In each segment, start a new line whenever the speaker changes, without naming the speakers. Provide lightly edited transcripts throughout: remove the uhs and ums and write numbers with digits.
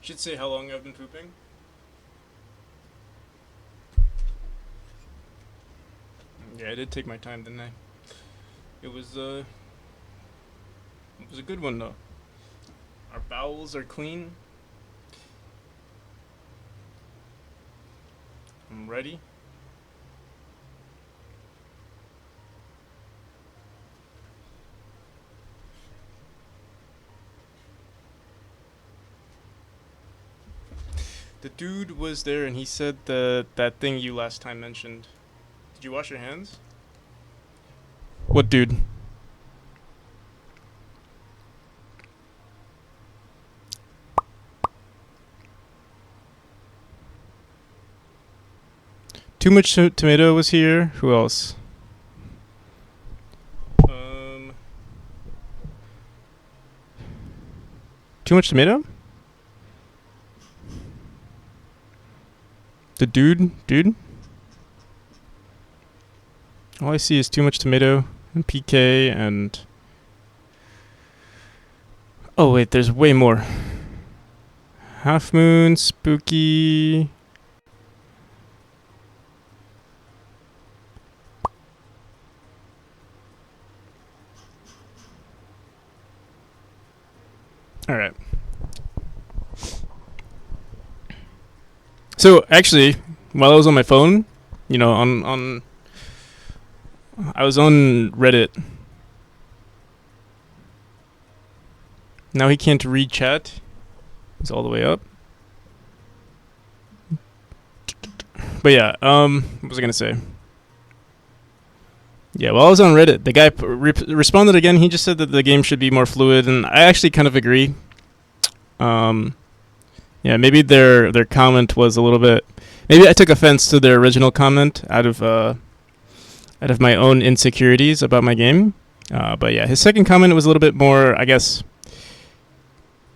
Should say how long I've been pooping. Yeah, I did take my time, didn't I? It was a good one though. Our bowels are clean. I'm ready. The dude was there and he said that thing you last time mentioned. Did you wash your hands? What dude? Too much tomato was here. Who else? Too much tomato? The dude? All I see is too much tomato and PK and... Oh wait, there's way more. Half Moon, Spooky... Alright. So, actually, while I was on my phone, you know, I was on Reddit. Now he can't read chat. He's all the way up. But yeah, what was I gonna say? Yeah, while I was on Reddit, the guy responded again. He just said that the game should be more fluid, and I actually kind of agree. Yeah, maybe their comment was a little bit. Maybe I took offense to their original comment out of my own insecurities about my game. But yeah, his second comment was a little bit more, I guess,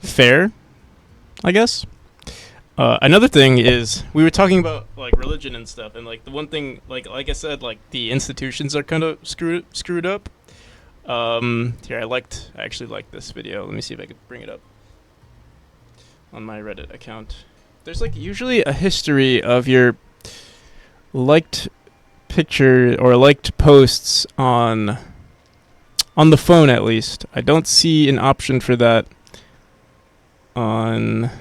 fair. I guess. Another thing is we were talking about like religion and stuff, and like the one thing, like I said, like the institutions are kind of screwed up. Here, I actually liked this video. Let me see if I could bring it up on my Reddit account. There's like usually a history of your liked picture or liked posts on the phone at least. I don't see an option for that on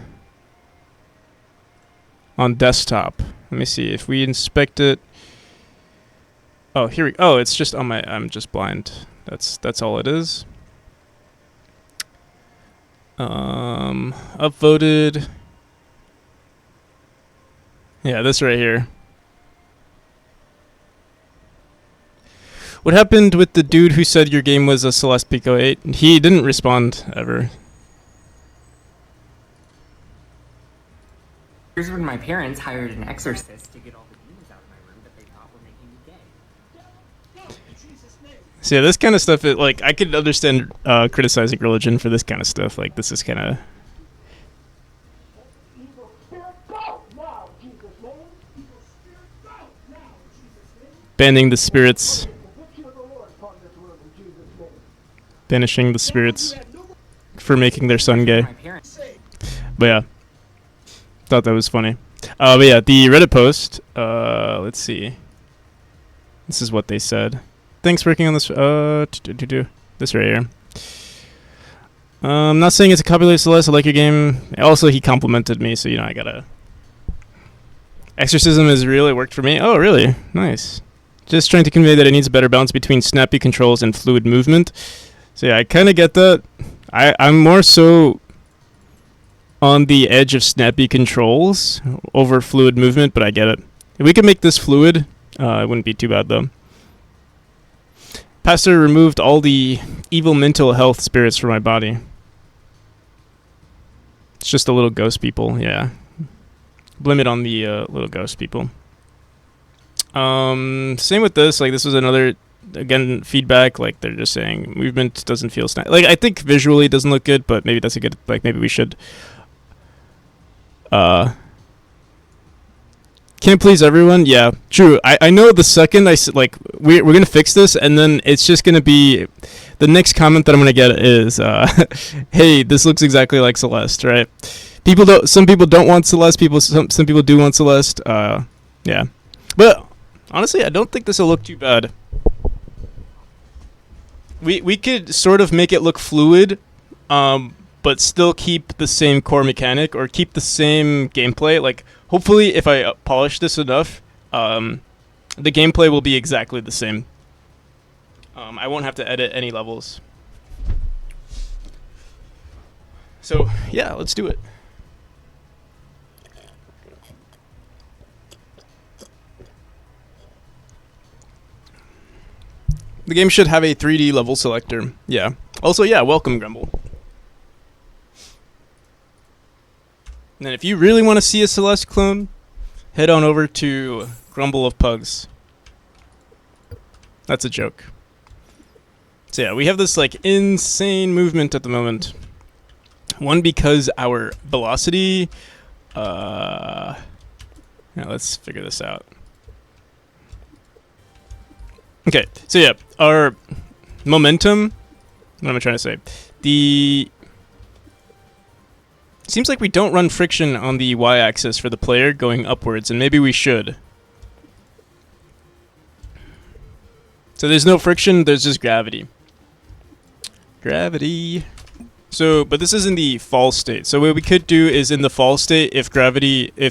desktop. Let me see if we inspect it. Oh, it's just on my I'm just blind. That's all it is. Upvoted. Yeah, this right here. What happened with the dude who said your game was a Celeste Pico 8? He didn't respond ever.
Here's when my parents hired an exorcist to get all the demons out of my room that they thought were making me gay.
So yeah, this kind of stuff, like I could understand criticizing religion for this kind of stuff. Like this is kind of banning the spirits, banishing the spirits for making their son gay. But yeah, thought that was funny. But yeah, the Reddit post. Let's see. This is what they said. Thanks for working on this. This right here. I'm not saying it's a copyright Celeste. I like your game. Also, he complimented me, so you know I gotta. Exorcism is real. It worked for me. Oh, really? Nice. Just trying to convey that it needs a better balance between snappy controls and fluid movement. So yeah, I kind of get that. I'm more so on the edge of snappy controls over fluid movement, but I get it. If we could make this fluid, it wouldn't be too bad though. Pastor removed all the evil mental health spirits from my body. It's just the little ghost people, yeah. Blame it on the little ghost people. Same with this. Like this was another, again, feedback. Like they're just saying movement doesn't feel like I think visually it doesn't look good, but maybe that's a good. Like maybe we should. Can't please everyone. Yeah, true. I know the second like we're gonna fix this, and then it's just gonna be the next comment that I'm gonna get is, "Hey, this looks exactly like Celeste, right?" People don't. Some people don't want Celeste. Some people do want Celeste. Yeah, but honestly, I don't think this will look too bad. We could sort of make it look fluid, but still keep the same core mechanic or keep the same gameplay. Like, hopefully, if I polish this enough, the gameplay will be exactly the same. I won't have to edit any levels. So yeah, let's do it. The game should have a 3D level selector. Yeah. Also, yeah, welcome, Grumble. And then if you really want to see a Celeste clone, head on over to Grumble of Pugs. That's a joke. So yeah, we have this like insane movement at the moment. One, because our velocity... Now let's figure this out. Okay, so yeah, our momentum... What am I trying to say? Seems like we don't run friction on the y-axis for the player going upwards, and maybe we should. So there's no friction, there's just gravity. Gravity. So, but this is in the fall state. So what we could do is in the fall state, if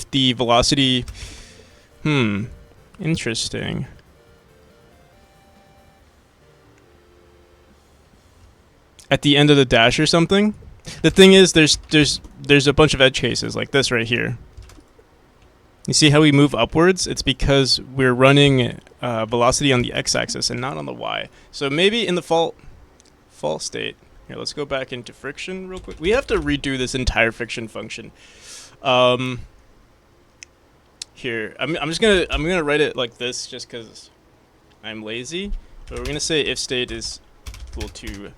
the velocity... Interesting. At the end of the dash or something. The thing is, there's a bunch of edge cases like this right here. You see how we move upwards? It's because we're running velocity on the x-axis and not on the y. So maybe in the fall state. Here, let's go back into friction real quick. We have to redo this entire friction function. Here, I'm gonna write it like this just because I'm lazy. But we're gonna say if state is equal to.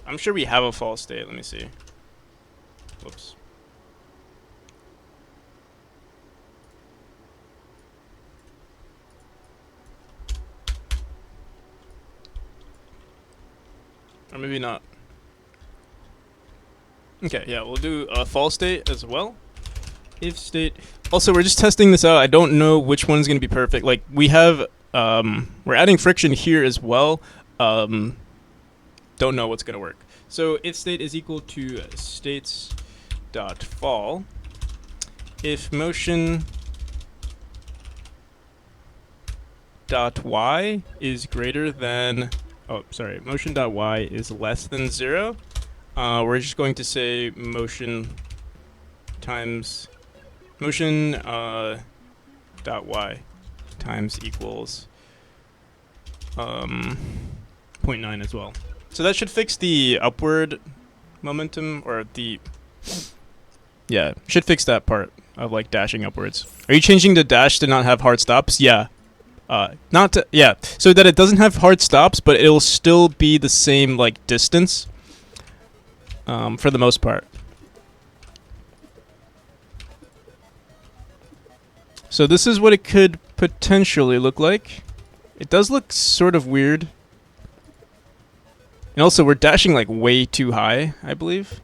I'm sure we have a false state. Let me see. Whoops. Or maybe not. Okay, yeah, we'll do a false state as well. If state. Also, we're just testing this out. I don't know which one's going to be perfect. Like, we have, we're adding friction here as well. Don't know what's going to work. So if state is equal to states.fall, if motion dot y is greater than, motion dot y is less than 0, we're just going to say motion times motion dot y times equals 0.9 as well. So that should fix the upward momentum, or should fix that part of like dashing upwards. Are you changing the dash to not have hard stops? Yeah. So that it doesn't have hard stops, but it'll still be the same like distance for the most part. So this is what it could potentially look like. It does look sort of weird. And also, we're dashing like way too high, I believe.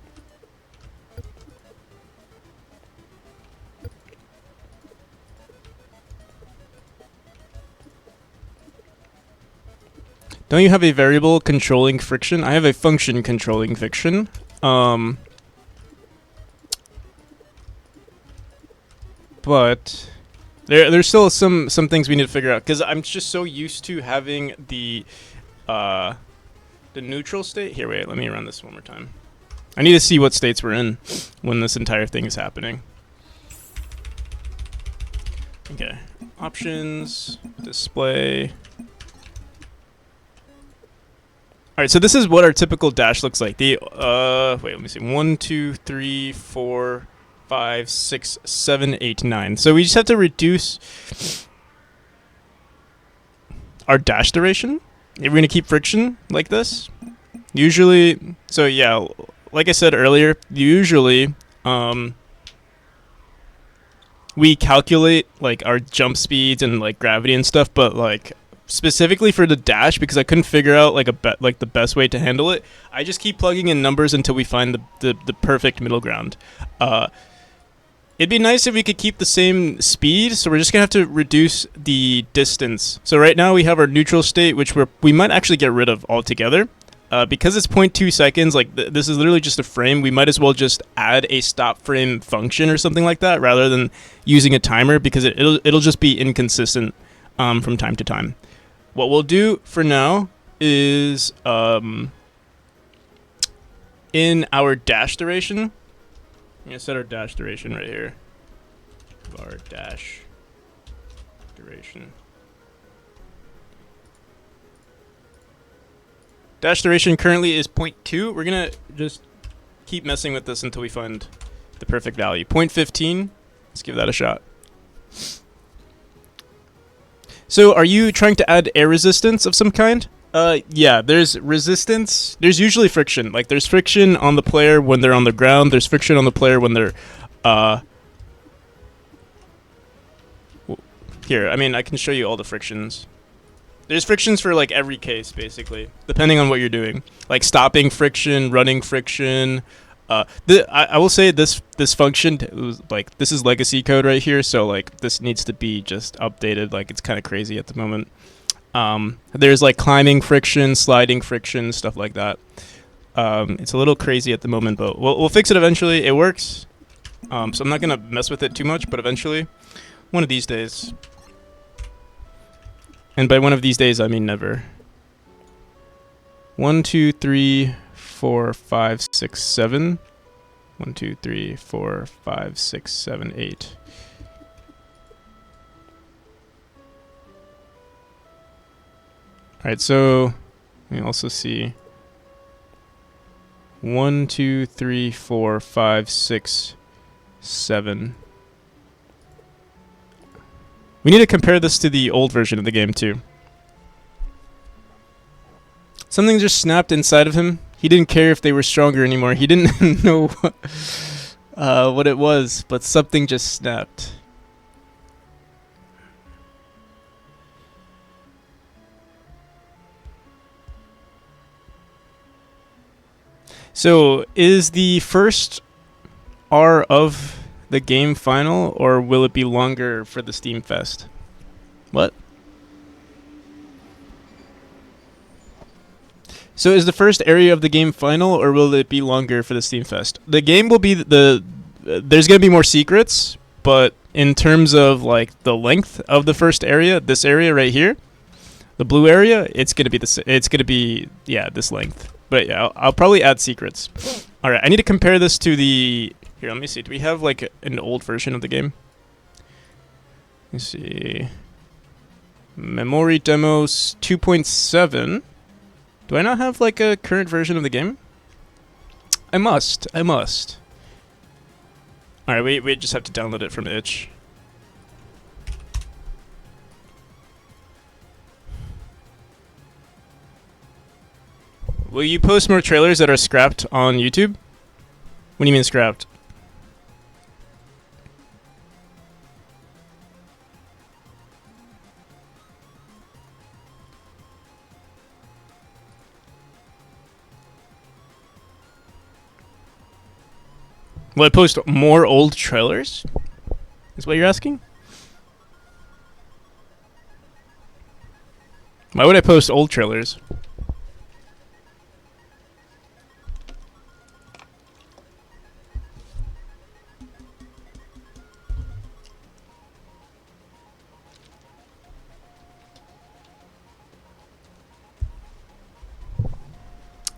Don't you have a variable controlling friction? I have a function controlling friction. But there's still some things we need to figure out, because I'm just so used to having the neutral state. Here, wait, let me run this one more time. I need to see what states we're in when this entire thing is happening. Okay, options, display. All right, so this is what our typical dash looks like. Wait, let me see. 1, 2, 3, 4, 5, 6, 7, 8, 9. So we just have to reduce our dash duration. If we're gonna keep friction like this, usually, so yeah, like I said earlier, usually, we calculate like our jump speeds and like gravity and stuff, but like specifically for the dash, because I couldn't figure out like the best way to handle it. I just keep plugging in numbers until we find the perfect middle ground. It'd be nice if we could keep the same speed, so we're just gonna have to reduce the distance. So right now we have our neutral state, which we might actually get rid of altogether. Because it's 0.2 seconds, like this is literally just a frame, we might as well just add a stop frame function or something like that rather than using a timer, because it'll just be inconsistent from time to time. What we'll do for now is in our dash duration, I'm going to set our dash duration right here. Var dash duration. Dash duration currently is 0.2. We're going to just keep messing with this until we find the perfect value. 0.15. Let's give that a shot. So are you trying to add air resistance of some kind? Yeah, there's resistance. There's usually friction. Like, there's friction on the player when they're on the ground. There's friction on the player when they're, here, I mean, I can show you all the frictions. There's frictions for, like, every case, basically, depending on what you're doing. Like, stopping friction, running friction. I will say this function, like, this is legacy code right here, so, like, this needs to be just updated. Like, it's kind of crazy at the moment. There's like climbing friction, sliding friction, stuff like that. It's a little crazy at the moment, but we'll fix it eventually. It works. So I'm not gonna mess with it too much, but eventually, one of these days. And by one of these days, I mean never. 1, 2, 3, 4, 5, 6, 7. 1, 2, 3, 4, 5, 6, 7, 8. Alright, so let me also see 1, 2, 3, 4, 5, 6, 7. We need to compare this to the old version of the game too. Something just snapped inside of him. He didn't care if they were stronger anymore. He didn't know what it was, but something just snapped. So, is the first R of the game final, or will it be longer for the Steam Fest? What? So, is the first area of the game final, or will it be longer for the Steam Fest? The game will be there's going to be more secrets, but in terms of like the length of the first area, this area right here, the blue area, it's going to be this length. But yeah, I'll probably add secrets. All right, I need to compare this to the... Here, let me see. Do we have like an old version of the game? Let me see. Memori demos 2.7. Do I not have like a current version of the game? I must. All right, we just have to download it from itch. Will you post more trailers that are scrapped on YouTube? What do you mean scrapped? Will I post more old trailers? Is what you're asking? Why would I post old trailers?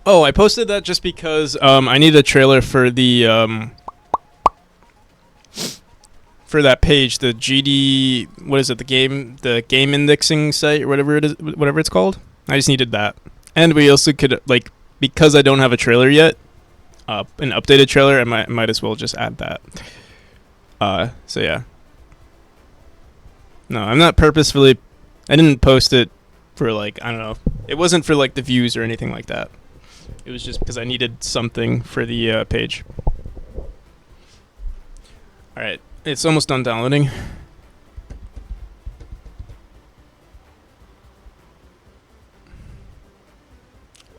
Oh, I posted that just because I need a trailer for the for that page, the GD, what is it, the game indexing site or whatever it's called. I just needed that. And we also could, like, because I don't have a trailer yet, an updated trailer, I might as well just add that. So yeah. No, I'm not purposefully, I didn't post it for, like, I don't know. It wasn't for, like, the views or anything like that. It was just because I needed something for the page. Alright, it's almost done downloading.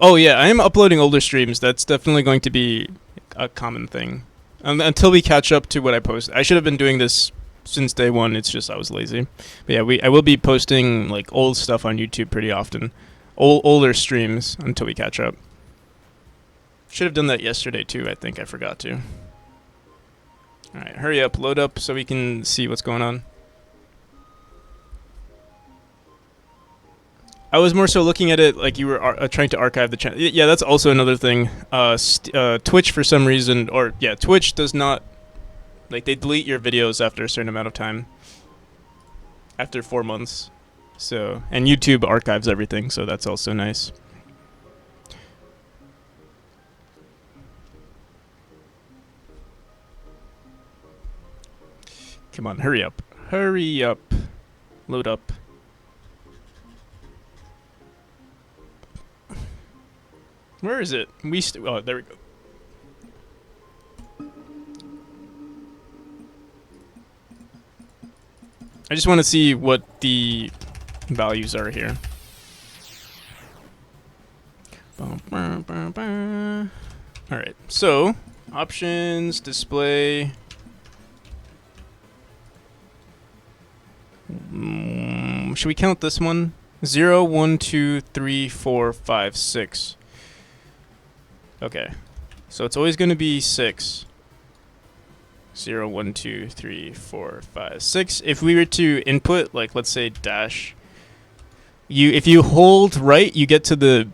Oh yeah, I am uploading older streams. That's definitely going to be a common thing. Until we catch up to what I post. I should have been doing this since day one. It's just I was lazy. But yeah, I will be posting like old stuff on YouTube pretty often. Older streams until we catch up. Should have done that yesterday too. I think I forgot to. All right, hurry up, load up so we can see what's going on. I was more so looking at it like you were trying to archive the channel. Yeah, that's also another thing. Twitch, for some reason, or yeah, Twitch does not, like, they delete your videos after a certain amount of time. After 4 months. So, and YouTube archives everything, so that's also nice. Come on, hurry up. Hurry up. Load up. Where is it? Oh, there we go. I just want to see what the values are here. Alright, so options, display. Should we count this one? 0, 1, 2, 3, 4, 5, 6. Okay, so it's always going to be 6. 0, 1, 2, 3, 4, 5, 6. If we were to input, like let's say dash, if you hold right, you get to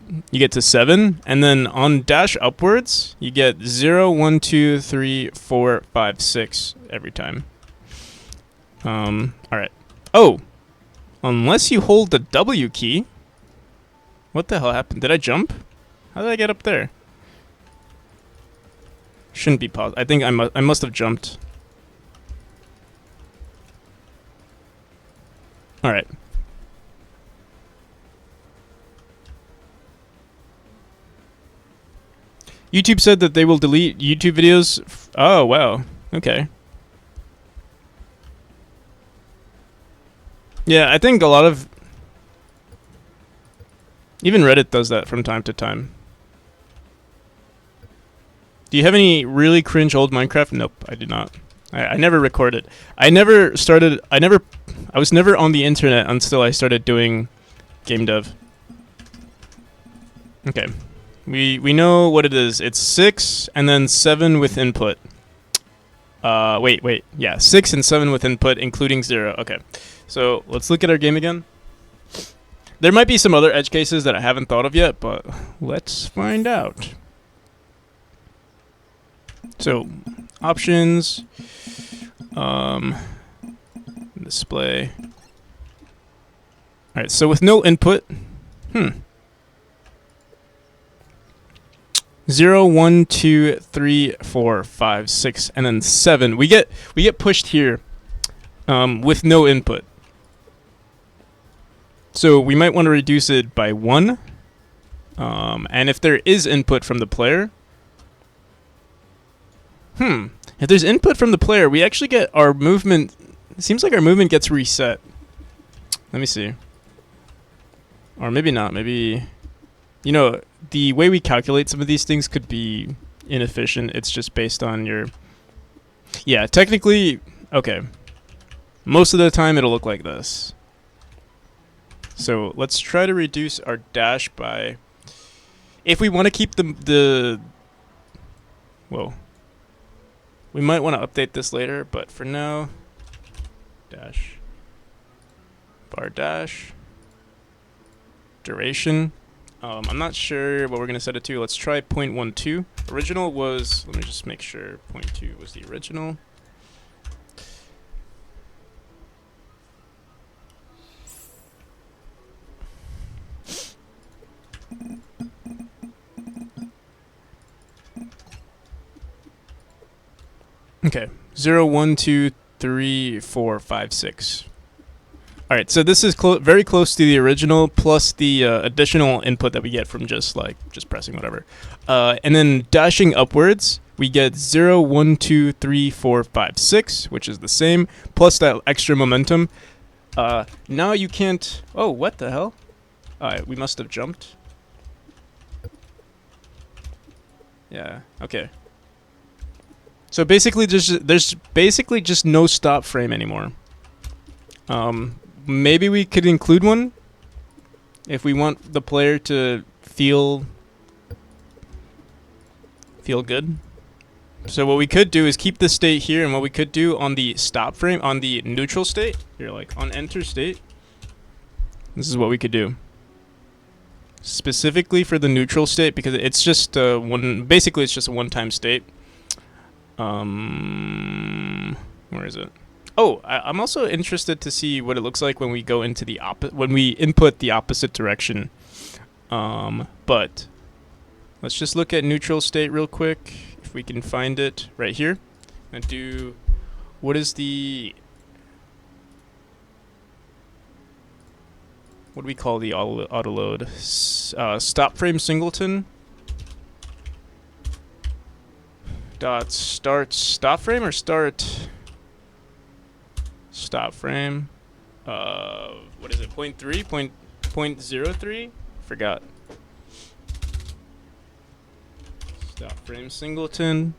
7, and then on dash upwards, you get 0, 1, 2, 3, 4, 5, 6 every time. All right. Oh, unless you hold the W key. What the hell happened? Did I jump? How did I get up there? Shouldn't be paused. I think I must have jumped. All right. YouTube said that they will delete YouTube videos. Oh, wow. Okay. Yeah, I think a lot of... Even Reddit does that from time to time. Do you have any really cringe old Minecraft? Nope, I do not. I never recorded. I was never on the internet until I started doing game dev. Okay. We know what it is. It's 6 and then 7 with input. Wait. Yeah, 6 and 7 with input, including 0. Okay. So let's look at our game again. There might be some other edge cases that I haven't thought of yet, but let's find out. So, options, display. Alright, so with no input, 0, 1, 2, 3, 4, 5, 6, and then 7. We get pushed here with no input. So we might want to reduce it by 1. And if there is input from the player, if there's input from the player, we actually get our movement. It seems like our movement gets reset. Let me see. Or maybe not. Maybe, you know, the way we calculate some of these things could be inefficient. It's just based on your... Yeah, technically, okay. Most of the time it'll look like this. So let's try to reduce our dash by... If we want to keep the... Whoa. We might want to update this later, but for now... Dash. Bar dash. Duration. I'm not sure what we're going to set it to. Let's try 0.12. Original was... Let me just make sure 0.2 was the original. Okay, 0, 1, 2, 3, 4, 5, 6. Alright, so this is very close to the original, plus the additional input that we get from just pressing whatever. And then dashing upwards, we get 0, 1, 2, 3, 4, 5, 6, which is the same, plus that extra momentum. Now you can't... Oh, what the hell? We must have jumped. Yeah. Okay. So basically, there's basically just no stop frame anymore. Maybe we could include one if we want the player to feel good. So what we could do is keep the state here, and what we could do on the stop frame, on the neutral state, here, like on enter state, this is what we could do. Specifically for the neutral state, because it's just basically it's just a one-time state. Where is it? Oh, I'm also interested to see what it looks like when we go into the when we input the opposite direction. But let's just look at neutral state real quick, if we can find it right here. And do, what is the, what do we call the auto load? Stop frame singleton. Dot start stop frame or start stop frame. What is it? 0.3? 0.03? Forgot. Stop frame singleton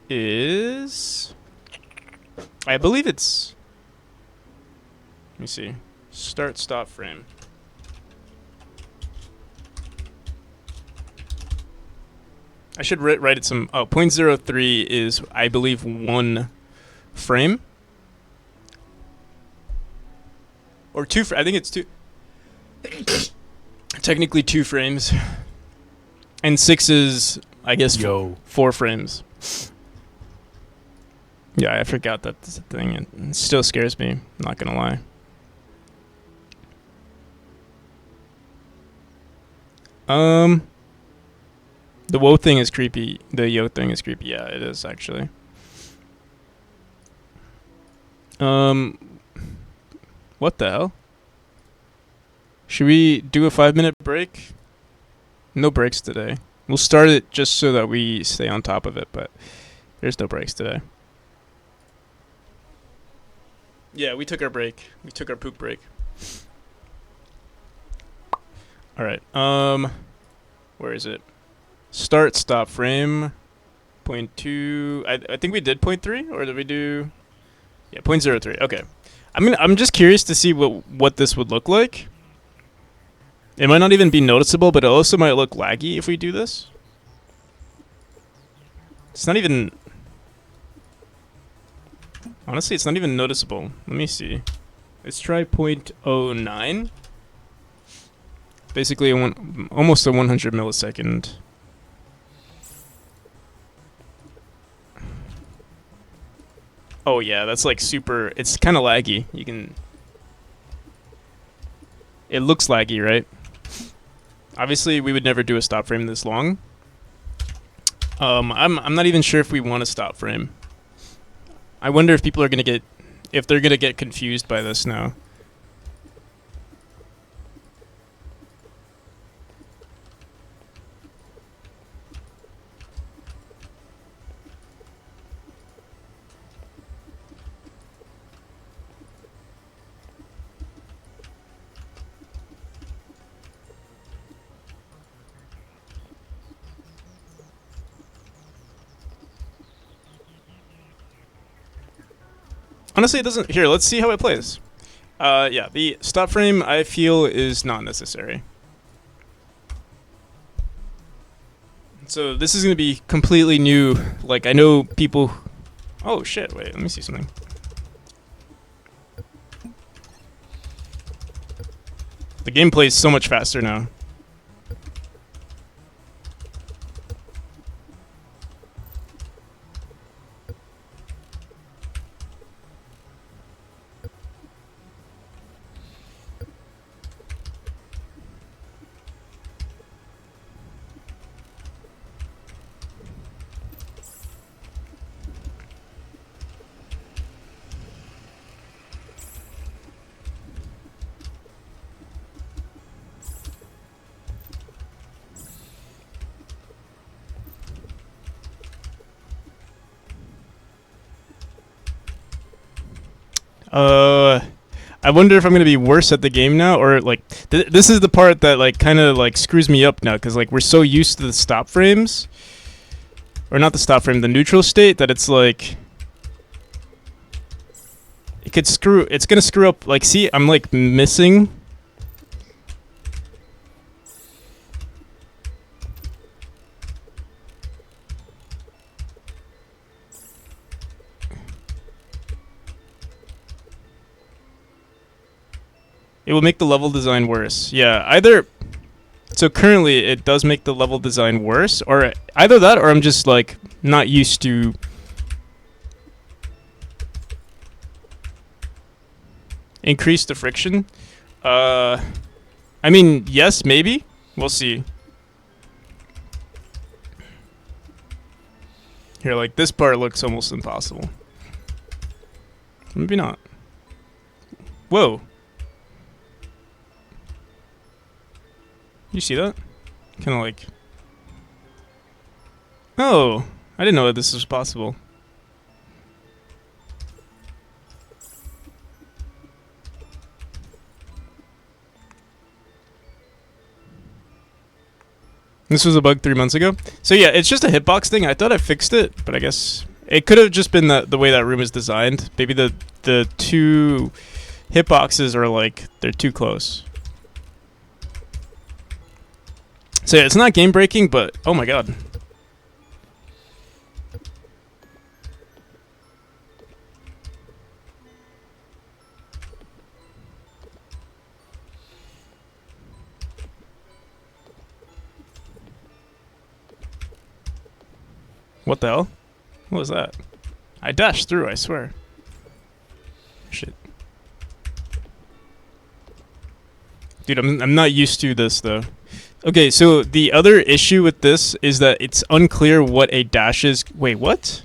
is, I believe it's, let me see. Start stop frame. I should write it some. Oh, 0.03 is, I believe, 1 frame. Or 2. I think it's 2. Technically 2 frames. And 6 is, I guess, 4 frames. Yeah, I forgot that's a thing. It still scares me. I'm not gonna lie. The woe thing is creepy. The yo thing is creepy. Yeah, it is actually. What the hell? Should we do a 5-minute break? No breaks today. We'll start it just so that we stay on top of it, but there's no breaks today. Yeah, we took our break. We took our poop break. All right. Where is it? Start stop frame. 0.2. I think we did 0.3, or did we do? Yeah, 0.03. Okay. I'm just curious to see what this would look like. It might not even be noticeable, but it also might look laggy if we do this. It's not even... Honestly, it's not even noticeable. Let me see. Let's try 0.09. Basically, almost a 100 millisecond. Oh yeah, that's like super... It's kind of laggy. You can... It looks laggy, right? Obviously, we would never do a stop frame this long. I'm not even sure if we want a stop frame. I wonder if people are gonna get... If they're gonna get confused by this now. Honestly, it doesn't... Here, let's see how it plays. Yeah, the stop frame, I feel, is not necessary. So this is going to be completely new. Like, I know people... Oh, shit, wait, let me see something. The game plays so much faster now. I wonder if I'm gonna be worse at the game now, or like this is the part that like kind of like screws me up now, because like we're so used to the stop frames or not the stop frame, the neutral state, that it's like it's gonna screw up. Like, see, I'm like missing. It will make the level design worse. Yeah, either. So currently, it does make the level design worse, or either that, or I'm just like not used to. Increase the friction. I mean, yes, maybe. We'll see. Here, like this part looks almost impossible. Maybe not. Whoa. You see that? Kind of like. Oh, I didn't know that this was possible. This was a bug 3 months ago. So yeah, it's just a hitbox thing. I thought I fixed it, but I guess it could have just been the way that room is designed. Maybe the two hitboxes are like, they're too close. So yeah, it's not game breaking, but oh my god. What the hell? What was that? I dashed through, I swear. Shit. Dude, I'm not used to this though. Okay, so the other issue with this is that it's unclear what a dash is. Wait, what?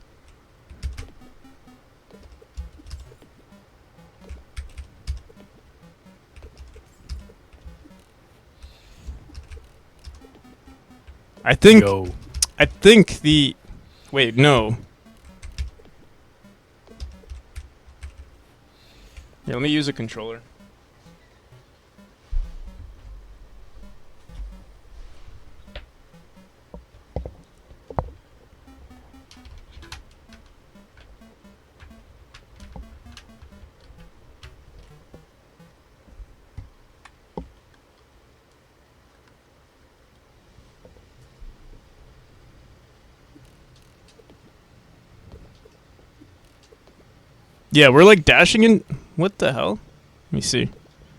I think the wait, no. Yeah, let me use a controller. Yeah, we're like dashing in. What the hell? Let me see.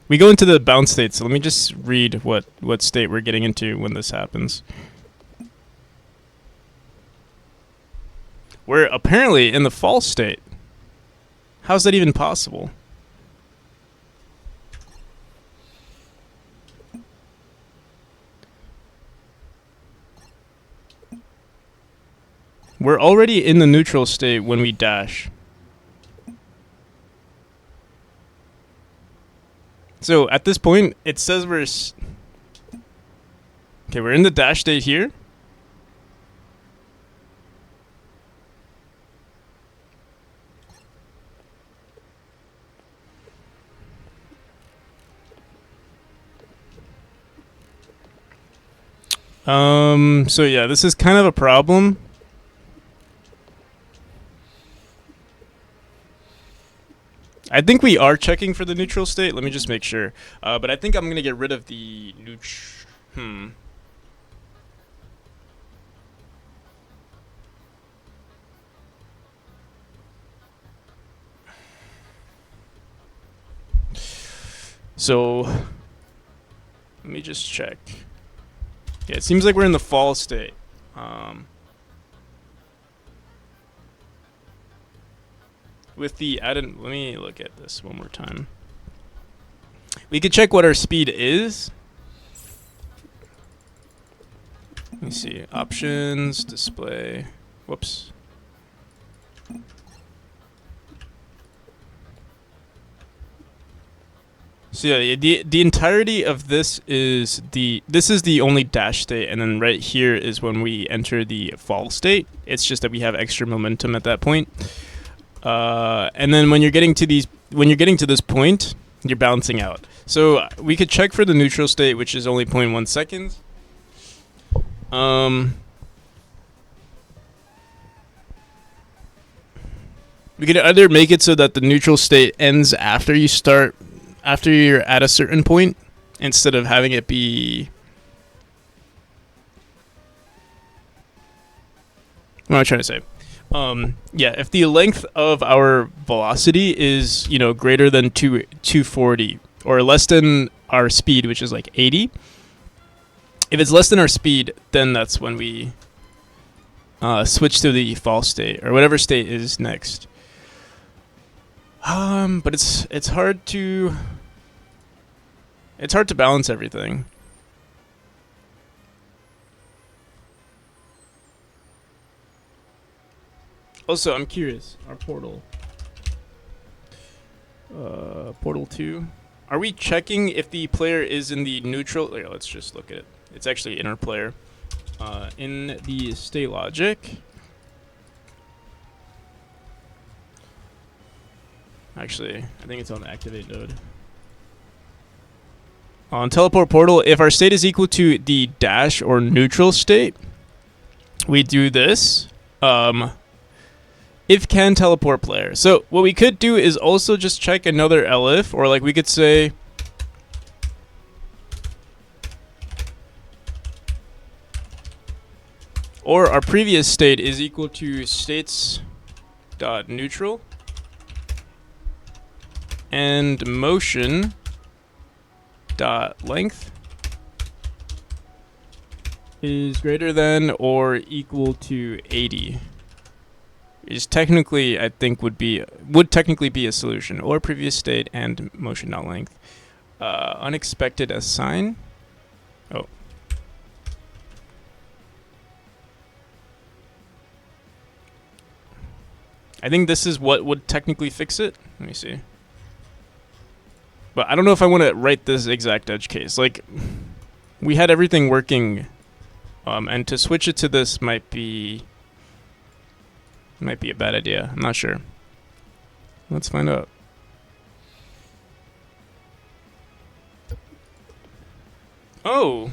We go into the bounce state, so let me just read what state we're getting into when this happens. We're apparently in the false state. How's that even possible? We're already in the neutral state when we dash. So at this point, it says we're okay. We're in the dash state here. So yeah, this is kind of a problem. I think we are checking for the neutral state. Let me just make sure. But I think I'm gonna get rid of the So let me just check. Yeah, it seems like we're in the fall state. With the added, let me look at this one more time. We could check what our speed is. Let me see. Options, display. Whoops. So yeah, the entirety of this is the only dash state, and then right here is when we enter the fall state. It's just that we have extra momentum at that point. And then when you're getting to this point, you're bouncing out. So we could check for the neutral state, which is only 0.1 seconds. We could either make it so that the neutral state ends after you're at a certain point, instead of having it be. What am I trying to say? Yeah, if the length of our velocity is, greater than 240 or less than our speed, which is like 80. If it's less than our speed, then that's when we switch to the false state or whatever state is next. But it's hard to balance everything. Also, I'm curious. Our portal. Portal 2. Are we checking if the player is in the neutral? Yeah, let's just look at it. It's actually inner player. In the state logic. Actually, I think it's on the activate node. On teleport portal, if our state is equal to the dash or neutral state, we do this. If can teleport player. So what we could do is also just check another elif, or like we could say or our previous state is equal to states dot neutral and motion dot length is greater than or equal to 80. Is technically, I think, would technically be a solution, or previous state and motion dot length. Unexpected assign. Oh. I think this is what would technically fix it. Let me see. But I don't know if I want to write this exact edge case. Like, we had everything working, and to switch it to this might be a bad idea. I'm not sure. Let's find out. Oh,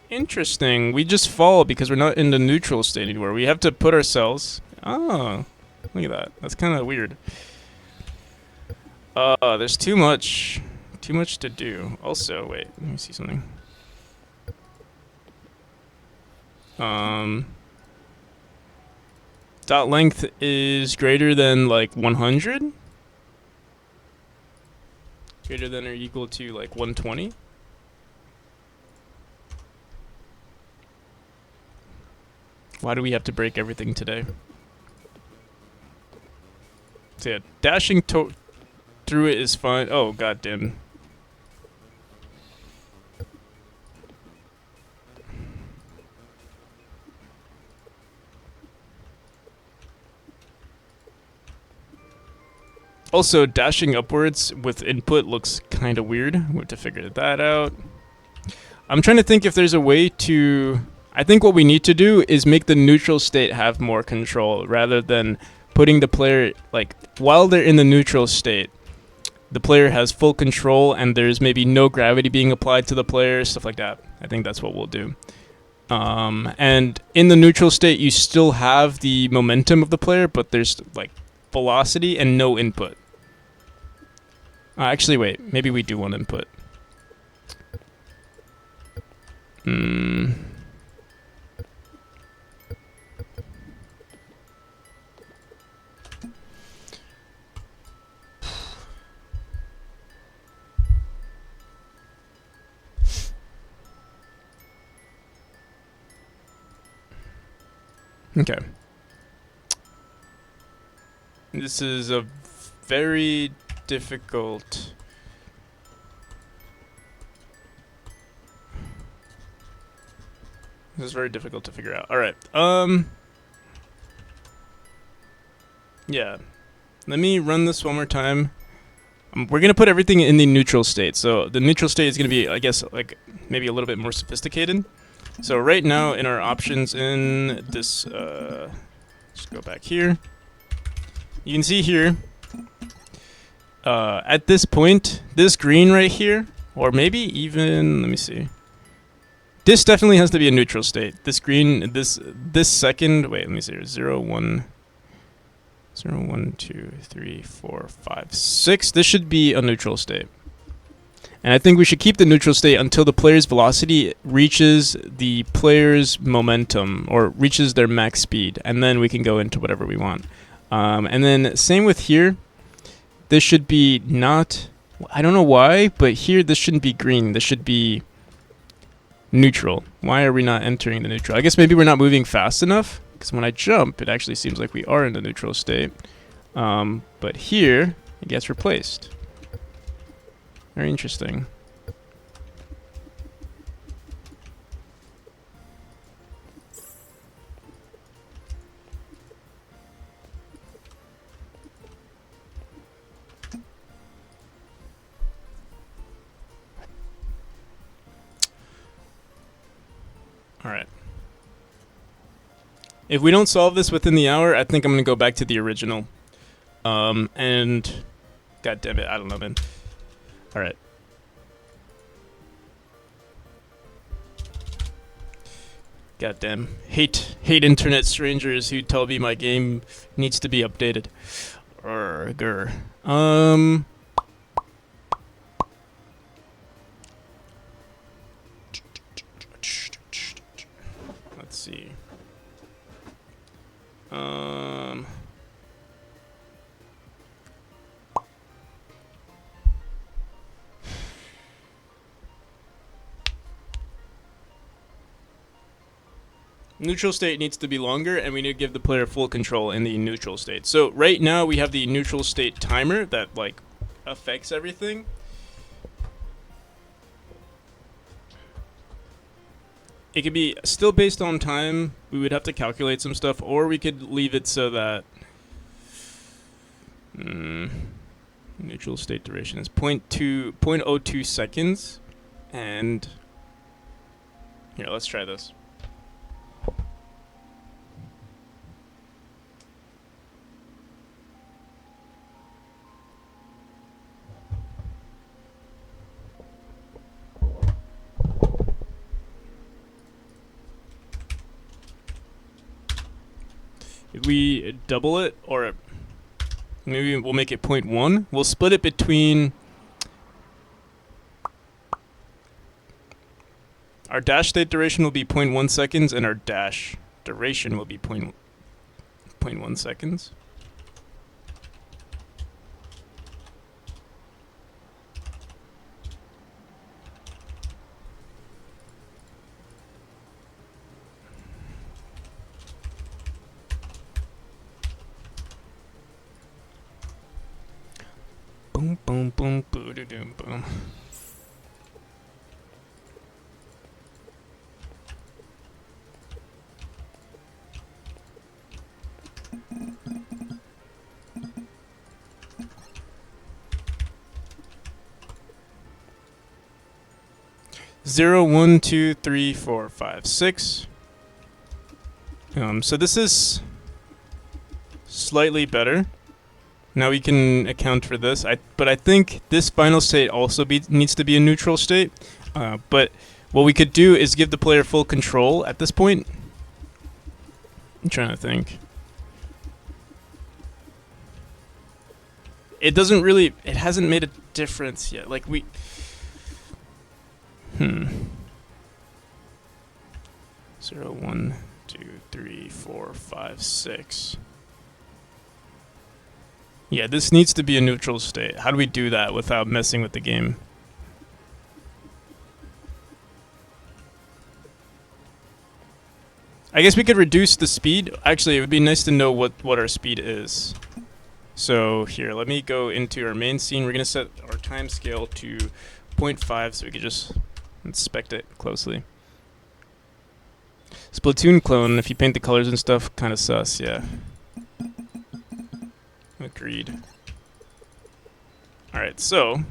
interesting. We just fall because we're not in the neutral state anymore. We have to put ourselves. Oh, look at that. That's kind of weird. There's too much to do. Also, wait. Let me see something. Dot length is greater than like 100? Greater than or equal to like 120? Why do we have to break everything today? So yeah, dashing through it is fine. Oh, goddamn. Also, dashing upwards with input looks kind of weird. We have to figure that out. I'm trying to think if there's a way to. I think what we need to do is make the neutral state have more control rather than putting the player, like, while they're in the neutral state, the player has full control and there's maybe no gravity being applied to the player, stuff like that. I think that's what we'll do. And in the neutral state, you still have the momentum of the player, but there's, like, velocity and no input. Actually, wait. Maybe we do want input. Okay. This is a very difficult. This is very difficult to figure out. All right. Yeah. Let me run this one more time. We're gonna put everything in the neutral state. So the neutral state is gonna be, I guess, like maybe a little bit more sophisticated. So right now in our options in this, just go back here. You can see here, at this point, this green right here, or maybe even, let me see. This definitely has to be a neutral state. This green, this second, wait, let me see here, 0, 1. 0, 1, 2, 3, 4, 5, 6. This should be a neutral state. And I think we should keep the neutral state until the player's velocity reaches the player's momentum or reaches their max speed. And then we can go into whatever we want. And then same with here. This should be not... I don't know why, but here this shouldn't be green. This should be neutral. Why are we not entering the neutral? I guess maybe we're not moving fast enough. Because when I jump, it actually seems like we are in the neutral state. But here, it gets replaced. Very interesting. All right. If we don't solve this within the hour, I think I'm going to go back to the original. And... God damn it, I don't know, man. Alright. Goddamn. Hate internet strangers who tell me my game needs to be updated. Grr. Let's see. Neutral state needs to be longer, and we need to give the player full control in the neutral state. So right now we have the neutral state timer that like affects everything. It could be still based on time. We would have to calculate some stuff, or we could leave it so that neutral state duration is 0.02 seconds. And here, let's try this. If we double it, or maybe we'll make it 0.1, we'll split it between our dash state duration will be 0.1 seconds, and our dash duration will be 0.1 seconds. Boom, boom, boom, boom, boom. Zero, 1, 2, 3, 4, 5, 6. So this is slightly better. Now we can account for this. But I think this final state also needs to be a neutral state. But what we could do is give the player full control at this point. I'm trying to think. It hasn't made a difference yet. Like we... 0, 1, 2, 3, 4, 5, 6. Yeah, this needs to be a neutral state. How do we do that without messing with the game? I guess we could reduce the speed. Actually, it would be nice to know what our speed is. So here, let me go into our main scene. We're going to set our time scale to 0.5 so we can just inspect it closely. Splatoon clone, if you paint the colors and stuff, kind of sus, yeah. Agreed. Alright, so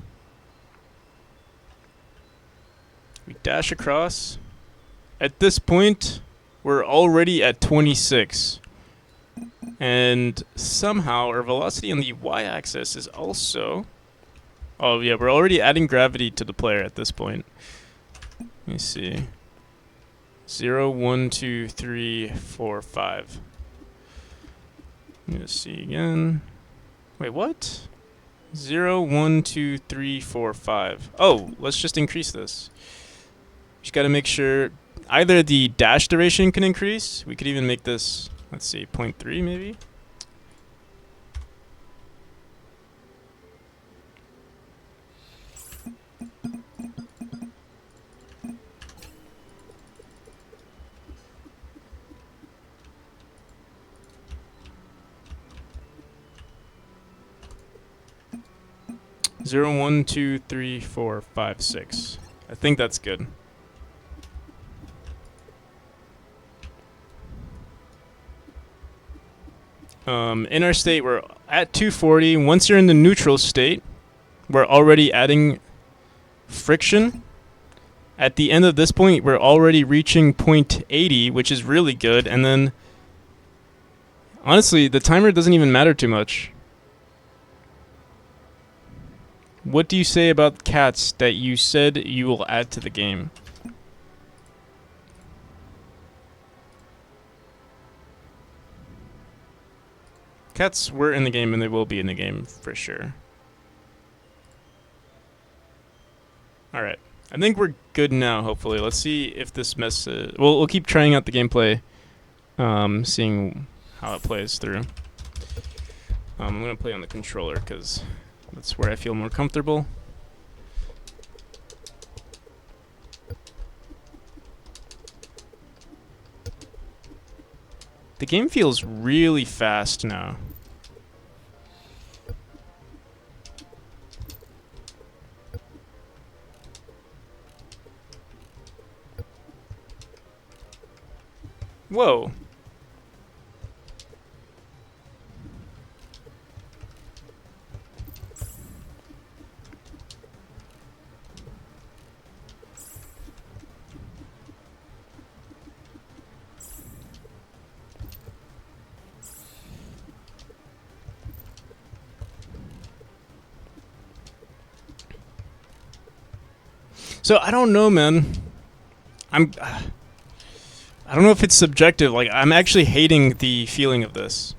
we dash across. At this point, we're already at 26. And somehow our velocity on the y-axis is also... Oh yeah, we're already adding gravity to the player at this point. Let me see. 0, 1, 2, 3, 4, 5. Let me just see again. Wait, what? 0, 1, 2, 3, 4, 5. Oh, let's just increase this. Just gotta make sure either the dash duration can increase. We could even make this, let's see, 0.3 maybe. Zero, 1, 2, 3, 4, 5, 6. I think that's good. In our state, we're at 240. Once you're in the neutral state, we're already adding friction. At the end of this point, we're already reaching 0.80, which is really good. And then, honestly, the timer doesn't even matter too much. What do you say about cats that you said you will add to the game? Cats were in the game and they will be in the game for sure. Alright. I think we're good now, hopefully. Let's see if this messes... We'll keep trying out the gameplay. Seeing how it plays through. I'm going to play on the controller because that's where I feel more comfortable. The game feels really fast now. Whoa. So I don't know, man. I don't know if it's subjective. Like, I'm actually hating the feeling of this.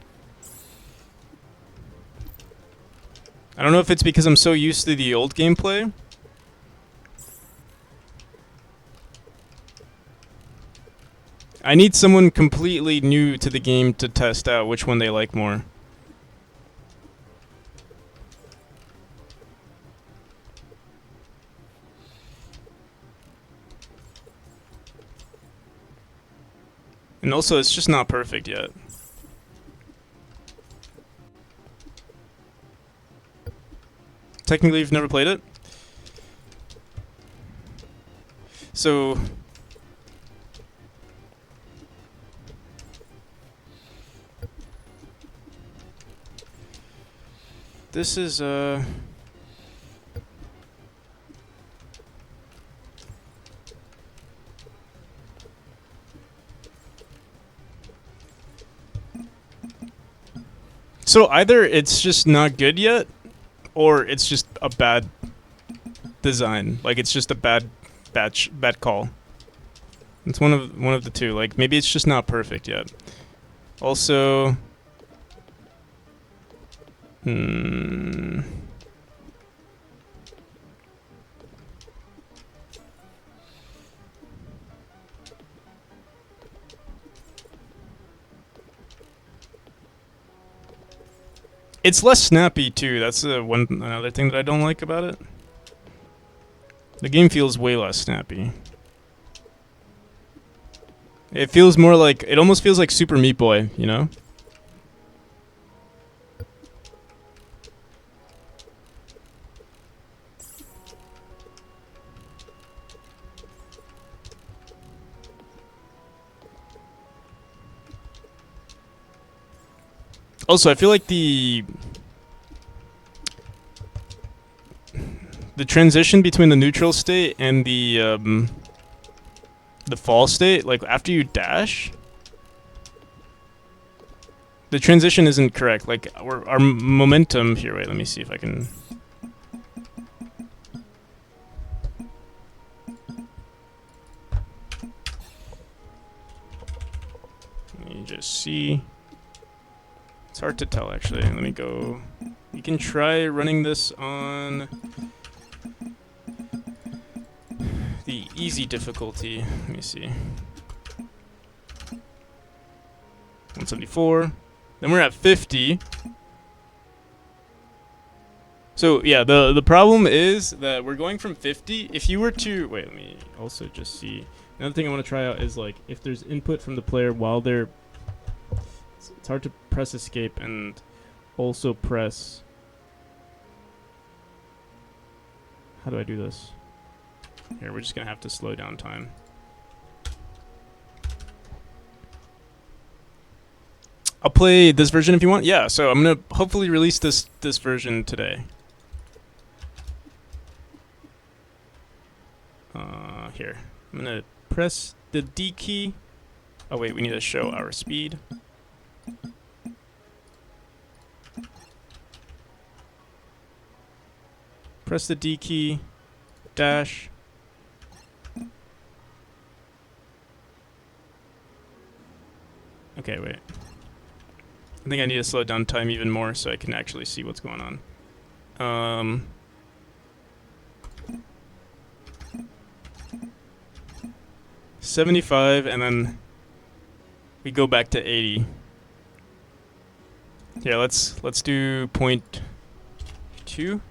I don't know if it's because I'm so used to the old gameplay. I need someone completely new to the game to test out which one they like more. And also, it's just not perfect yet. Technically, you've never played it? So... This is, So either it's just not good yet, or it's just a bad design. Like, it's just a bad call. It's one of the two. Like, maybe it's just not perfect yet. Also, it's less snappy too. That's another thing that I don't like about it. The game feels way less snappy. It feels more like, it almost feels like Super Meat Boy, you know? Also, I feel like the transition between the neutral state and the fall state, like after you dash, the transition isn't correct. Like our momentum here. Wait, let me see if I can. Let me just see. It's hard to tell, actually. Let me go. You can try running this on the easy difficulty. Let me see. 174. Then we're at 50. So yeah, the problem is that we're going from 50. If you were to wait, let me also just see. Another thing I want to try out is like if there's input from the player while they're. It's hard to press escape and also press. How do I do this? Here, we're just gonna have to slow down time. I'll play this version if you want. Yeah, so I'm gonna hopefully release this version today. Here, I'm gonna press the D key. Oh wait, we need to show our speed. Press the D key, dash. Okay, wait. I think I need to slow down time even more so I can actually see what's going on. 75, and then we go back to 80. Yeah, let's do 0.2.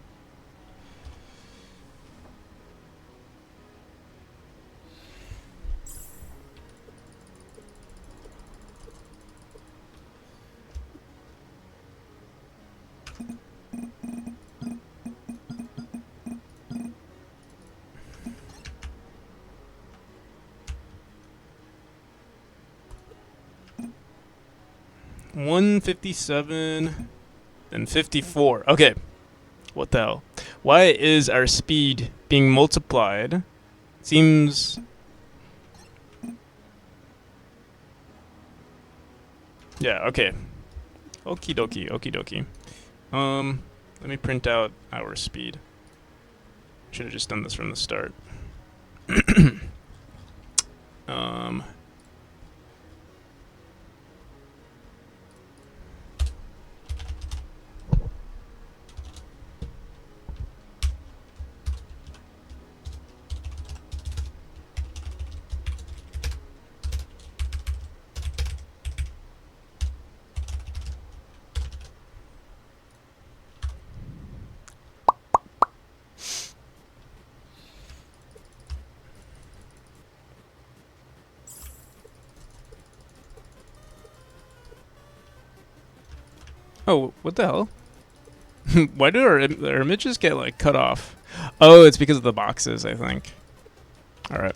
$157 and 54. Okay. What the hell? Why is our speed being multiplied? Seems. Yeah, okay. Okie dokie, okie dokie. Let me print out our speed. Should have just done this from the start. 'Oh, what the hell? Why do our images get like cut off? Oh, it's because of the boxes, I think. All right.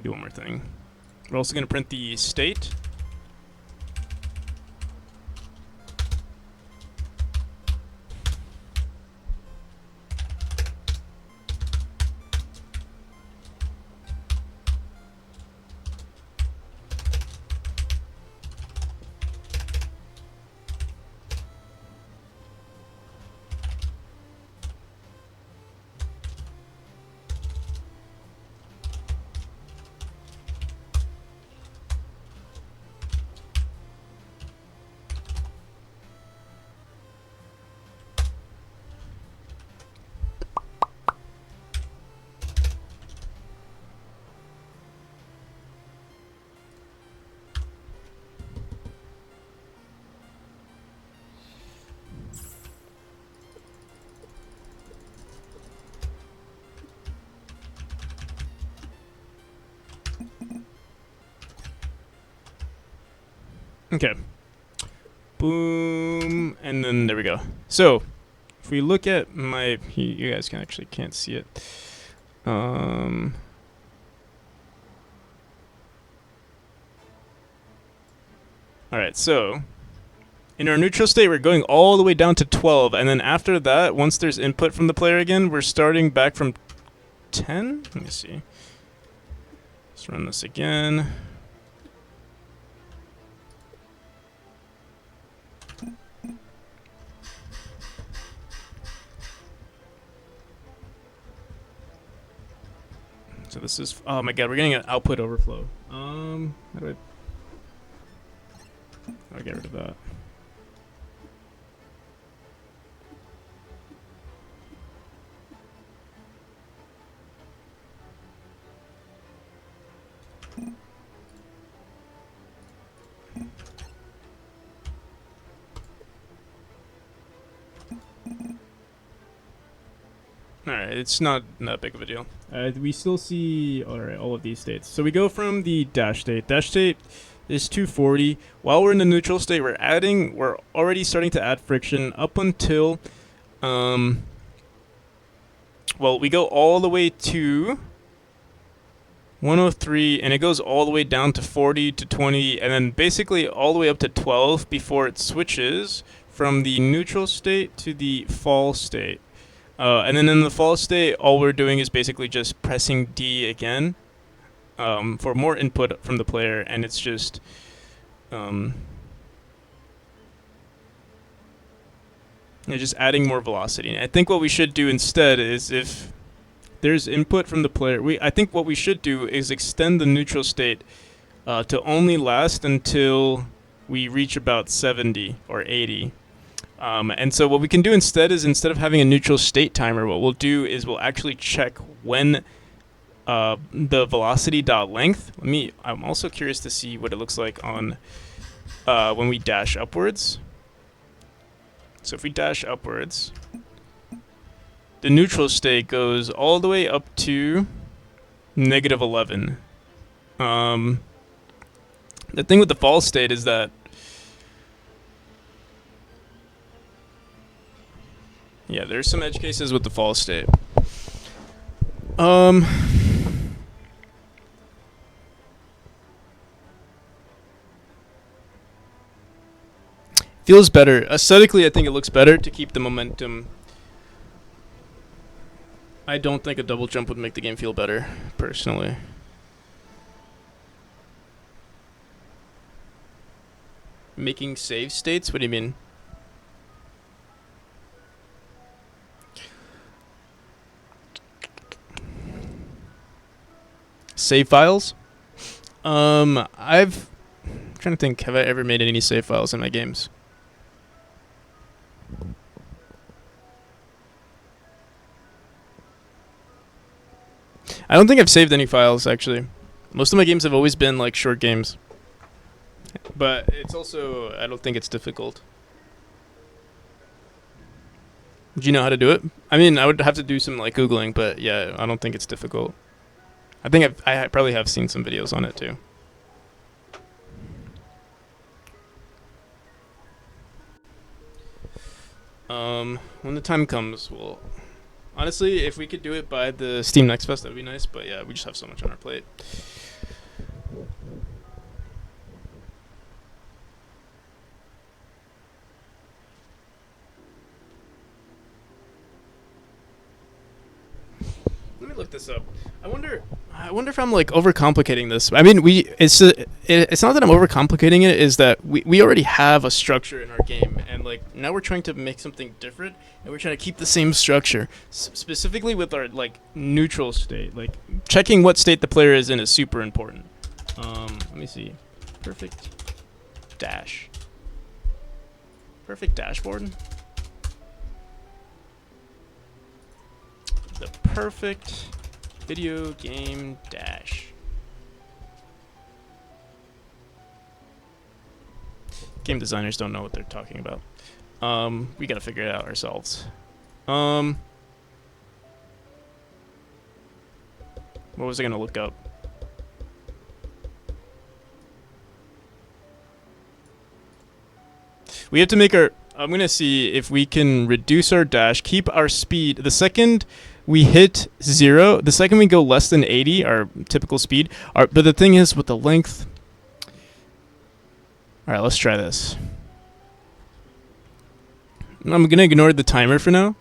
Do one more thing. We're also going to print the state. Okay. Boom. And then there we go. So, if we look at my... You guys can't see it. Alright, so... In our neutral state, we're going all the way down to 12, and then after that, once there's input from the player again, we're starting back from 10? Let me see. Let's run this again. So this is, oh my god, we're getting an output overflow. How do I get rid of that? Alright, it's not that big of a deal. We still see all of these states. So we go from the dash state. Dash state is 240. While we're in the neutral state, we're already starting to add friction up until, well, we go all the way to 103, and it goes all the way down to 40 to 20, and then basically all the way up to 12 before it switches from the neutral state to the fall state. And then in the fall state, all we're doing is basically just pressing D again for more input from the player, and it's just just adding more velocity. And I think what we should do instead is, if there's input from the player, I think what we should do is extend the neutral state to only last until we reach about 70 or 80. And so what we can do instead is, instead of having a neutral state timer, what we'll do is we'll actually check when the velocity dot length. I'm also curious to see what it looks like on when we dash upwards. So if we dash upwards, the neutral state goes all the way up to -11. The thing with the fall state is that, yeah, there's some edge cases with the fall state. Feels better. Aesthetically, I think it looks better to keep the momentum. I don't think a double jump would make the game feel better, personally. Making save states? What do you mean? Save files? I'm trying to think, have I ever made any save files in my games? I don't think I've saved any files, actually. Most of my games have always been like short games. But it's also, I don't think it's difficult. Do you know how to do it? I mean, I would have to do some like Googling, but yeah, I don't think it's difficult. I think I probably have seen some videos on it too. When the time comes, we'll... Honestly, if we could do it by the Steam Next Fest, that would be nice, but yeah, we just have so much on our plate. Let me look this up. I wonder if I'm like overcomplicating this. I mean, it's not that I'm overcomplicating it. Is that we already have a structure in our game, and like now we're trying to make something different, and we're trying to keep the same structure. Specifically with our like neutral state, like checking what state the player is in is super important. Let me see. Perfect dashboard. The perfect video game dash. Game designers don't know what they're talking about. We gotta figure it out ourselves. What was I gonna look up? We have to make our... I'm gonna see if we can reduce our dash, keep our speed. The second we hit 0, the second we go less than 80, our typical speed. But the thing is, with the length... Alright, let's try this. I'm gonna ignore the timer for now.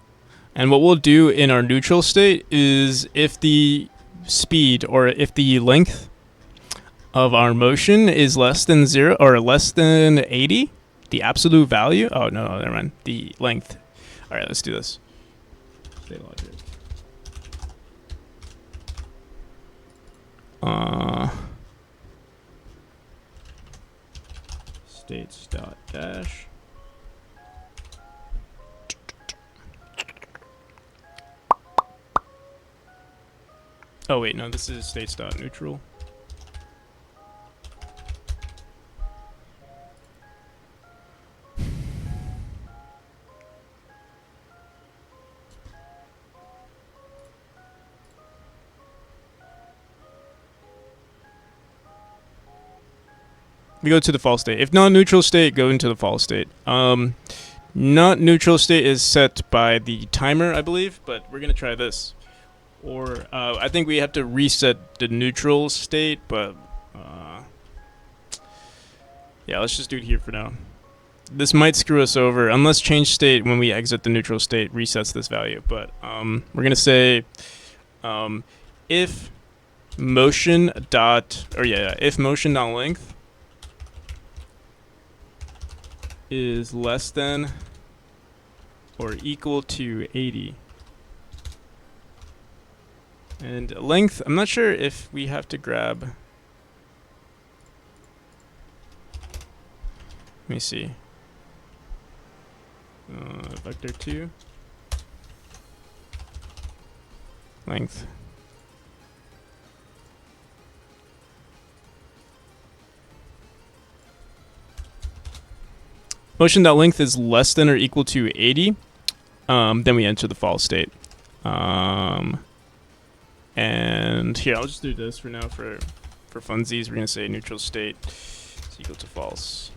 And what we'll do in our neutral state is if the speed or if the length of our motion is less than 0 or less than 80, the absolute value. Oh, no, never mind. The length. All right, let's do this. State logic. States dot dash. Oh wait, no, this is states dot neutral. We go to the false state. If not neutral state, go into the false state. Not neutral state is set by the timer, I believe, but we're gonna try this. Or I think we have to reset the neutral state, but yeah, let's just do it here for now. This might screw us over unless change state when we exit the neutral state resets this value. But we're gonna say if motion dot if motion dot length is less than or equal to 80. And length, I'm not sure if we have to grab. Let me see. Vector 2. Length. Motion.length is less than or equal to 80. Then we enter the false state. And here, I'll just do this for now for funsies. We're going to say neutral state is equal to false.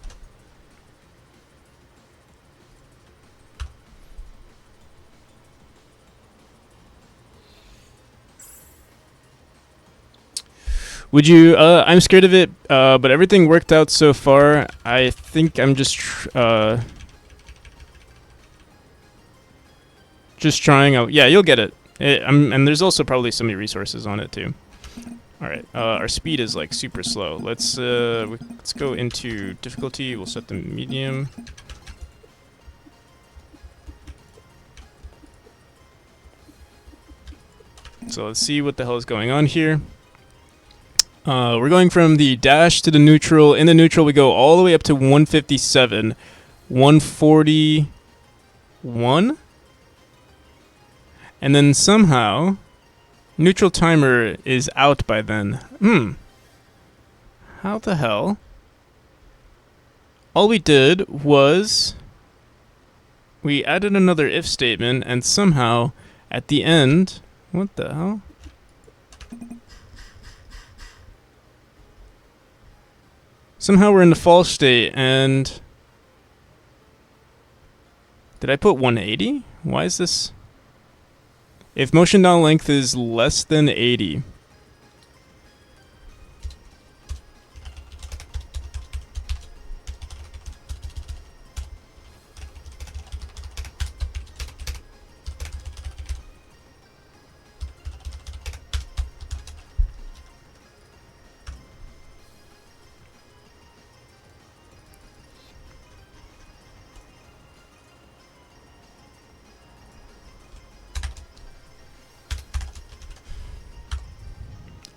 Would you? I'm scared of it, but everything worked out so far. I think I'm just trying out. Yeah, you'll get it. And there's also probably so many resources on it too. All right, our speed is like super slow. Let's go into difficulty. We'll set the medium. So let's see what the hell is going on here. We're going from the dash to the neutral. In the neutral, we go all the way up to 157, 141, and then somehow neutral timer is out by then. How the hell? All we did was we added another if statement, and somehow at the end, what the hell? Somehow we're in the false state, and did I put 180? Why is this? If motion down length is less than 80.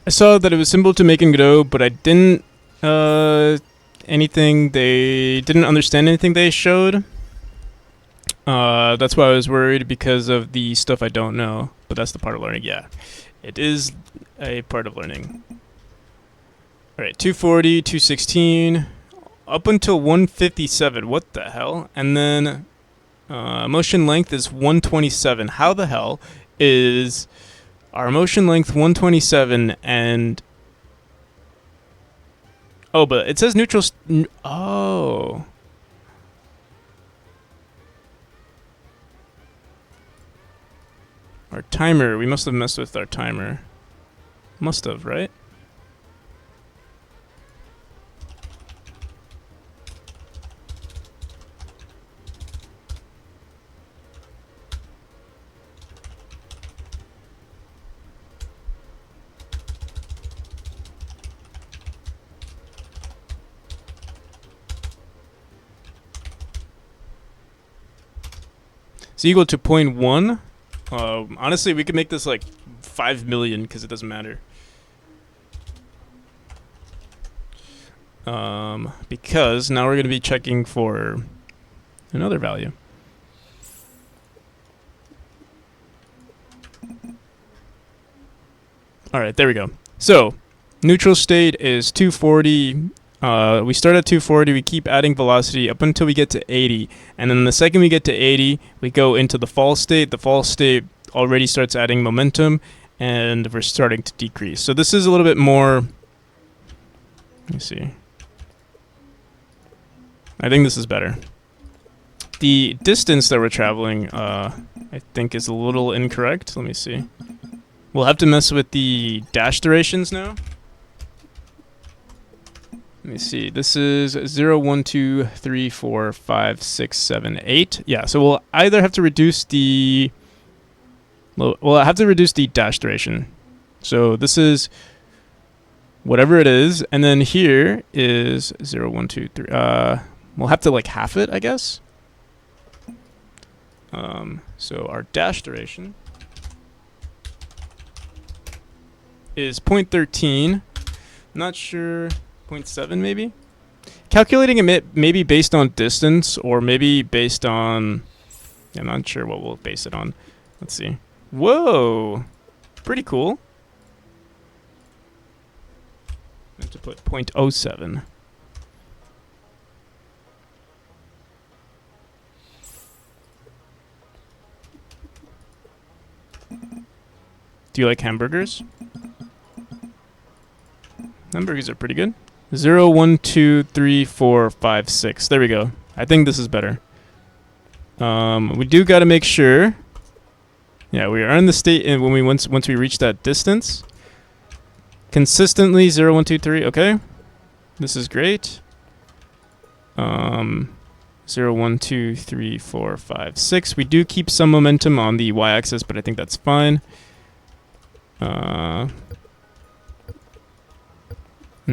I saw that it was simple to make and go, but I didn't anything they didn't understand anything they showed. That's why I was worried because of the stuff I don't know. But that's the part of learning. Yeah, it is a part of learning. All right, 240, 216, up until 157. What the hell? And then motion length is 127. How the hell is our motion length 127 and oh, but it says neutral. Oh. Our timer. We must have messed with our timer. Must have, right? is equal to 0.1. Honestly, we could make this like 5 million because it doesn't matter. Because now we're going to be checking for another value. All right, there we go. So neutral state is 240. We start at 240. We keep adding velocity up until we get to 80. And then the second we get to 80, we go into the fall state. The fall state already starts adding momentum, and we're starting to decrease. So this is a little bit more... Let me see. I think this is better. The distance that we're traveling, I think, is a little incorrect. Let me see. We'll have to mess with the dash durations now. Let me see. This is 0, 1, 2, 3, 4, 5, 6, 7, 8. Yeah, so we'll either have to reduce the... Well, I have to reduce the dash duration. So this is whatever it is. And then here is 0, 1, 2, 3. We'll have to like half it, I guess. So our dash duration is 0.13. Not sure, 0.7 maybe? Calculating it maybe based on distance or maybe based on... I'm not sure what we'll base it on. Let's see. Whoa! Pretty cool. I have to put 0.07. Do you like hamburgers? Hamburgers are pretty good. 0, 1, 2, 3, 4, 5, 6. There we go. I think this is better. We do got to make sure. Yeah, we are in the state when we once we reach that distance. Consistently 0, 1, 2, 3. Okay, this is great. 0, 1, 2, 3, 4, 5, 6. We do keep some momentum on the y-axis, but I think that's fine. And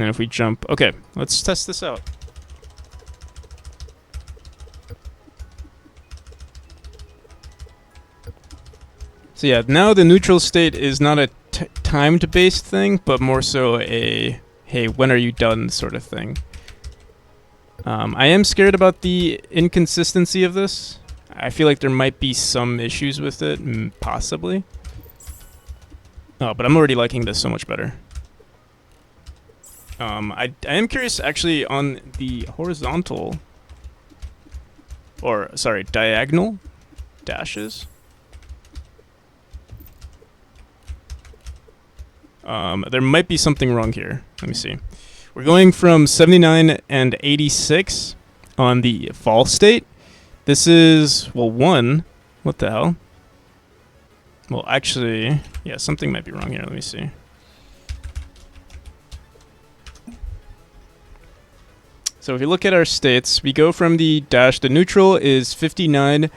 then if we jump... Okay, let's test this out. So yeah, now the neutral state is not a timed-based thing, but more so a, hey, when are you done sort of thing. I am scared about the inconsistency of this. I feel like there might be some issues with it, possibly. Oh, but I'm already liking this so much better. I am curious actually on the horizontal, or sorry, diagonal dashes. There might be something wrong here. Let me see. We're going from 79 and 86 on the fall state. This is, well, 1. What the hell? Well, actually, yeah, something might be wrong here. Let me see. So if you look at our states, we go from the dash. The neutral is 59,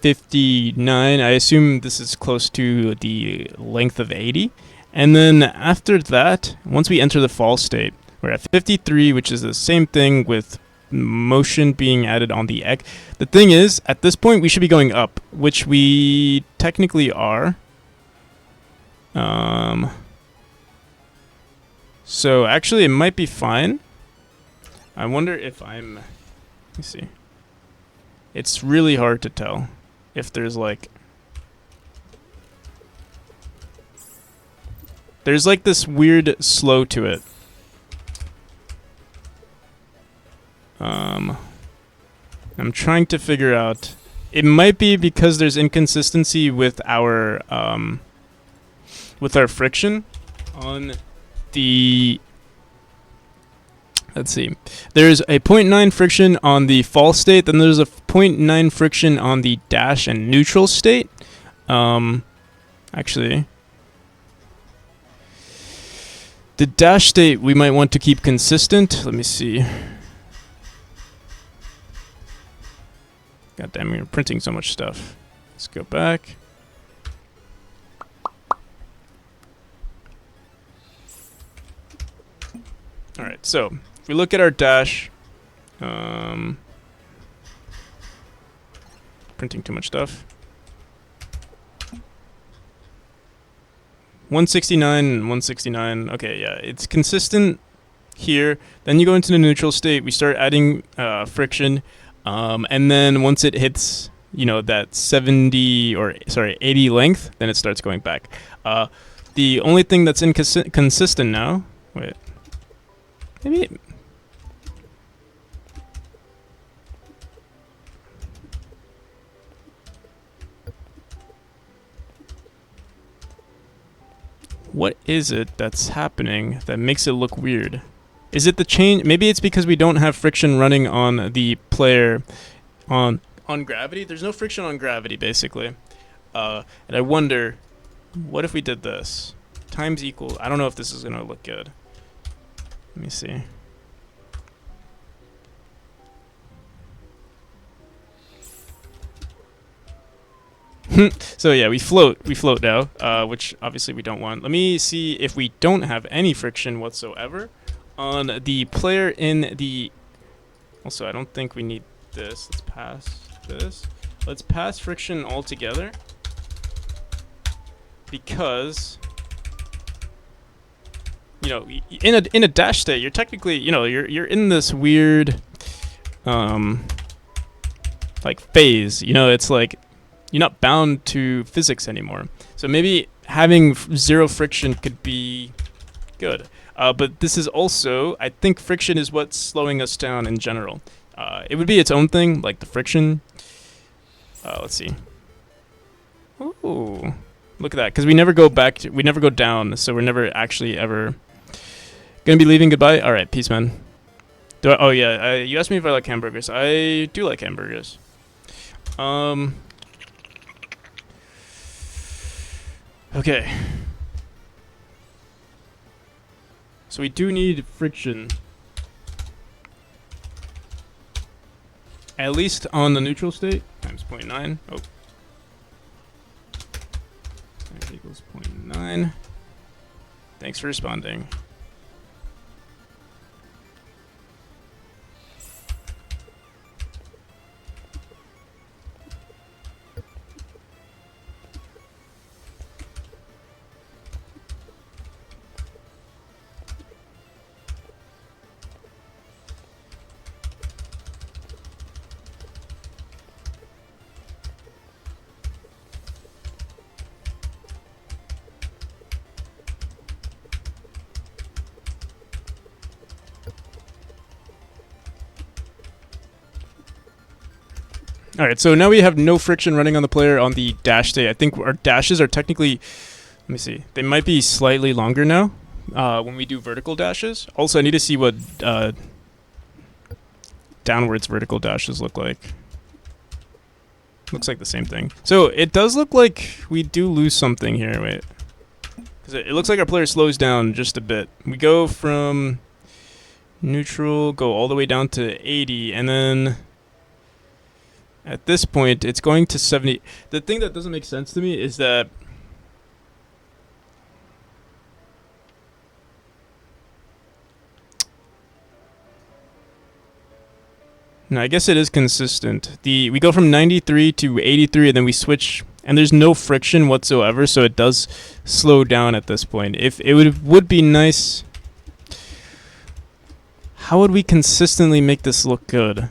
59. I assume this is close to the length of 80. And then after that, once we enter the fall state, we're at 53, which is the same thing with motion being added on the X. The thing is, at this point, we should be going up, which we technically are. So actually, it might be fine. I wonder if I'm... Let me see. It's really hard to tell if there's like... There's like this weird slow to it. I'm trying to figure out. It might be because there's inconsistency with our friction on the. Let's see. There's a 0.9 friction on the fall state. Then there's a 0.9 friction on the dash and neutral state. Actually. The dash state we might want to keep consistent. Let me see. God damn, we're printing so much stuff. Let's go back. Alright, so if we look at our dash, printing too much stuff. 169 and 169. Okay, yeah, it's consistent here. Then you go into the neutral state. We start adding friction, and then once it hits, that 70 or sorry 80 length, then it starts going back. The only thing that's inconsistent now. Wait, maybe. What is it that's happening that makes it look weird? Is it the change? Maybe it's because we don't have friction running on the player on gravity. There's no friction on gravity basically, and I wonder, what if we did this times equal? I don't know if this is gonna look good. Let me see. So yeah, we float now, which obviously we don't want. Let me see if we don't have any friction whatsoever on the player in the. Also, I don't think we need this. Let's pass this. Let's pass friction altogether, because in a dash state, you're technically you're in this weird like phase. It's like you're not bound to physics anymore. So maybe having zero friction could be good. But this is also, I think friction is what's slowing us down in general. It would be its own thing, like the friction. Let's see. Ooh, look at that. Because we never go back. We never go down. So we're never actually ever gonna be leaving goodbye. All right, peace, man. Oh yeah. You asked me if I like hamburgers. I do like hamburgers. Okay. So we do need friction. At least on the neutral state. Times 0.9. Oh. That equals 0.9. Thanks for responding. All right, so now we have no friction running on the player on the dash state. I think our dashes are technically, let me see, they might be slightly longer now when we do vertical dashes. Also, I need to see what downwards vertical dashes look like. Looks like the same thing. So it does look like we do lose something here. Wait, because it looks like our player slows down just a bit. We go from neutral, go all the way down to 80, and then at this point, it's going to 70. The thing that doesn't make sense to me is that no, I guess it is consistent. We go from 93 to 83, and then we switch, and there's no friction whatsoever, so it does slow down at this point. If it would be nice, how would we consistently make this look good?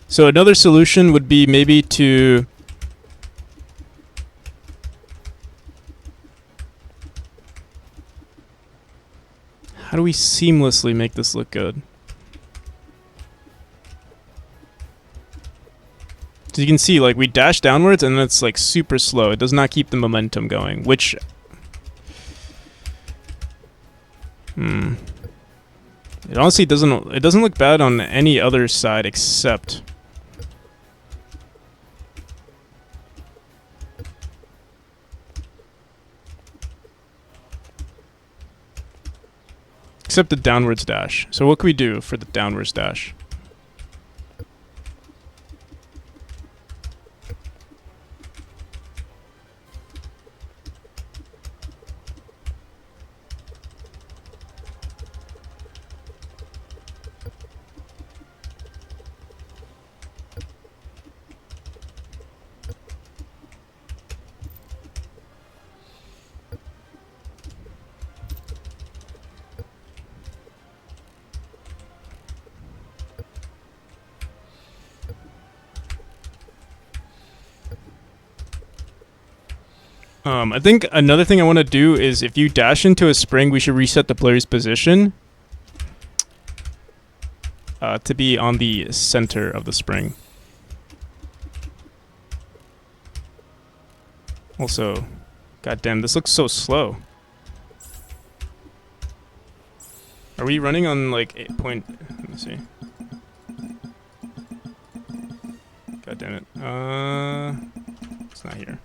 So another solution would be maybe to how do we seamlessly make this look good? So you can see, like, we dash downwards and then it's like super slow. It does not keep the momentum going, which it honestly doesn't look bad on any other side except the downwards dash. So what can we do for the downwards dash? I think another thing I want to do is if you dash into a spring, we should reset the player's position to be on the center of the spring. Also, goddamn, this looks so slow. Are we running on like 8 point? Let me see. God damn it. It's not here.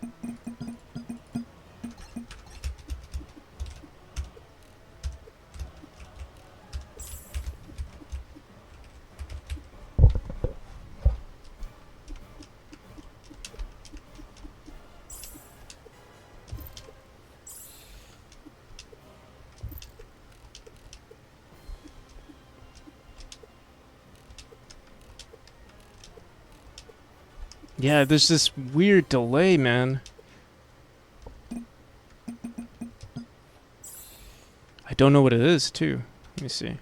Yeah, there's this weird delay, man. I don't know what it is, too. Let me see.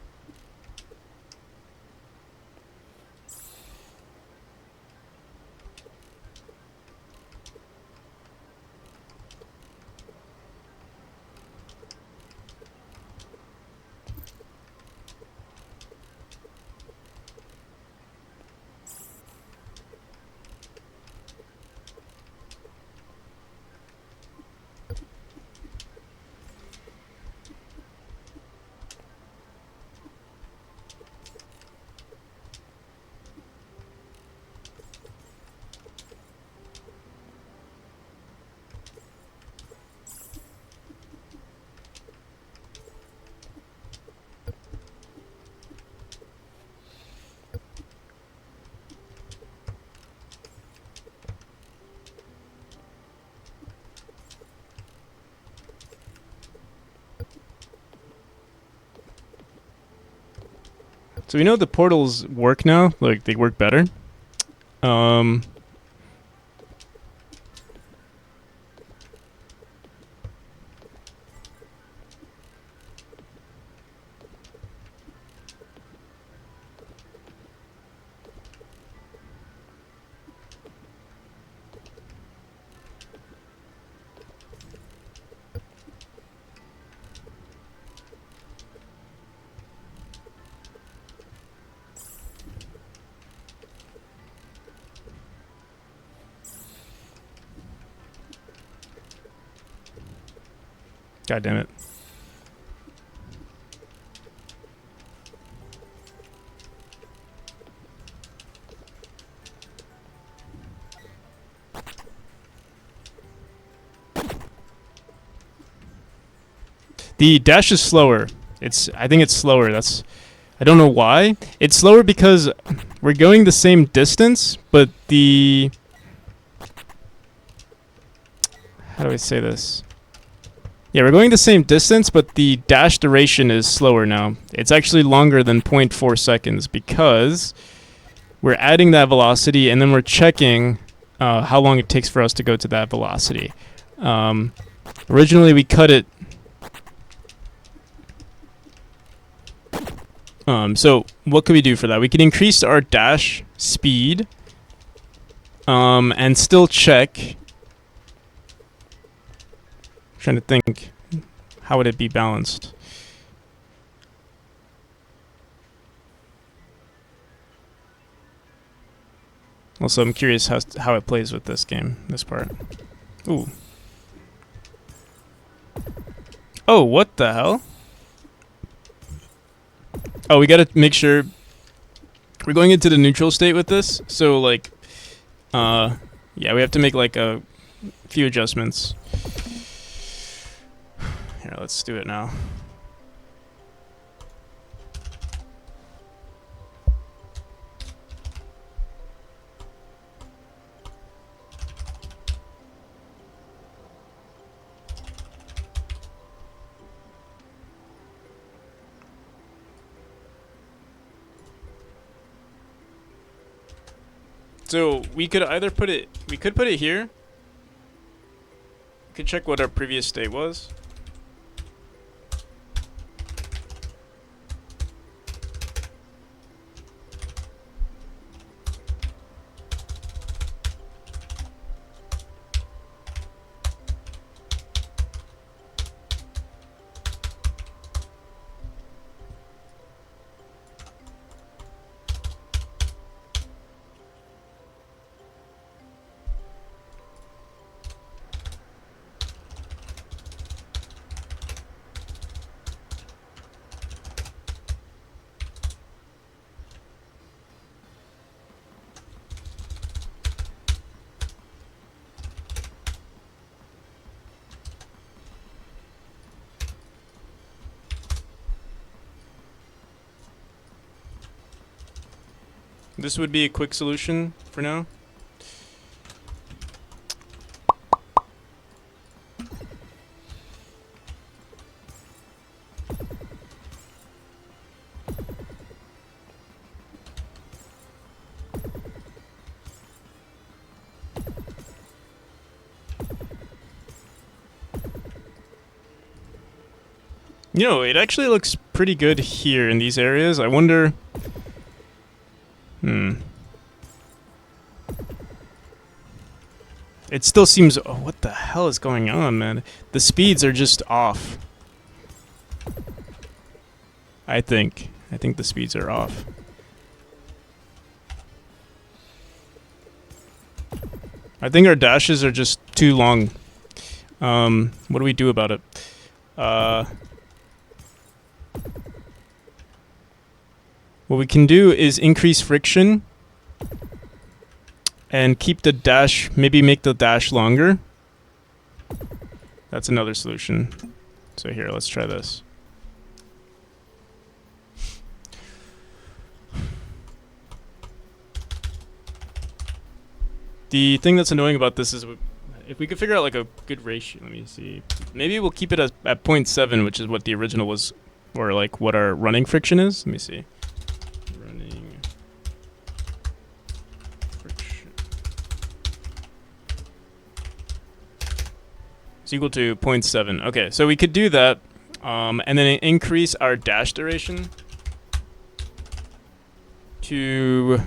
So we know the portals work now. Like, they work better. Um... God damn it. The dash is slower. I think it's slower. I don't know why. It's slower because we're going the same distance, but how do I say this? Yeah, we're going the same distance, but the dash duration is slower now. It's actually longer than 0.4 seconds because we're adding that velocity and then we're checking how long it takes for us to go to that velocity. Originally, we cut it. So what could we do for that? We can increase our dash speed and still check. Trying to think, how would it be balanced? Also, I'm curious how it plays with this game, this part. Ooh. Oh, what the hell? Oh, we gotta make sure we're going into the neutral state with this. So, like, yeah, we have to make like a few adjustments. Here, let's do it now. So we could either put it here. We could check what our previous state was. This would be a quick solution for now. You know, it actually looks pretty good here in these areas. I wonder... It still seems... Oh, what the hell is going on, man? The speeds are just off. I think the speeds are off. I think our dashes are just too long. What do we do about it? What we can do is increase friction and keep the dash, maybe make the dash longer. That's another solution. So here, let's try this. The thing that's annoying about this is if we could figure out like a good ratio, let me see. Maybe we'll keep it at 0.7, which is what the original was, or like what our running friction is. Let me see. Running friction is equal to 0.7. Okay, so we could do that, and then increase our dash duration to...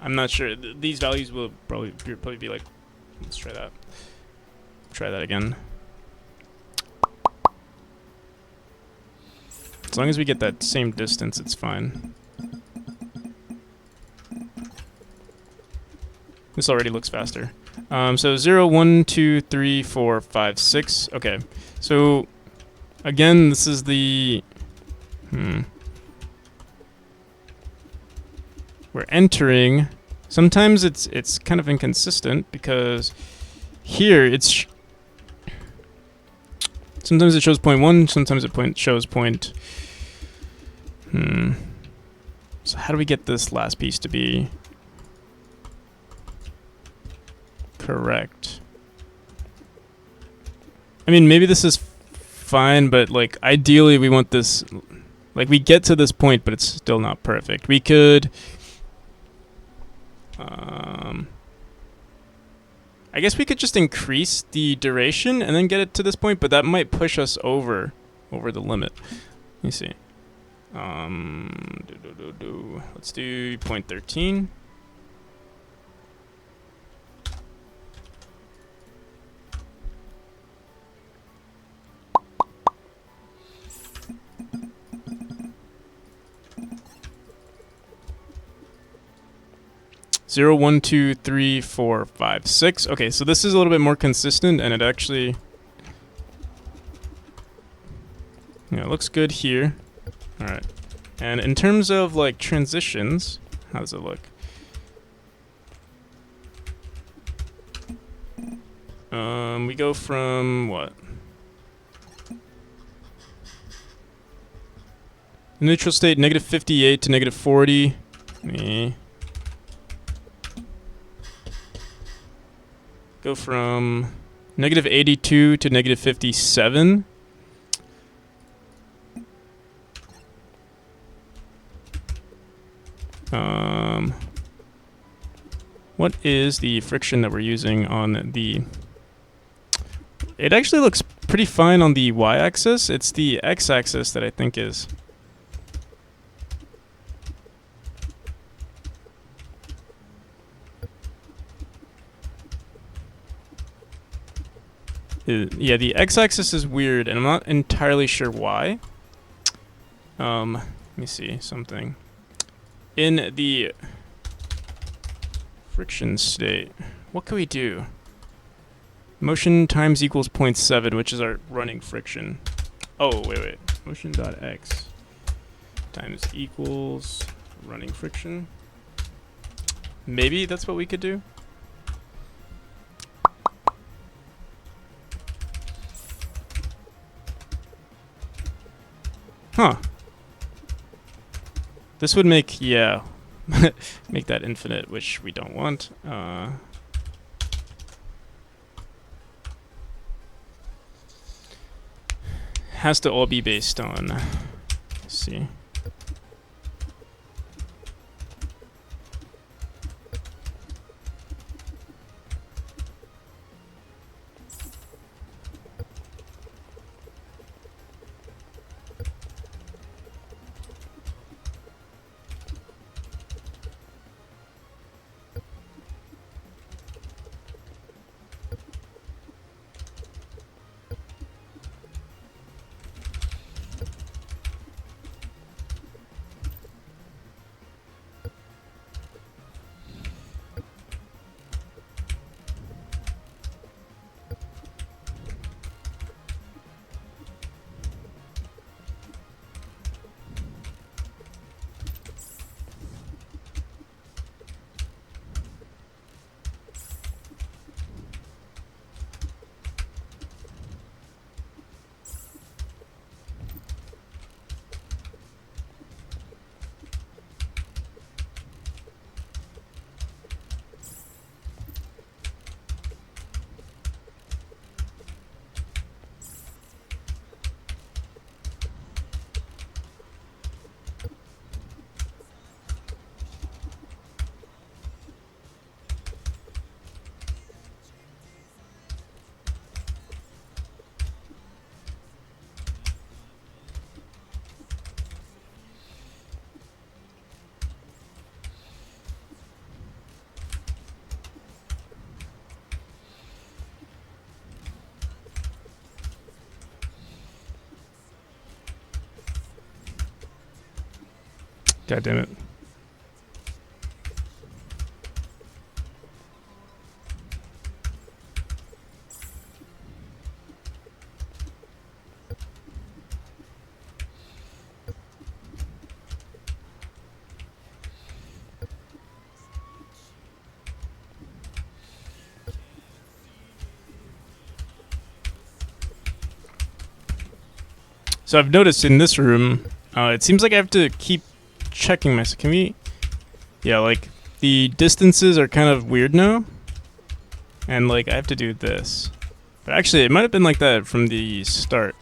I'm not sure. These values will probably be like... Let's try that. Try that again. As long as we get that same distance, it's fine. This already looks faster. So 0, 1, 2, 3, 4, 5, 6. Okay. So, again, this is the... We're entering. Sometimes it's kind of inconsistent because here it's sometimes it shows 0.1, sometimes it shows point. So how do we get this last piece to be correct? I mean, maybe this is fine, but like ideally we want this, like we get to this point, but it's still not perfect. We could I guess we could just increase the duration and then get it to this point, but that might push us over the limit. Let me see. Let's do 0.13. Zero, 1, 2, 3, 4, 5, 6. Okay, so this is a little bit more consistent, and it actually, it looks good here. All right, and in terms of like transitions, how does it look? We go from what? Neutral state -58 to -40. Go from -82 to -57. What is the friction that we're using on the... It actually looks pretty fine on the y-axis. It's the x-axis that I think is... Yeah, the x-axis is weird, and I'm not entirely sure why. Let me see something. In the friction state, what can we do? Motion times equals 0.7, which is our running friction. Oh, wait. Motion dot x times equals running friction. Maybe that's what we could do. Huh. This would make, yeah. make that infinite, which we don't want. Has to all be based on, let's see. God damn it. So I've noticed in this room, it seems like I have to keep checking myself. Can we? Yeah, like the distances are kind of weird now, and like I have to do this. But actually, it might have been like that from the start.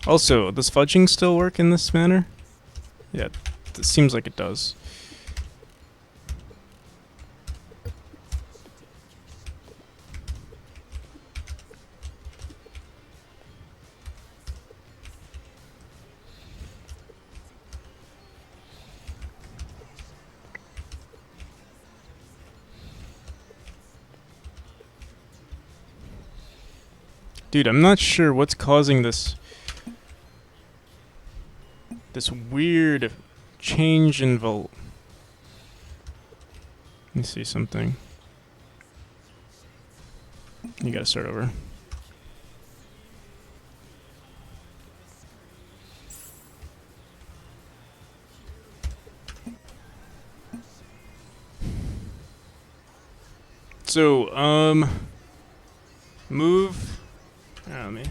Also, does fudging still work in this manner? Yeah, it seems like it does. Dude, I'm not sure what's causing this weird change in volt. Let me see something. You gotta start over. So, move. Oh, me.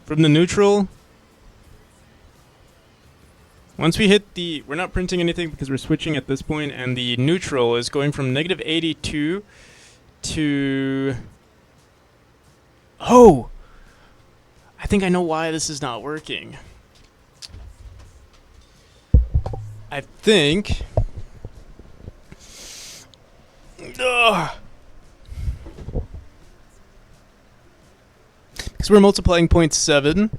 From the neutral. Once we hit the, we're not printing anything because we're switching at this point, and the neutral is going from negative 82 to. Oh! I think I know why this is not working. I think. Because we're multiplying 0.7.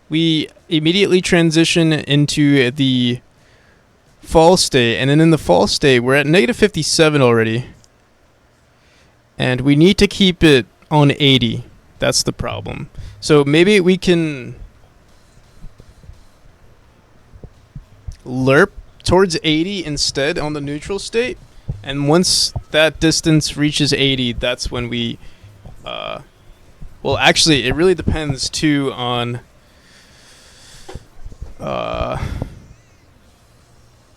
We immediately transition into the fall state, and then in the fall state, we're at negative 57 already. And we need to keep it on 80. That's the problem. So maybe we can lerp towards 80 instead on the neutral state. And once that distance reaches 80, that's when we... well, actually, it really depends, too, on...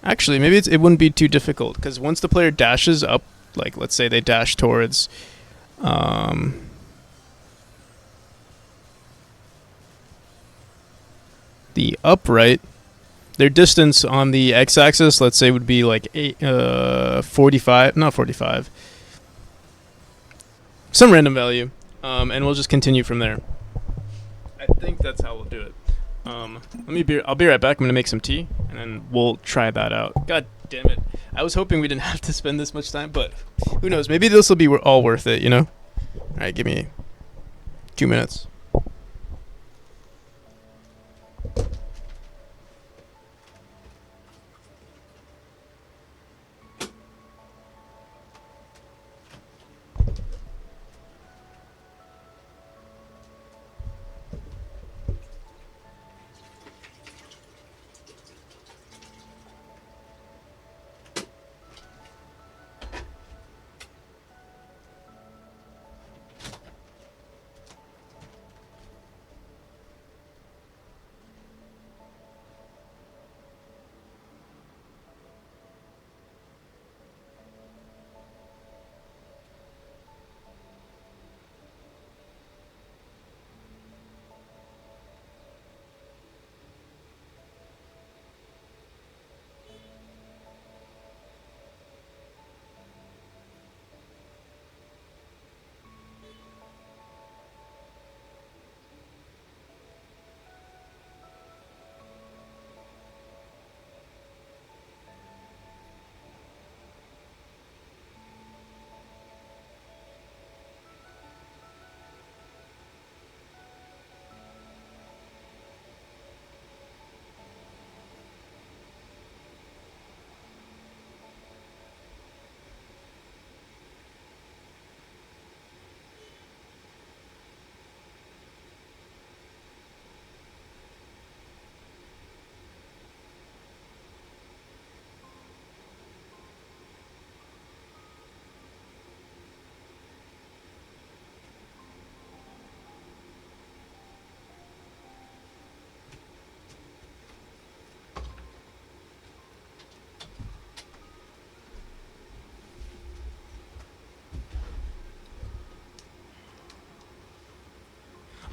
Actually, maybe it wouldn't be too difficult because once the player dashes up, like let's say they dash towards um, the upright, their distance on the x-axis, let's say, would be like 45, not 45, some random value, and we'll just continue from there. I think that's how we'll do it. I'll be right back. I'm gonna make some tea, and then we'll try that out. God damn it! I was hoping we didn't have to spend this much time, but who knows? Maybe this will be all worth it. You know. All right, give me 2 minutes.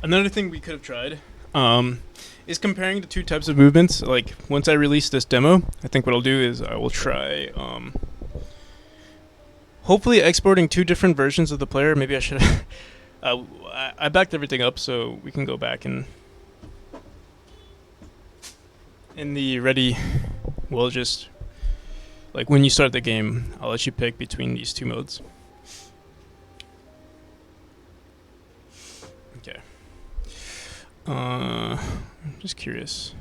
Another thing we could have tried is comparing the two types of movements. Like, once I release this demo, I think what I'll do is I will try hopefully exporting two different versions of the player. Maybe I should I backed everything up so we can go back and in the ready, we'll just, like, when you start the game, I'll let you pick between these two modes. Okay. I'm just curious.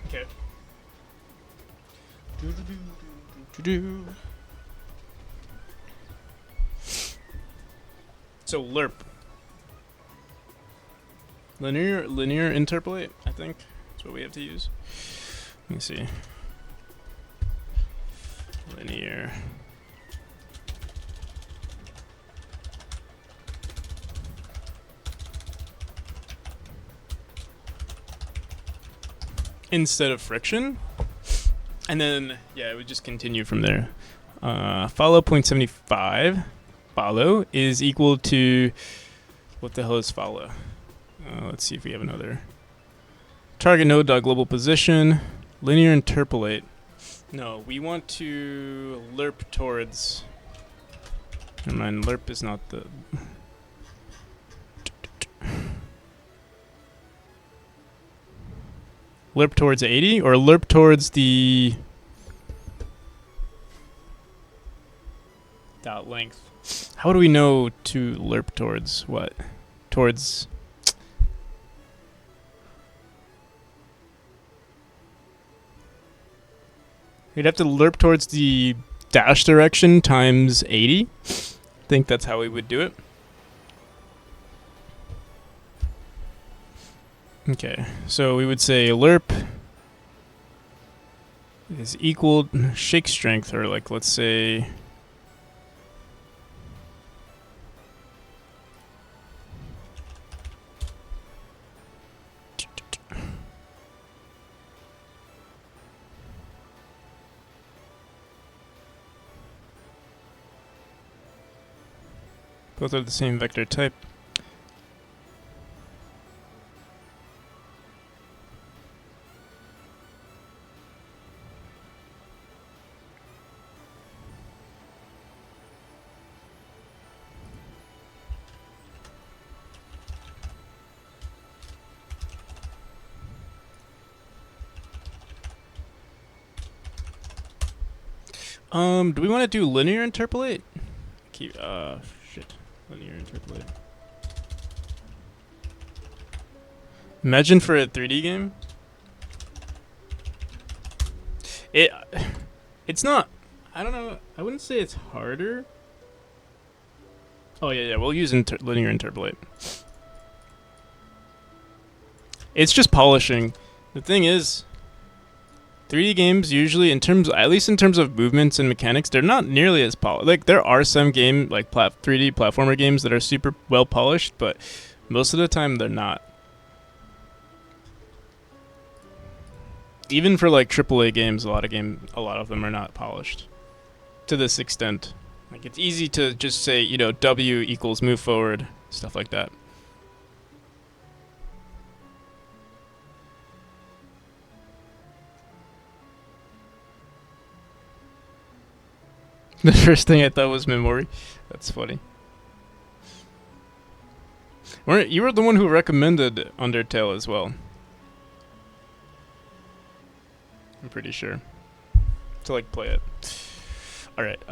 Okay. So lerp. Linear interpolate, I think. That's what we have to use. Let me see. Linear. Instead of friction. And then, yeah, it would just continue from there. Follow 0.75. Follow is equal to... What the hell is follow? Let's see if we have another. Target node dot global position. Linear interpolate. No, we want to lerp towards. Never mind, lerp is not the. Lerp towards 80 or lerp towards the dot length. How do we know to lerp towards what? Towards. We'd have to lerp towards the dash direction times 80. I think that's how we would do it. Okay, so we would say lerp is equal shake strength, or like let's say both are the same vector type. Do we want to do linear interpolate? Keep shit. Linear interpolate. Imagine for a 3D game. It's not. I don't know. I wouldn't say it's harder. Oh yeah, we'll use linear interpolate. It's just polishing. The thing is, 3D games usually, at least in terms of movements and mechanics, they're not nearly as polished. Like there are some 3D platformer games that are super well polished, but most of the time they're not. Even for like AAA games, a lot of them are not polished to this extent. Like it's easy to just say, W equals move forward, stuff like that. The first thing I thought was Memori. That's funny. You were the one who recommended Undertale as well. I'm pretty sure. To like play it. Alright,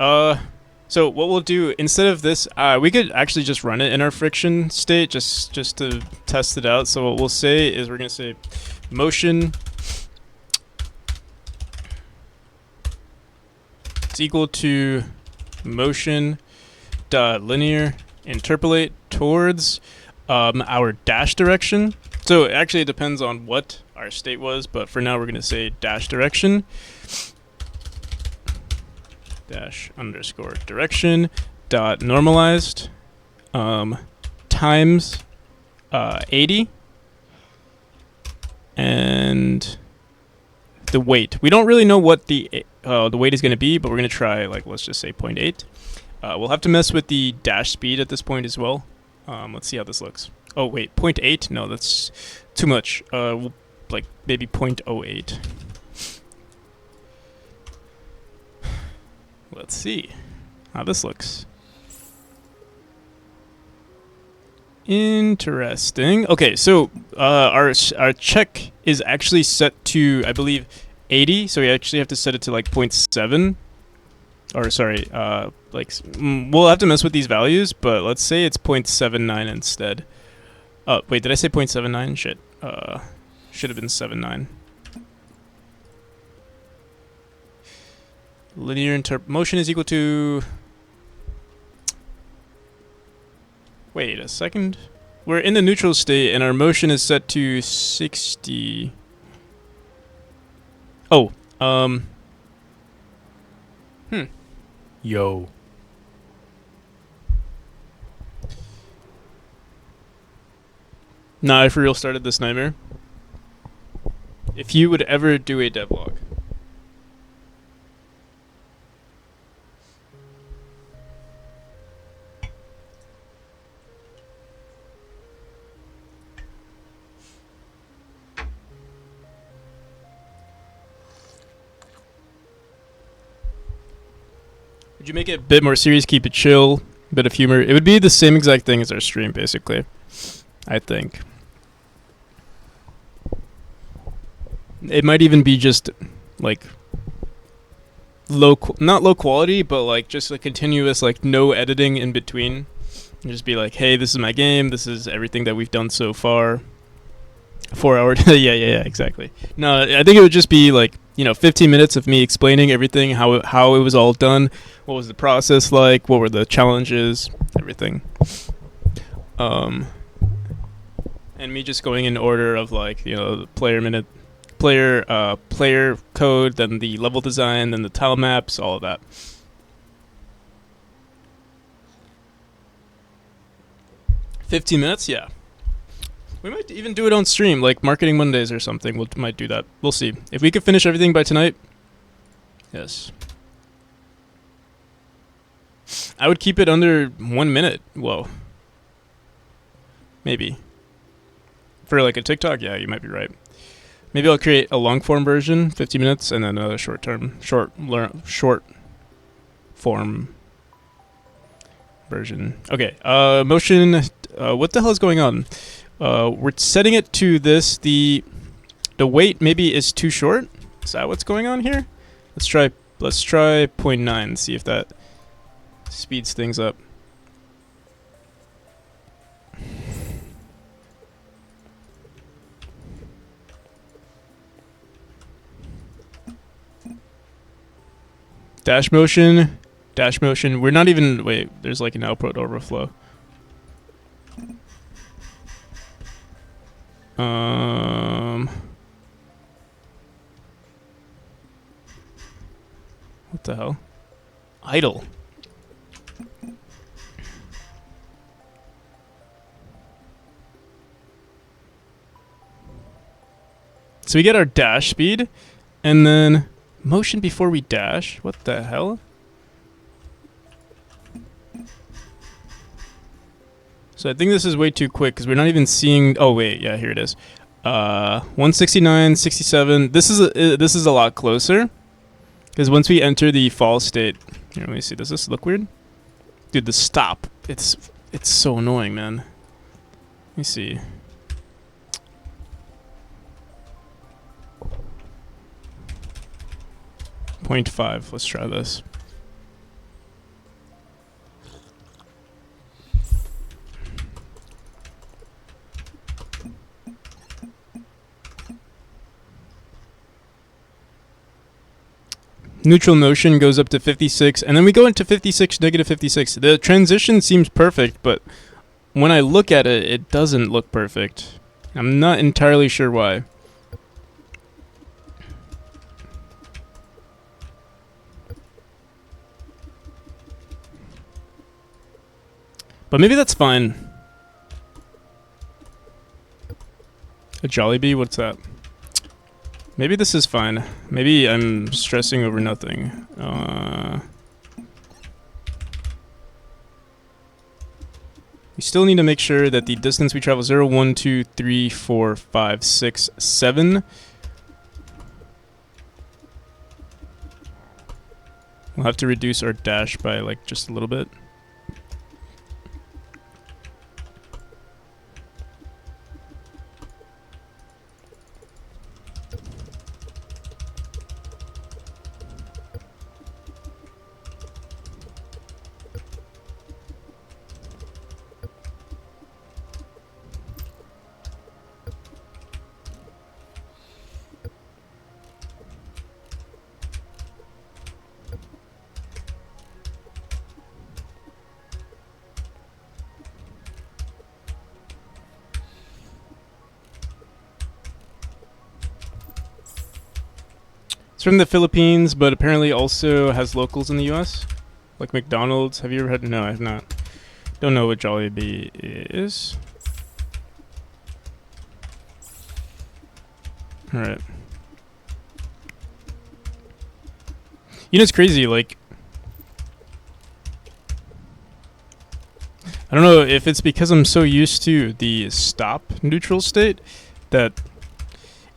so what we'll do, instead of this, we could actually just run it in our friction state, just to test it out. So what we'll say is we're going to say motion is equal to motion dot linear interpolate towards our dash direction. So actually it depends on what our state was, but for now we're going to say dash direction dash underscore direction dot normalized times 80 and the weight. We don't really know what the weight is going to be, but we're going to try, like, let's just say 0.8. We'll have to mess with the dash speed at this point as well. Let's see how this looks. Oh, wait, 0.8? No, that's too much. Like, maybe 0.08. Let's see how this looks. Interesting. Okay, so our check is actually set to, I believe, 80. So we actually have to set it to like 0.7. Or sorry, we'll have to mess with these values, but let's say it's 0.79 instead. Wait, did I say 0.79? Shit. Should have been 7.9. Linear motion is equal to... Wait a second. We're in the neutral state and our motion is set to 60. Oh, Yo. Nah, I for real started this nightmare. If you would ever do a devlog, Would you make it a bit more serious, keep it chill, bit of humor? It would be the same exact thing as our stream, basically. I think. It might even be just like not low quality, but like just a continuous, like no editing in between. And just be like, hey, this is my game. This is everything that we've done so far. 4 hour. Yeah, exactly. No, I think it would just be like, 15 minutes of me explaining everything, how it was all done, what was the process like, what were the challenges, everything. And me just going in order of like, the player code, then the level design, then the tile maps, all of that. $15, yeah. We might even do it on stream, like Marketing Mondays or something. We might do that. We'll see. If we could finish everything by tonight, yes. I would keep it under 1 minute. Whoa. Maybe. For like a TikTok, yeah, you might be right. Maybe I'll create a long form version, 50 minutes, and then another short form version. Okay, motion. What the hell is going on? We're setting it to this. The weight maybe is too short. Is that what's going on here? Let's try 0.9. See if that speeds things up. Dash motion. We're not even. Wait, there's like an output overflow. What the hell? Idle. So we get our dash speed, and then motion before we dash. What the hell? So I think this is way too quick because we're not even seeing. Oh wait, yeah, here it is. 169, 67. This is a lot closer because once we enter the fall state, here, let me see. Does this look weird? Dude, the stop. It's so annoying, man. Let me see. .5. Let's try this. Neutral motion goes up to 56, and then we go into 56, negative 56. The transition seems perfect, but when I look at it, it doesn't look perfect. I'm not entirely sure why. But maybe that's fine. A Jollibee? What's that? Maybe this is fine. Maybe I'm stressing over nothing. We still need to make sure that the distance we travel 0, 1, 2, 3, 4, 5, 6, 7. We'll have to reduce our dash by like just a little bit. It's from the Philippines, but apparently also has locals in the U.S. Like McDonald's. Have you ever had? No, I have not. Don't know what Jollibee is. Alright. You know, it's crazy, like... I don't know if it's because I'm so used to the stop neutral state that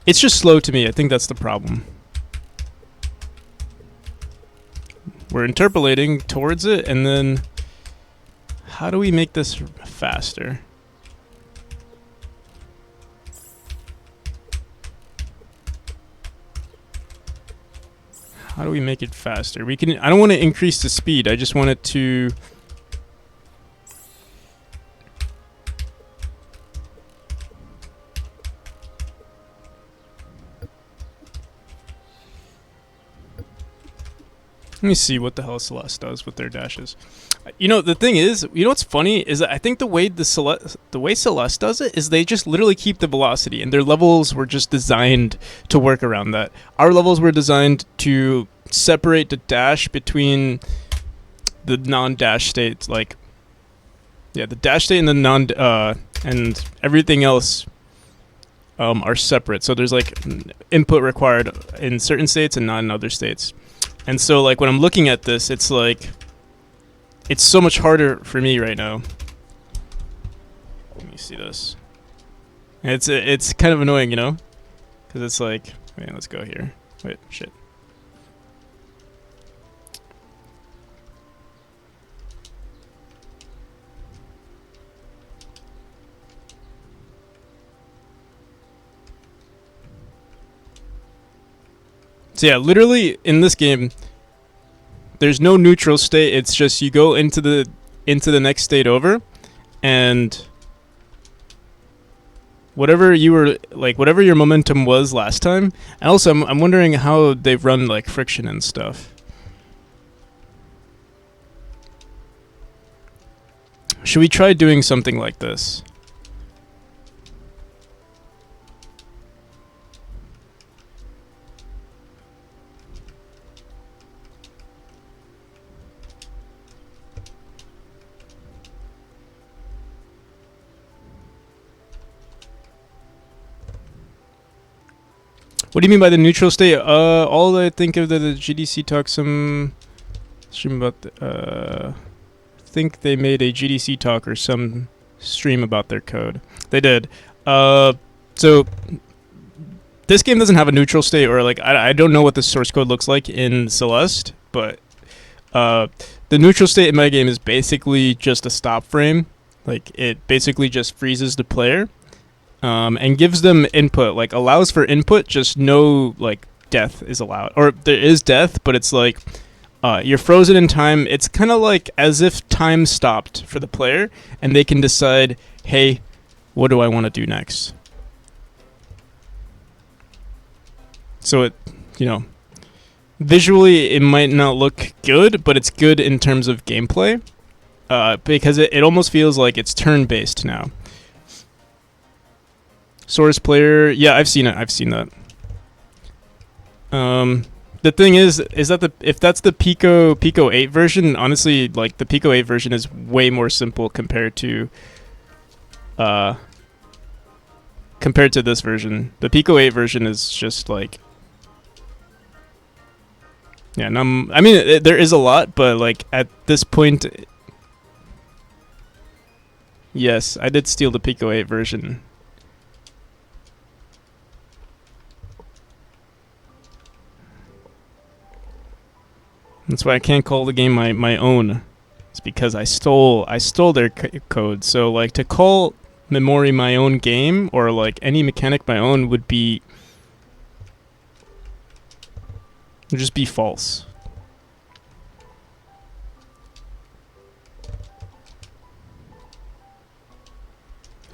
it's just slow to me. I think that's the problem. we're interpolating towards it, and then how do we make this faster? How do we make it faster? We can. I don't want to increase the speed. I just want it to. Let me see what the hell Celeste does with their dashes. You know, the thing is, you know what's funny is that I think the way Celeste does it is they just literally keep the velocity, and their levels were just designed to work around that. Our levels were designed to separate the dash between the non-dash states, like the dash state and the non and everything else are separate. So there's like input required in certain states and not in other states. And so, like, when I'm looking at this, it's like, it's so much harder for me right now. Let me see this. It's kind of annoying, you know? Because it's like, wait, let's go here. Wait, shit. So yeah, literally in this game, there's no neutral state. It's just you go into the next state over, and whatever you were like, whatever your momentum was last time. And also, I'm wondering how they've run like friction and stuff. Should we try doing something like this? What do you mean by the neutral state? All I think of the GDC talk some stream about. Think they made a GDC talk or some stream about their code. They did. So this game doesn't have a neutral state, or like I don't know what the source code looks like in Celeste, but the neutral state in my game is basically just a stop frame. Like it basically just freezes the player. And gives them input, like allows for input, just no like death is allowed. Or there is death, but it's like you're frozen in time. It's kind of like as if time stopped for the player, and they can decide, hey, what do I want to do next? So it, you know, visually it might not look good, but it's good in terms of gameplay because it almost feels like it's turn-based now. Source player, yeah, I've seen it. I've seen that. The thing is that if that's the Pico 8 version, honestly, like the Pico 8 version is way more simple compared to this version. The Pico 8 version is just like, yeah. I mean, there is a lot, but like at this point, yes, I did steal the Pico 8 version. That's why I can't call the game my own. It's because I stole their code. So like to call Memori my own game, or like any mechanic my own, would just be false.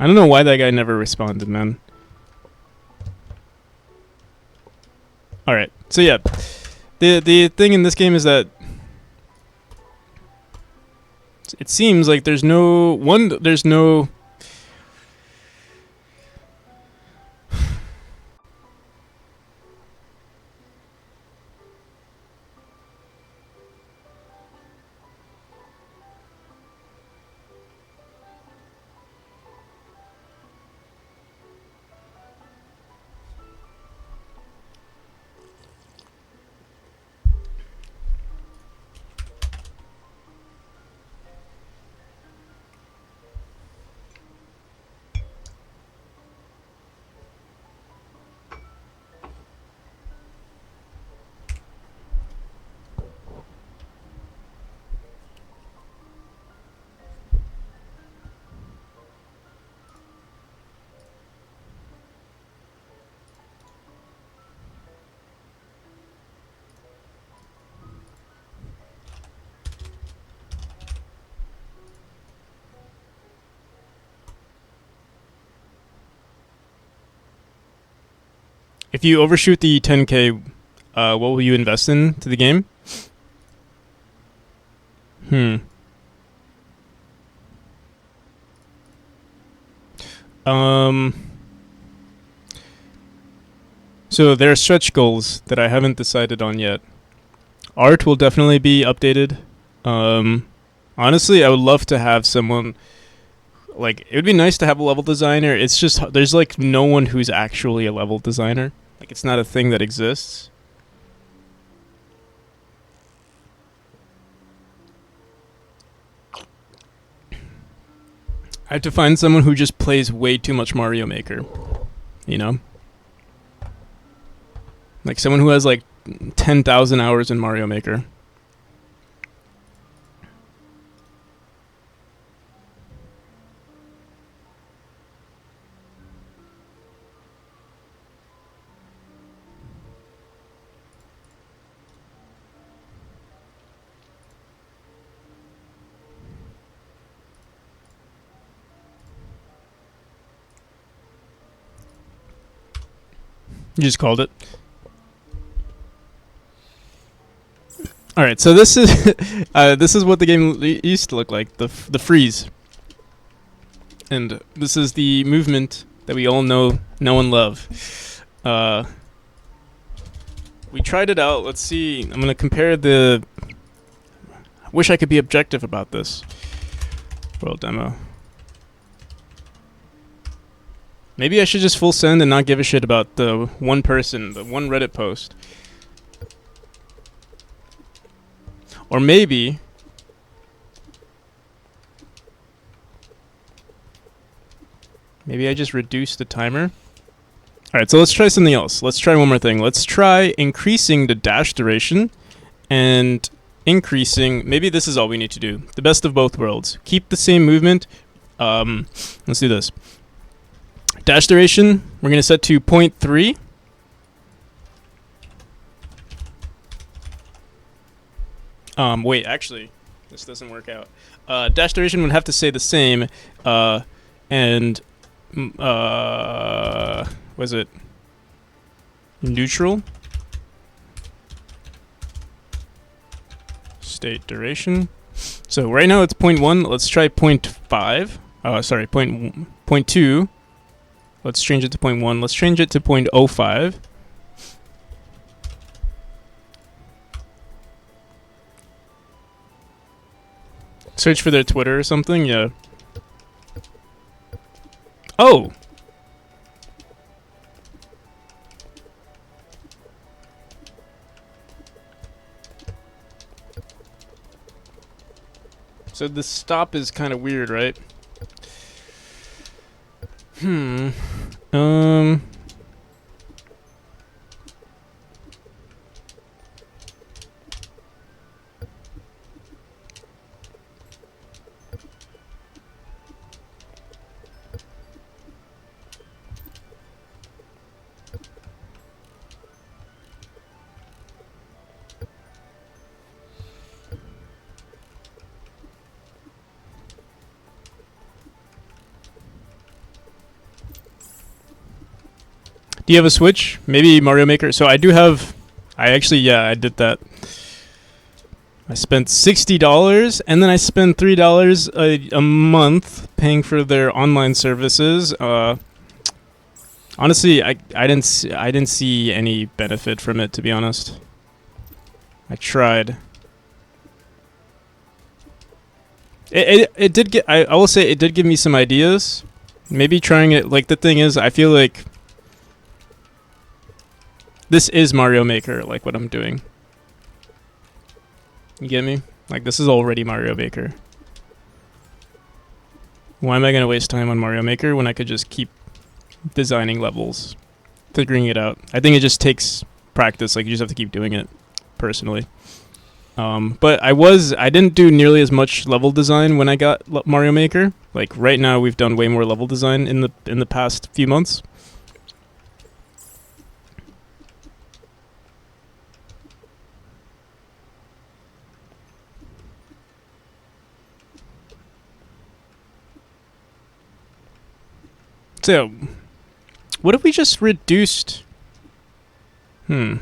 I don't know why that guy never responded, man. All right. So yeah. The thing in this game is that it seems like there's no if you overshoot the 10K, what will you invest in to the game? Hmm. Um. So there are stretch goals that I haven't decided on yet. Art will definitely be updated. Um, Honestly, I would love to have someone like it would be nice to have a level designer. It's just there's like no one who's actually a level designer. Like it's not a thing that exists. I have to find someone who just plays way too much Mario Maker. You know, like someone who has like 10,000 hours in Mario Maker. You just called it. All right, so this is this is what the game used to look like, the freeze, and this is the movement that we all know and love. We tried it out. Let's see. I'm gonna compare the. I wish I could be objective about this world demo. Maybe I should just full send and not give a shit about the one person, the one Reddit post. Or maybe I just reduce the timer. Alright, so let's try something else. Let's try one more thing. Let's try increasing the dash duration and increasing... Maybe this is all we need to do. The best of both worlds. Keep the same movement. Let's do this. Dash duration, we're going to set to 0.3. Wait, actually, this doesn't work out. Dash duration would have to stay the same, and was it neutral? State duration. So right now it's 0.1. Let's try 0.5. Sorry, 0.2. Let's change it to 0.1. Let's change it to 0.05. Search for their Twitter or something, yeah. Oh! So the stop is kind of weird, right? Um... Do you have a Switch? Maybe Mario Maker? So I do have... I actually, yeah, I did that. I spent $60, and then I spent $3 a month paying for their online services. Honestly, I didn't see any benefit from it, to be honest. I tried. It did get... I will say it did give me some ideas. Maybe trying it... Like, the thing is, I feel like... This is Mario Maker, like what I'm doing. You get me? Like, this is already Mario Maker. Why am I going to waste time on Mario Maker when I could just keep designing levels, figuring it out? I think it just takes practice. Like, you just have to keep doing it, personally. But I didn't do nearly as much level design when I got Mario Maker. Like, right now, we've done way more level design in the past few months. So, what if we just reduced Hmm.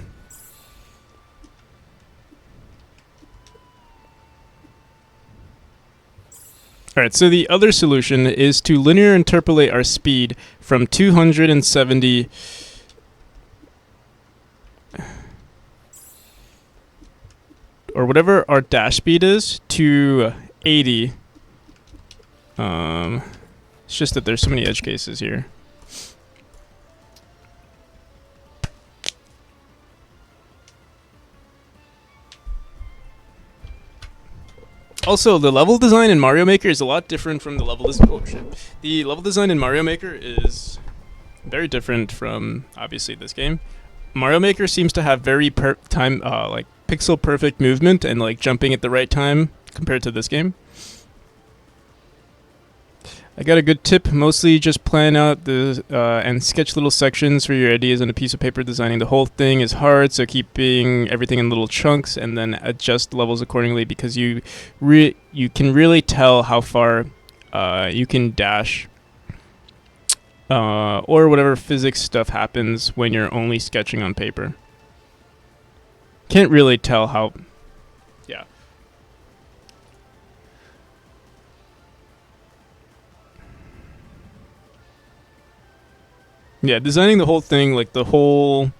Alright, so the other solution is to linear interpolate our speed from 270 or whatever our dash speed is to 80. It's just that there's so many edge cases here. Also, the level design in Mario Maker is a lot different from the level design. Oh shit! The level design in Mario Maker is very different from obviously this game. Mario Maker seems to have very like pixel perfect movement and like jumping at the right time compared to this game. I got a good tip. Mostly just plan out the and sketch little sections for your ideas on a piece of paper. Designing the whole thing is hard, so keeping everything in little chunks and then adjust levels accordingly because you can really tell how far you can dash or whatever physics stuff happens when you're only sketching on paper. Can't really tell how. Yeah. Yeah, designing the whole thing, like the whole,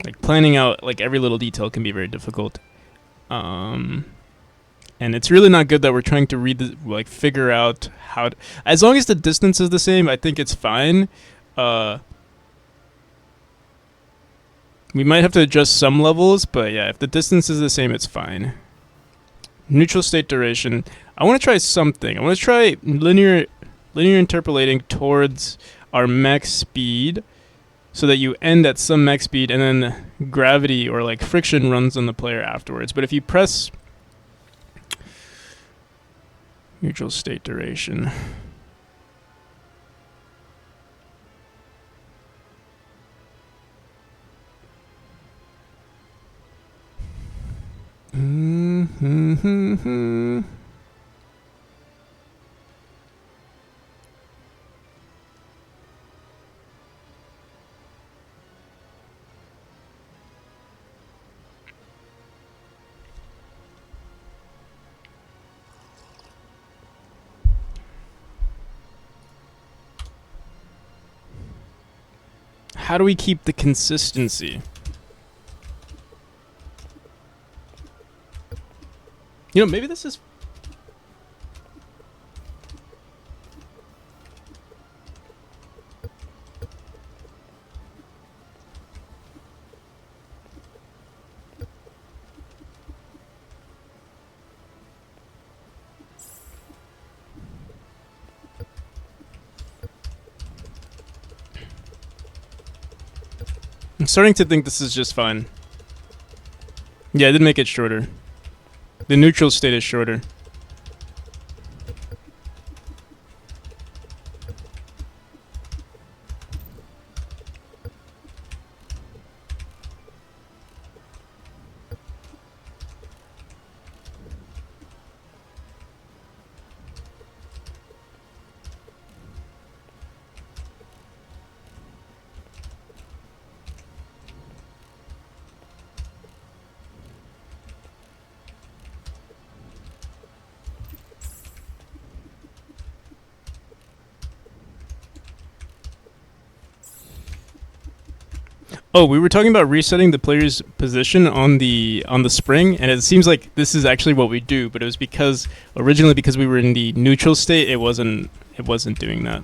like planning out like every little detail can be very difficult. And it's really not good that we're trying to figure out how to, as long as the distance is the same, I think it's fine. We might have to adjust some levels, but yeah, if the distance is the same, it's fine. Neutral state duration. I want to try something. I want to try linear interpolating towards our max speed so that you end at some max speed and then gravity or like friction runs on the player afterwards. But if you press neutral state duration, how do we keep the consistency? You know, maybe this is. I'm starting to think this is just fine. Yeah, I did make it shorter. The neutral state is shorter. Oh, we were talking about resetting the player's position on the spring, and it seems like this is actually what we do. But it was because originally because we were in the neutral state, it wasn't doing that.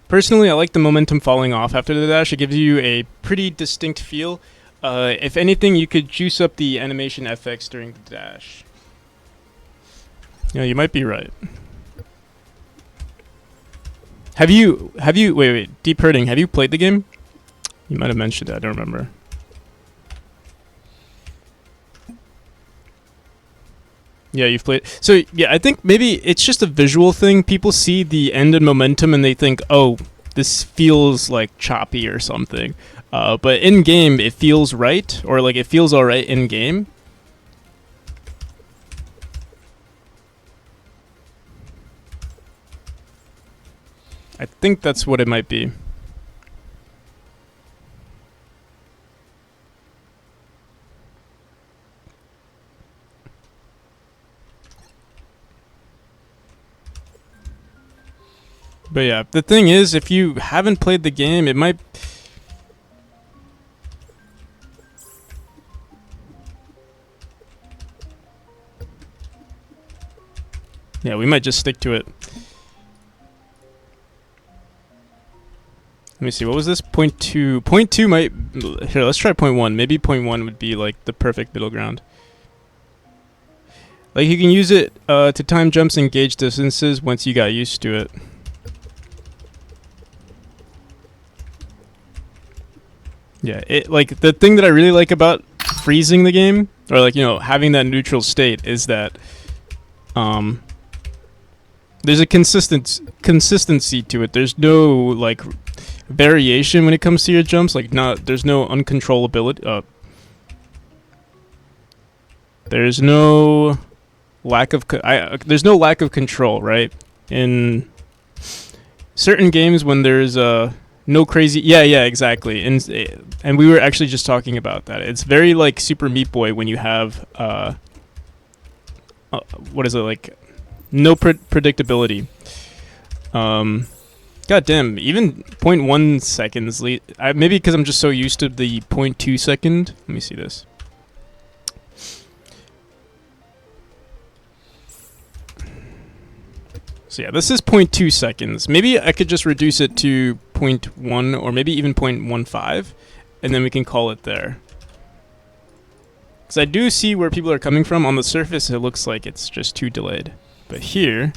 Personally, I like the momentum falling off after the dash. It gives you a pretty distinct feel. If anything, you could juice up the animation FX during the dash. Yeah, you might be right. Have you wait, Deep Hurting, have you played the game? You might have mentioned it, I don't remember. Yeah, you've played. So yeah, I think maybe it's just a visual thing. People see the end and momentum and they think, oh, this feels like choppy or something. But in game, it feels right, or like it feels all right in game. I think that's what it might be. But yeah, the thing is, if you haven't played the game, it might. Yeah, we might just stick to it. Let me see. What was this? 0.2. 0.2 might. Here, let's try 0.1. Maybe 0.1 would be like the perfect middle ground. Like you can use it to time jumps and gauge distances once you got used to it. Yeah, it like the thing that I really like about freezing the game, or like having that neutral state, is that there's a consistency to it. There's no like variation when it comes to your jumps. Like there's no uncontrollability. There's no lack of there's no lack of control, right? In certain games when there's no crazy. Yeah, exactly. And we were actually just talking about that. It's very like Super Meat Boy when you have what is it like? No predictability. God damn, even 0.1 seconds. Maybe because I'm just so used to the 0.2 second. Let me see this. So yeah, this is 0.2 seconds. Maybe I could just reduce it to 0.1 or maybe even 0.15, and then we can call it there. Because I do see where people are coming from. On the surface, it looks like it's just too delayed. But here...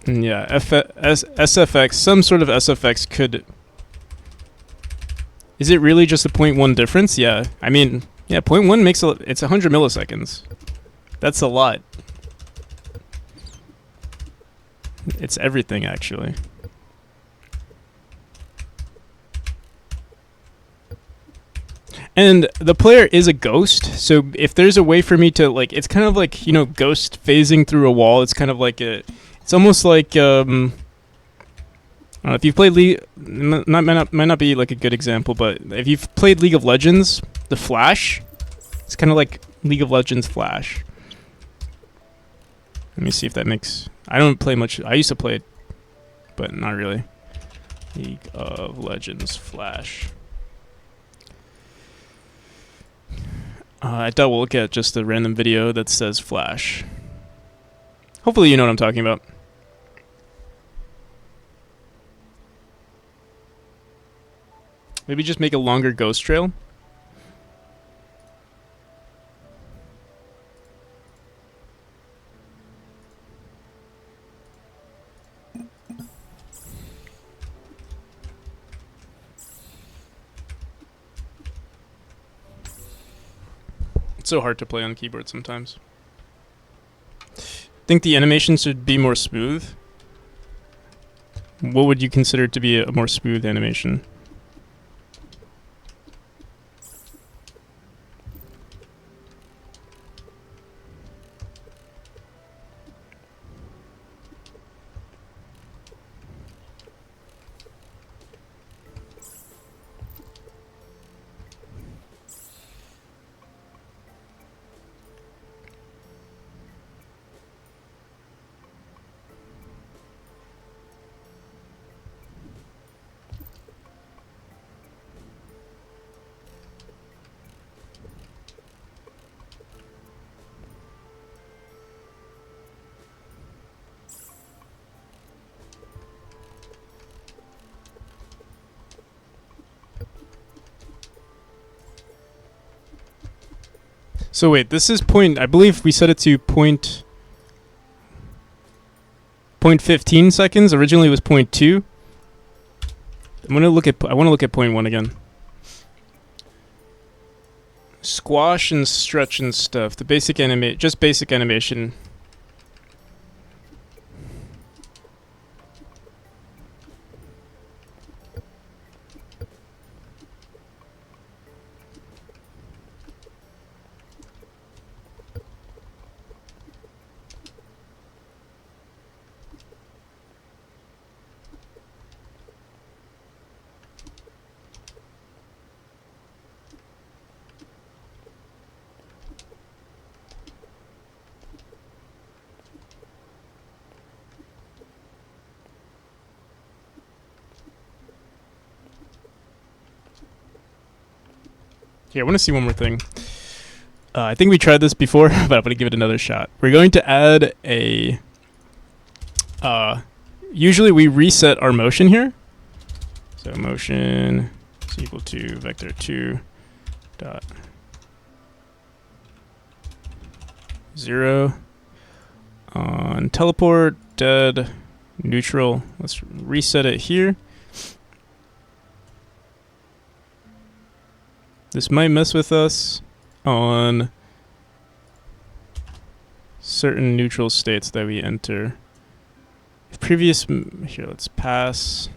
yeah, SFX, some sort of SFX could... Is it really just a 0.1 difference? Yeah, I mean, yeah, 0.1 makes it's 100 milliseconds. That's a lot. It's everything, actually. And the player is a ghost, so if there's a way for me to, like, it's kind of like, ghost phasing through a wall. It's kind of like it's almost like, I don't know, if you've played might not be like a good example, but if you've played League of Legends, the Flash, it's kind of like League of Legends Flash. Let me see if that makes... I don't play much. I used to play it, but not really. League of Legends Flash. I thought we'll look at just a random video that says Flash. Hopefully you know what I'm talking about. Maybe just make a longer ghost trail. It's so hard to play on keyboard sometimes. Think the animation should be more smooth? What would you consider to be a more smooth animation? So wait, this is I believe we set it to point 0.15 seconds. Originally it was 0.2. I want to look at 0.1 again. squash and stretch and stuff. The basic just basic animation. Here, I want to see one more thing. I think we tried this before, but I'm going to give it another shot. We're going to add a... usually we reset our motion here. So motion is equal to vector 2 dot 0 on teleport, dead, neutral. Let's reset it here. This might mess with us on certain neutral states that we enter. Here, let's pass.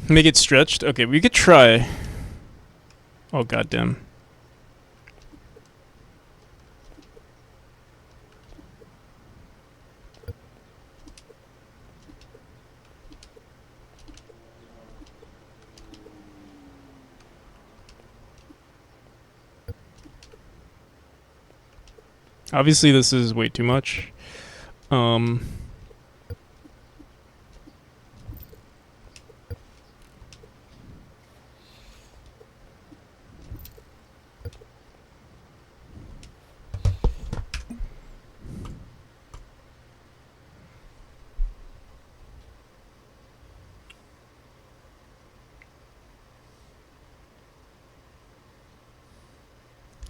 Make it stretched. Okay, we could try. Oh, goddamn. Obviously, this is way too much.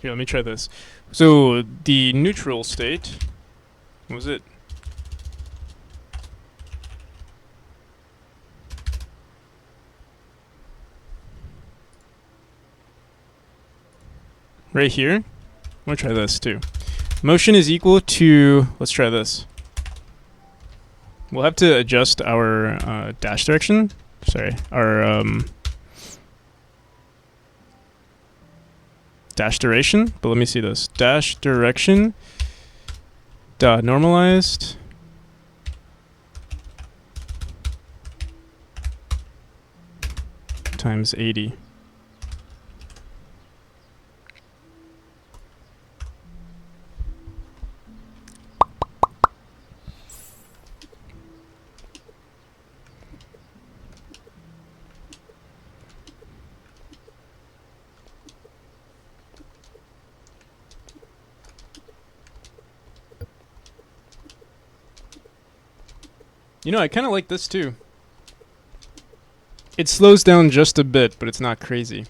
Here, let me try this. So the neutral state, what was it? Right here. I'm gonna try this too. Motion is equal to, let's try this. We'll have to adjust our dash direction. Sorry, our dash duration, but let me see this. Dash direction dot normalized times 80. You know, I kind of like this too. It slows down just a bit, but it's not crazy.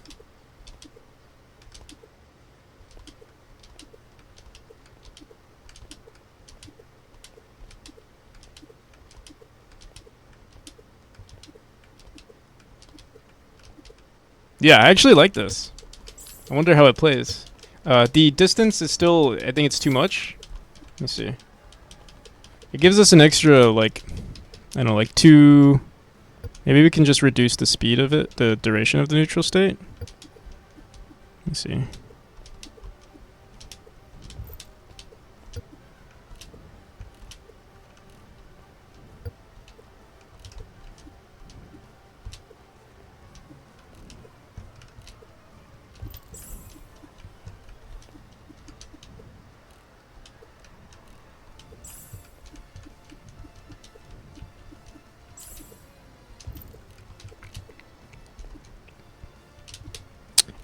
Yeah, I actually like this. I wonder how it plays. The distance is still, I think it's too much. Let me see. It gives us an extra, like, I don't know, like 2... Maybe we can just reduce the speed of it, the duration of the neutral state. Let me see.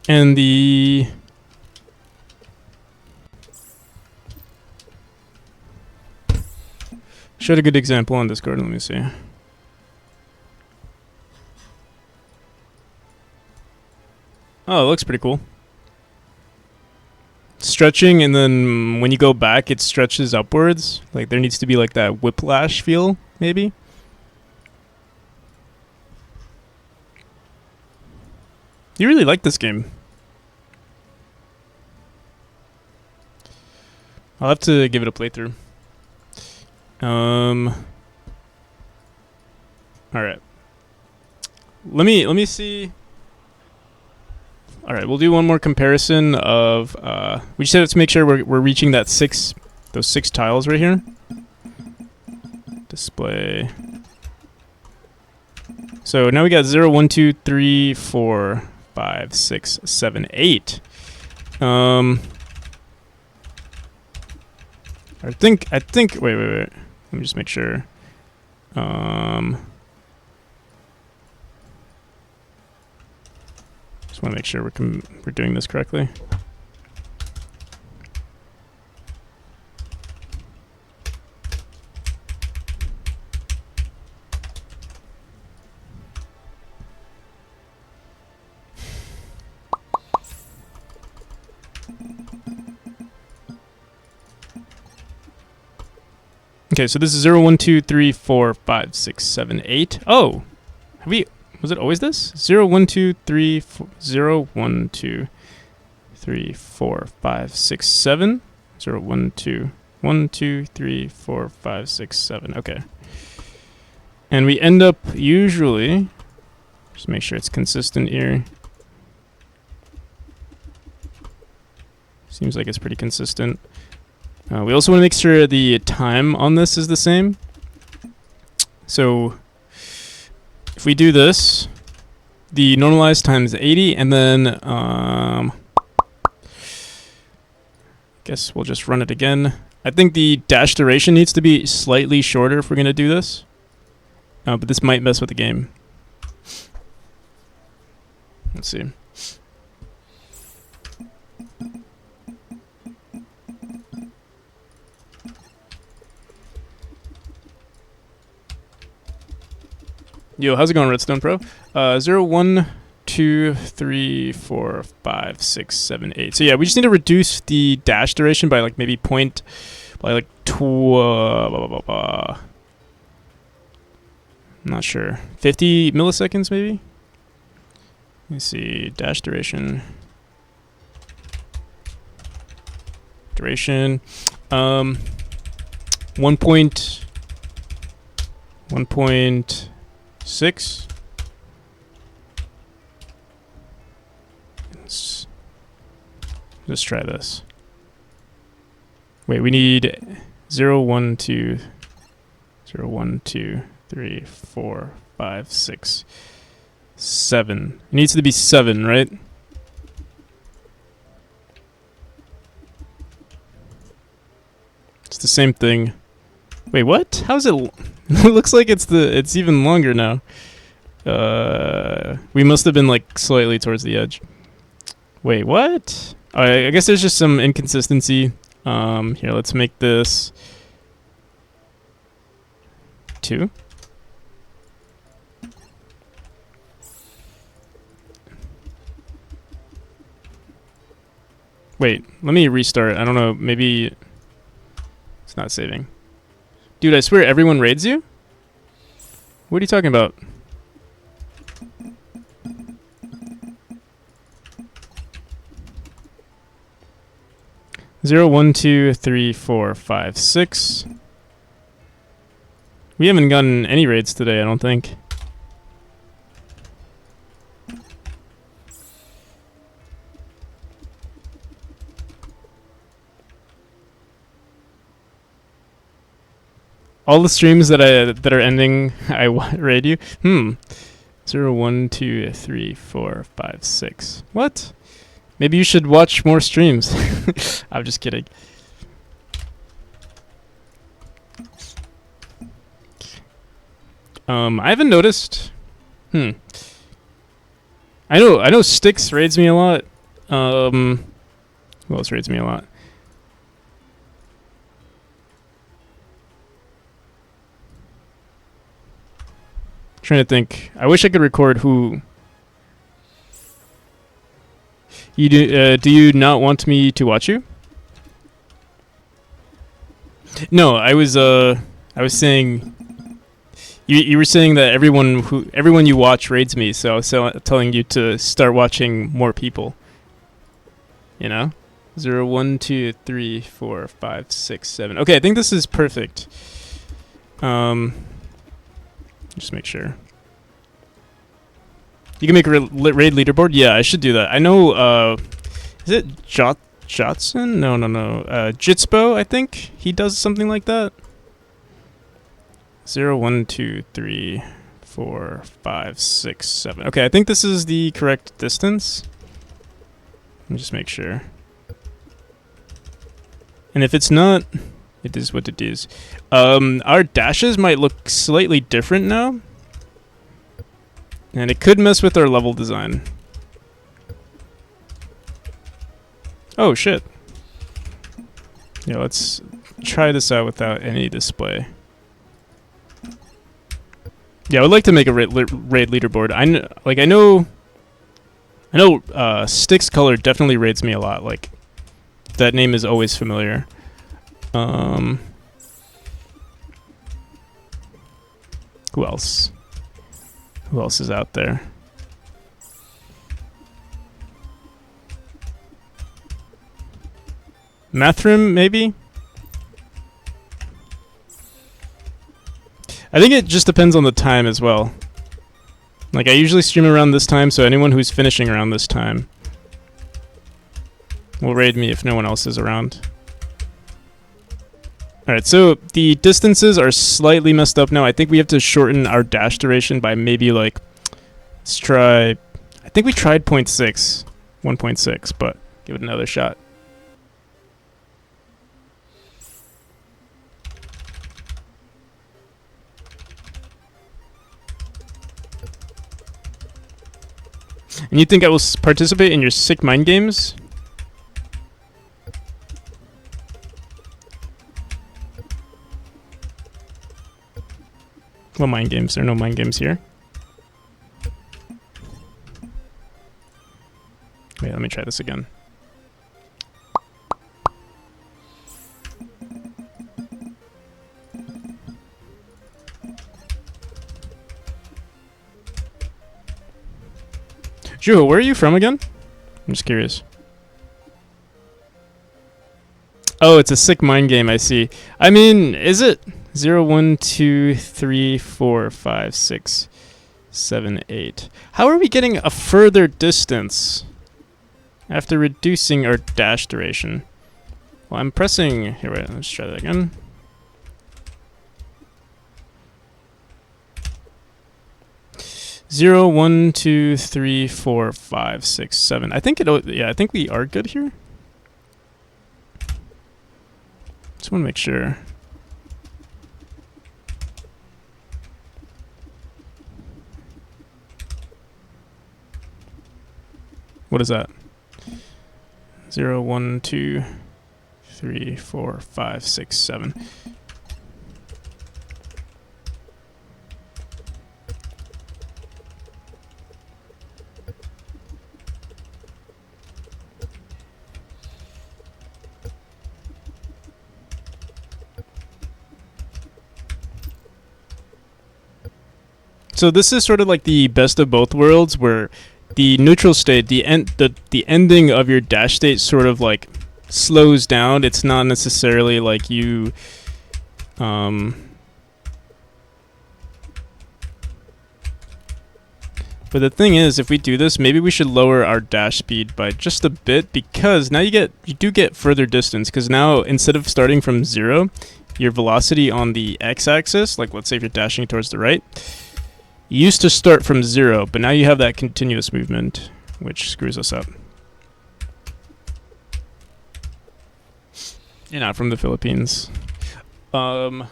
And the showed a good example on Discord. Let me see. Oh, it looks pretty cool. stretching, and then when you go back, it stretches upwards. Like there needs to be like that whiplash feel, maybe. You really like this game. I'll have to give it a playthrough. All right. Let me see. All right, we'll do one more comparison of. We just have to make sure we're reaching that those 6 tiles right here. Display. So now we got 0, 1, 2, 3, 4, 5, 6, 7, 8. I think. Wait. Let me just make sure. Just want to make sure we're doing this correctly. Okay, so this is 0, 1, 2, 3, 4, 5, 6, 7, 8. Oh! Was it always this? 0, 1, 2, 3, 4, 0, 1, 2, 3, 4, 5, 6, 7. 0, 1, 2, 1, 2, 3, 4, 5, 6, 7. Okay. And we end up usually... Just make sure it's consistent here. Seems like it's pretty consistent. We also want to make sure the time on this is the same. So if we do this, the normalized time is 80, and then guess we'll just run it again. I think the dash duration needs to be slightly shorter if we're going to do this. But this might mess with the game. Let's see. Yo, how's it going, Redstone Pro? 0, 1, 2, 3, 4, 5, 6, 7, 8. So yeah, we just need to reduce the dash duration by like maybe by like I'm not sure. 50 milliseconds maybe? Let me see. Dash duration. Duration. 1.6. Let's try this. Wait, we need 0, 1, 2, 0, 1, 2, 3, 4, 5, 6, 7. It needs to be 7, right? It's the same thing. Wait, what? How's it? It looks like it's even longer now. We must have been like slightly towards the edge. Wait, what? I guess there's just some inconsistency. Here, let's make this 2. Wait, let me restart. I don't know, maybe it's not saving. Dude, I swear everyone raids you? What are you talking about? Zero, 1, 2, 3, 4, 5, 6. We haven't gotten any raids today, I don't think. All the streams that are ending, I raid you. 0, 1, 2, 3, 4, 5, 6. What? Maybe you should watch more streams. I'm just kidding. I haven't noticed. I know Styx raids me a lot. Who else raids me a lot? Trying to think. I wish I could record who. You do? Do you not want me to watch you? No, I was saying you were saying that everyone you watch raids me, so I was telling you to start watching more people. You know, 0, 1, 2, 3, 4, 5, 6, 7. Okay, I think this is perfect. Just make sure. You can make a raid leaderboard. Yeah, I should do that. I know. Is it Jotson? No. Jitspo, I think he does something like that. 0, 1, 2, 3, 4, 5, 6, 7. Okay, I think this is the correct distance. Let me just make sure. And if it's not, it is what it is. Our dashes might look slightly different now. And it could mess with our level design. Oh, shit. Yeah, let's try this out without any display. Yeah, I would like to make a raid leaderboard. I know Styx color definitely raids me a lot. Like, that name is always familiar. Who else? Who else is out there? Mathrim, maybe? I think it just depends on the time as well. Like, I usually stream around this time, so anyone who's finishing around this time will raid me if no one else is around. Alright, so the distances are slightly messed up now. I think we have to shorten our dash duration by maybe, like, let's try... I think we tried 0.6, 1.6, but give it another shot. And you think I will participate in your sick mind games? What mind games? There are no mind games here. Wait, let me try this again. Juho, where are you from again? I'm just curious. Oh, it's a sick mind game, I see. I mean, is it? 0, 1, 2, 3, 4, 5, 6, 7, 8. How are we getting a further distance after reducing our dash duration? Well, I'm pressing... Here, wait, let's try that again. Zero, 1, 2, 3, 4, 5, 6, 7. I think it. Yeah, I think we are good here. Just want to make sure. What is that? 0, 1, 2, 3, 4, 5, 6, 7. So this is sort of like the best of both worlds, where the neutral state, the ending of your dash state sort of like slows down. It's not necessarily like you but the thing is, if we do this, maybe we should lower our dash speed by just a bit, because now you do get further distance, because now instead of starting from 0, your velocity on the x-axis, like let's say if you're dashing towards the right, you used to start from 0, but now you have that continuous movement, which screws us up. You're not from the Philippines. Yeah,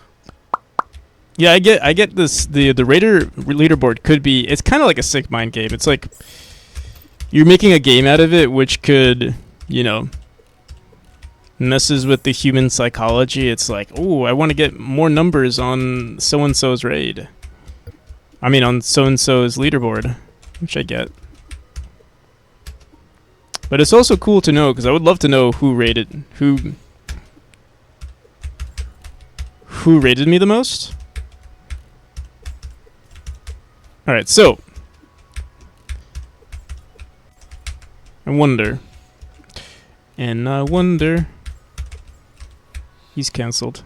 I get this. The Raider leaderboard could be. It's kind of like a sick mind game. It's like you're making a game out of it, which could, you know, messes with the human psychology. It's like, oh, I want to get more numbers on so and so's raid. I mean, on so-and-so's leaderboard, which I get. But it's also cool to know, because I would love to know who rated, who who rated me the most. All right, so I wonder, he's cancelled.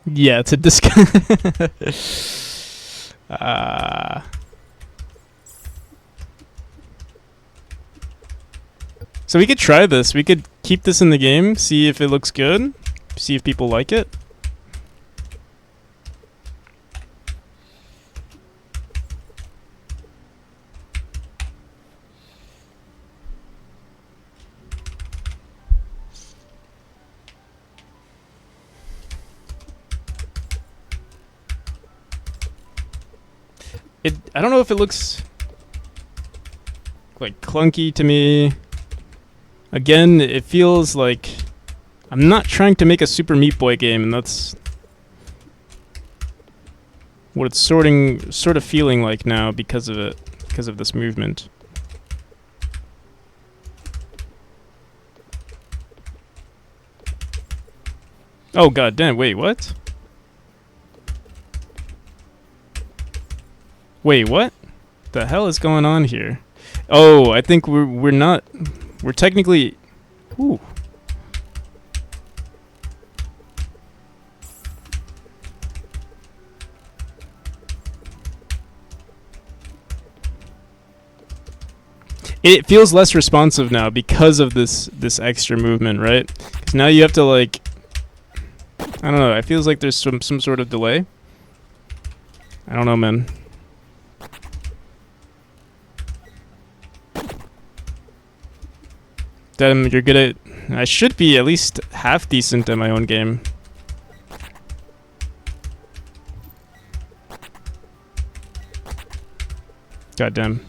Yeah, it's a discount. So we could try this. We could keep this in the game, see if it looks good, see if people like it. I don't know if it looks like clunky to me. Again, it feels like I'm not trying to make a Super Meat Boy game, and that's what it's sort of feeling like now because of it, because of this movement. Oh god damn, wait, what? Wait, what? The hell is going on here? Oh, I think we're not. We're technically. Ooh. It feels less responsive now because of this extra movement, right? Because now you have to like. I don't know. It feels like there's some sort of delay. I don't know, man. Damn, you're good at. I should be at least half decent at my own game. God damn.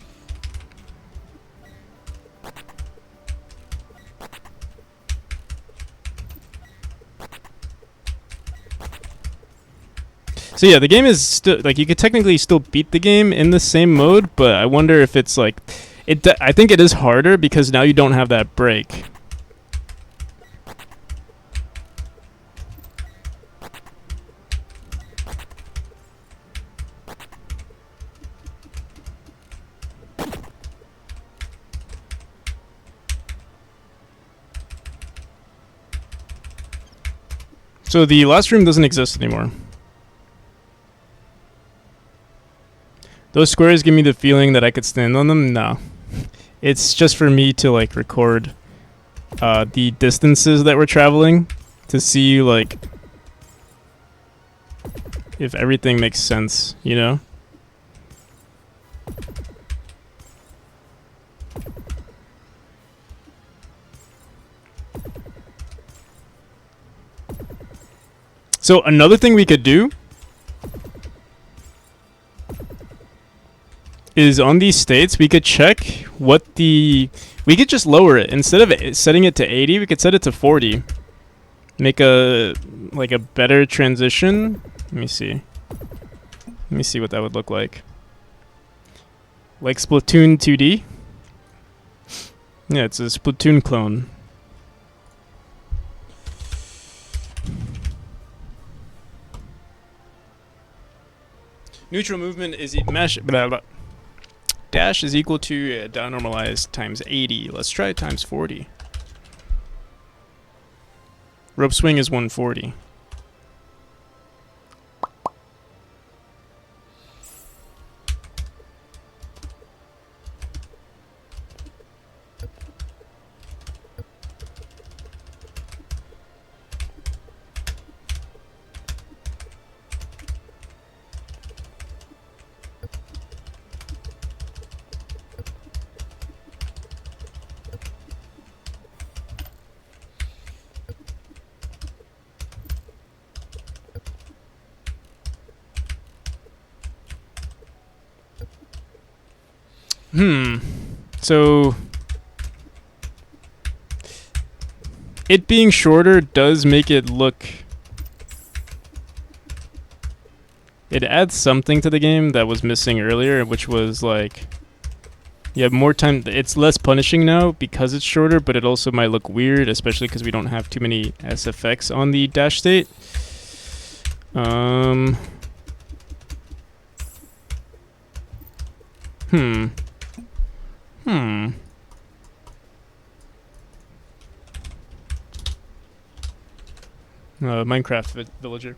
So yeah, the game is still like you could technically still beat the game in the same mode, but I wonder if it's like I think it is harder because now you don't have that break. So the last room doesn't exist anymore. Those squares give me the feeling that I could stand on them. No. It's just for me to like record the distances that we're traveling to see like if everything makes sense, you know? So another thing we could do is on these states, we could check what we could just lower it. Instead of setting it to 80, we could set it to 40. Make a better transition. Let me see what that would look like. Like Splatoon 2D. Yeah, it's a Splatoon clone. Neutral movement is dash is equal to down normalized times 80. Let's try times 40. Rope swing is 140. So it being shorter does make it look. It adds something to the game that was missing earlier, which was like, You have more time. It's less punishing now because it's shorter, but it also might look weird, especially because we don't have too many SFX on the dash state. Hmm. Minecraft villager.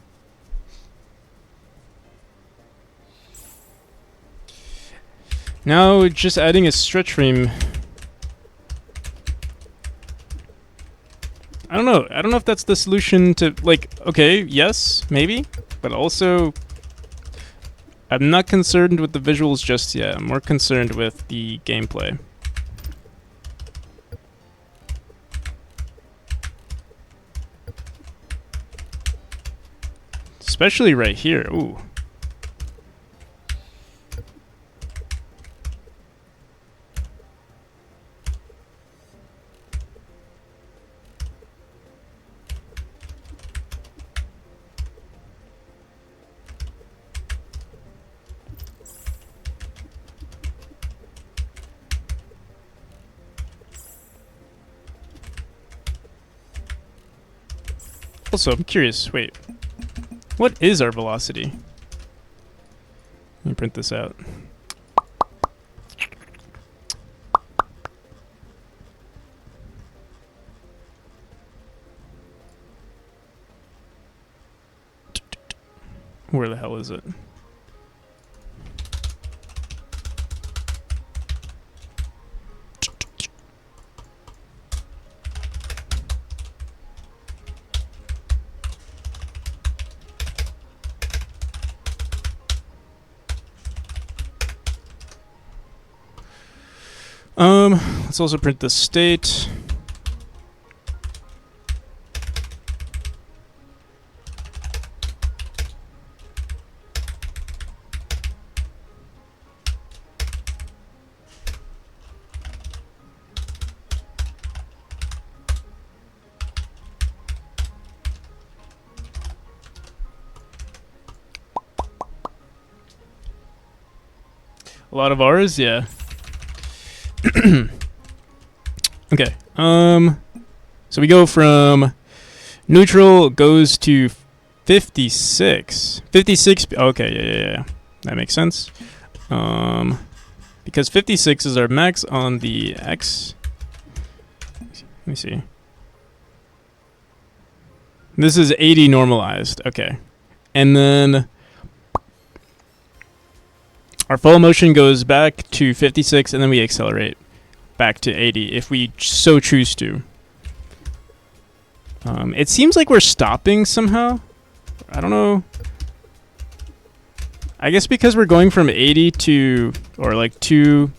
Now just adding a stretch frame. I don't know. I don't know if that's the solution to, like, okay, yes, maybe, but also I'm not concerned with the visuals just yet. I'm more concerned with the gameplay. Especially right here. Ooh. Also, I'm curious. Wait. What is our velocity? Let me print this out. Where the hell is it? Let's also print the state. A lot of R's, yeah. Okay. So we go from neutral goes to 56. 56. Okay, yeah. That makes sense. Because 56 is our max on the X. Let me see. This is 80 normalized. Okay. And then our full motion goes back to 56, and then we accelerate back to 80 if we so choose to. It seems like we're stopping somehow. I don't know. I guess because we're going from 80 to, or like 2,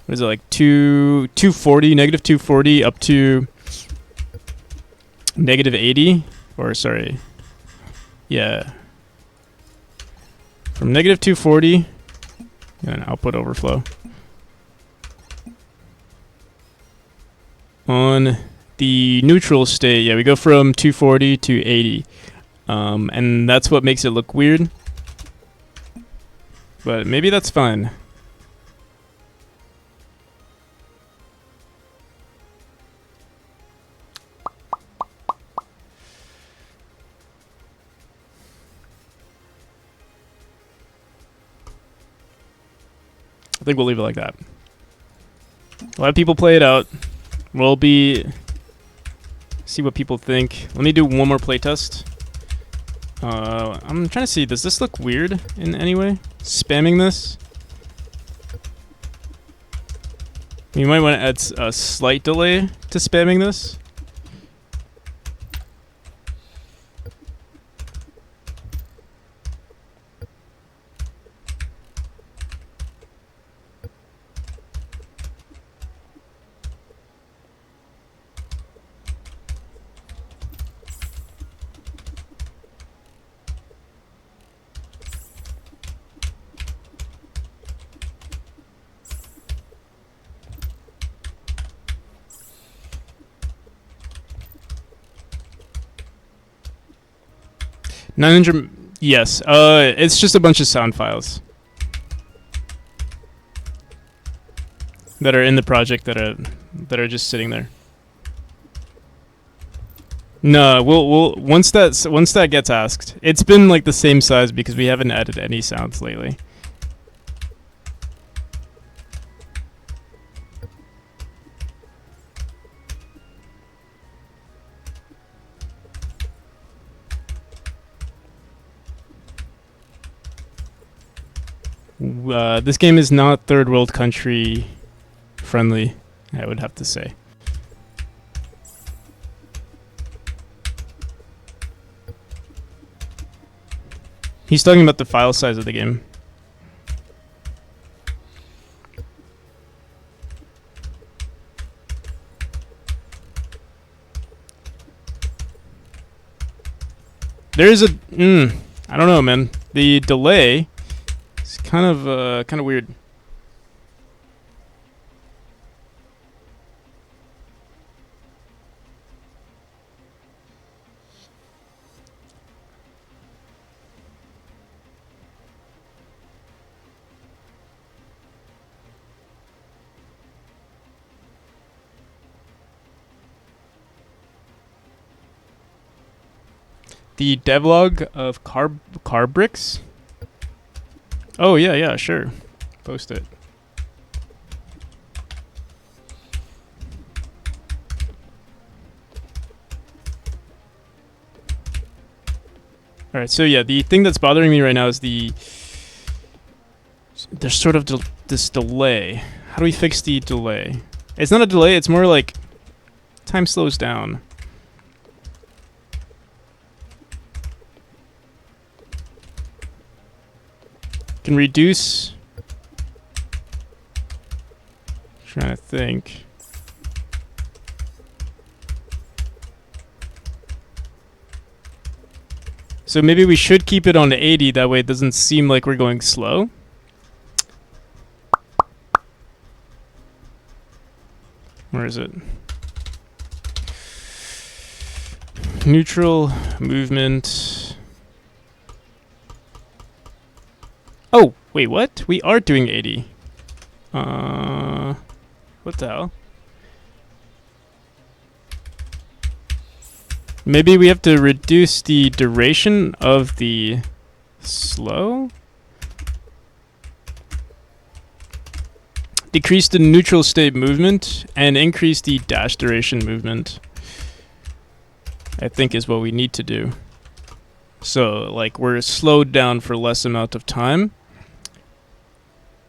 what is it, like 240, negative 240 up to negative 80, or sorry, yeah. From negative 240, and output overflow. On the neutral state, yeah, we go from 240 to 80. And that's what makes it look weird. But maybe that's fine. I think we'll leave it like that. Let people play it out. We'll see what people think. Let me do one more playtest. I'm trying to see, does this look weird in any way? Spamming this? You might want to add a slight delay to spamming this. $900. Yes. It's just a bunch of sound files. that are in the project that are just sitting there. No, we'll once that gets asked. It's been like the same size because we haven't added any sounds lately. This game is not third world country friendly, I would have to say. He's talking about the file size of the game. There is a I don't know, man. The delay is kind of weird. The devlog of Carbricks? Oh, yeah, sure. Post it. Alright, so yeah, the thing that's bothering me right now is there's sort of this delay. How do we fix the delay? It's not a delay, it's more like time slows down. Can reduce. Trying to think. So maybe we should keep it on 80, that way it doesn't seem like we're going slow. Where is it? Neutral movement. Oh, wait, what? We are doing 80. What the hell? Maybe we have to reduce the duration of the slow? Decrease the neutral state movement and increase the dash duration movement, I think is what we need to do. So, like, we're slowed down for less amount of time.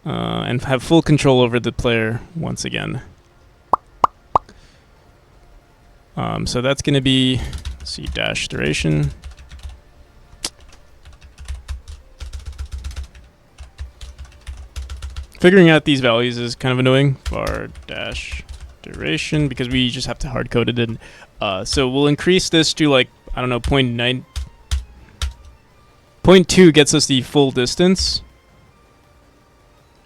And have full control over the player once again. So that's going to be, let's see, dash duration. Figuring out these values is kind of annoying. Var dash duration, because we just have to hard code it in. So we'll increase this to, like, I don't know, 0.9. 0.2 gets us the full distance.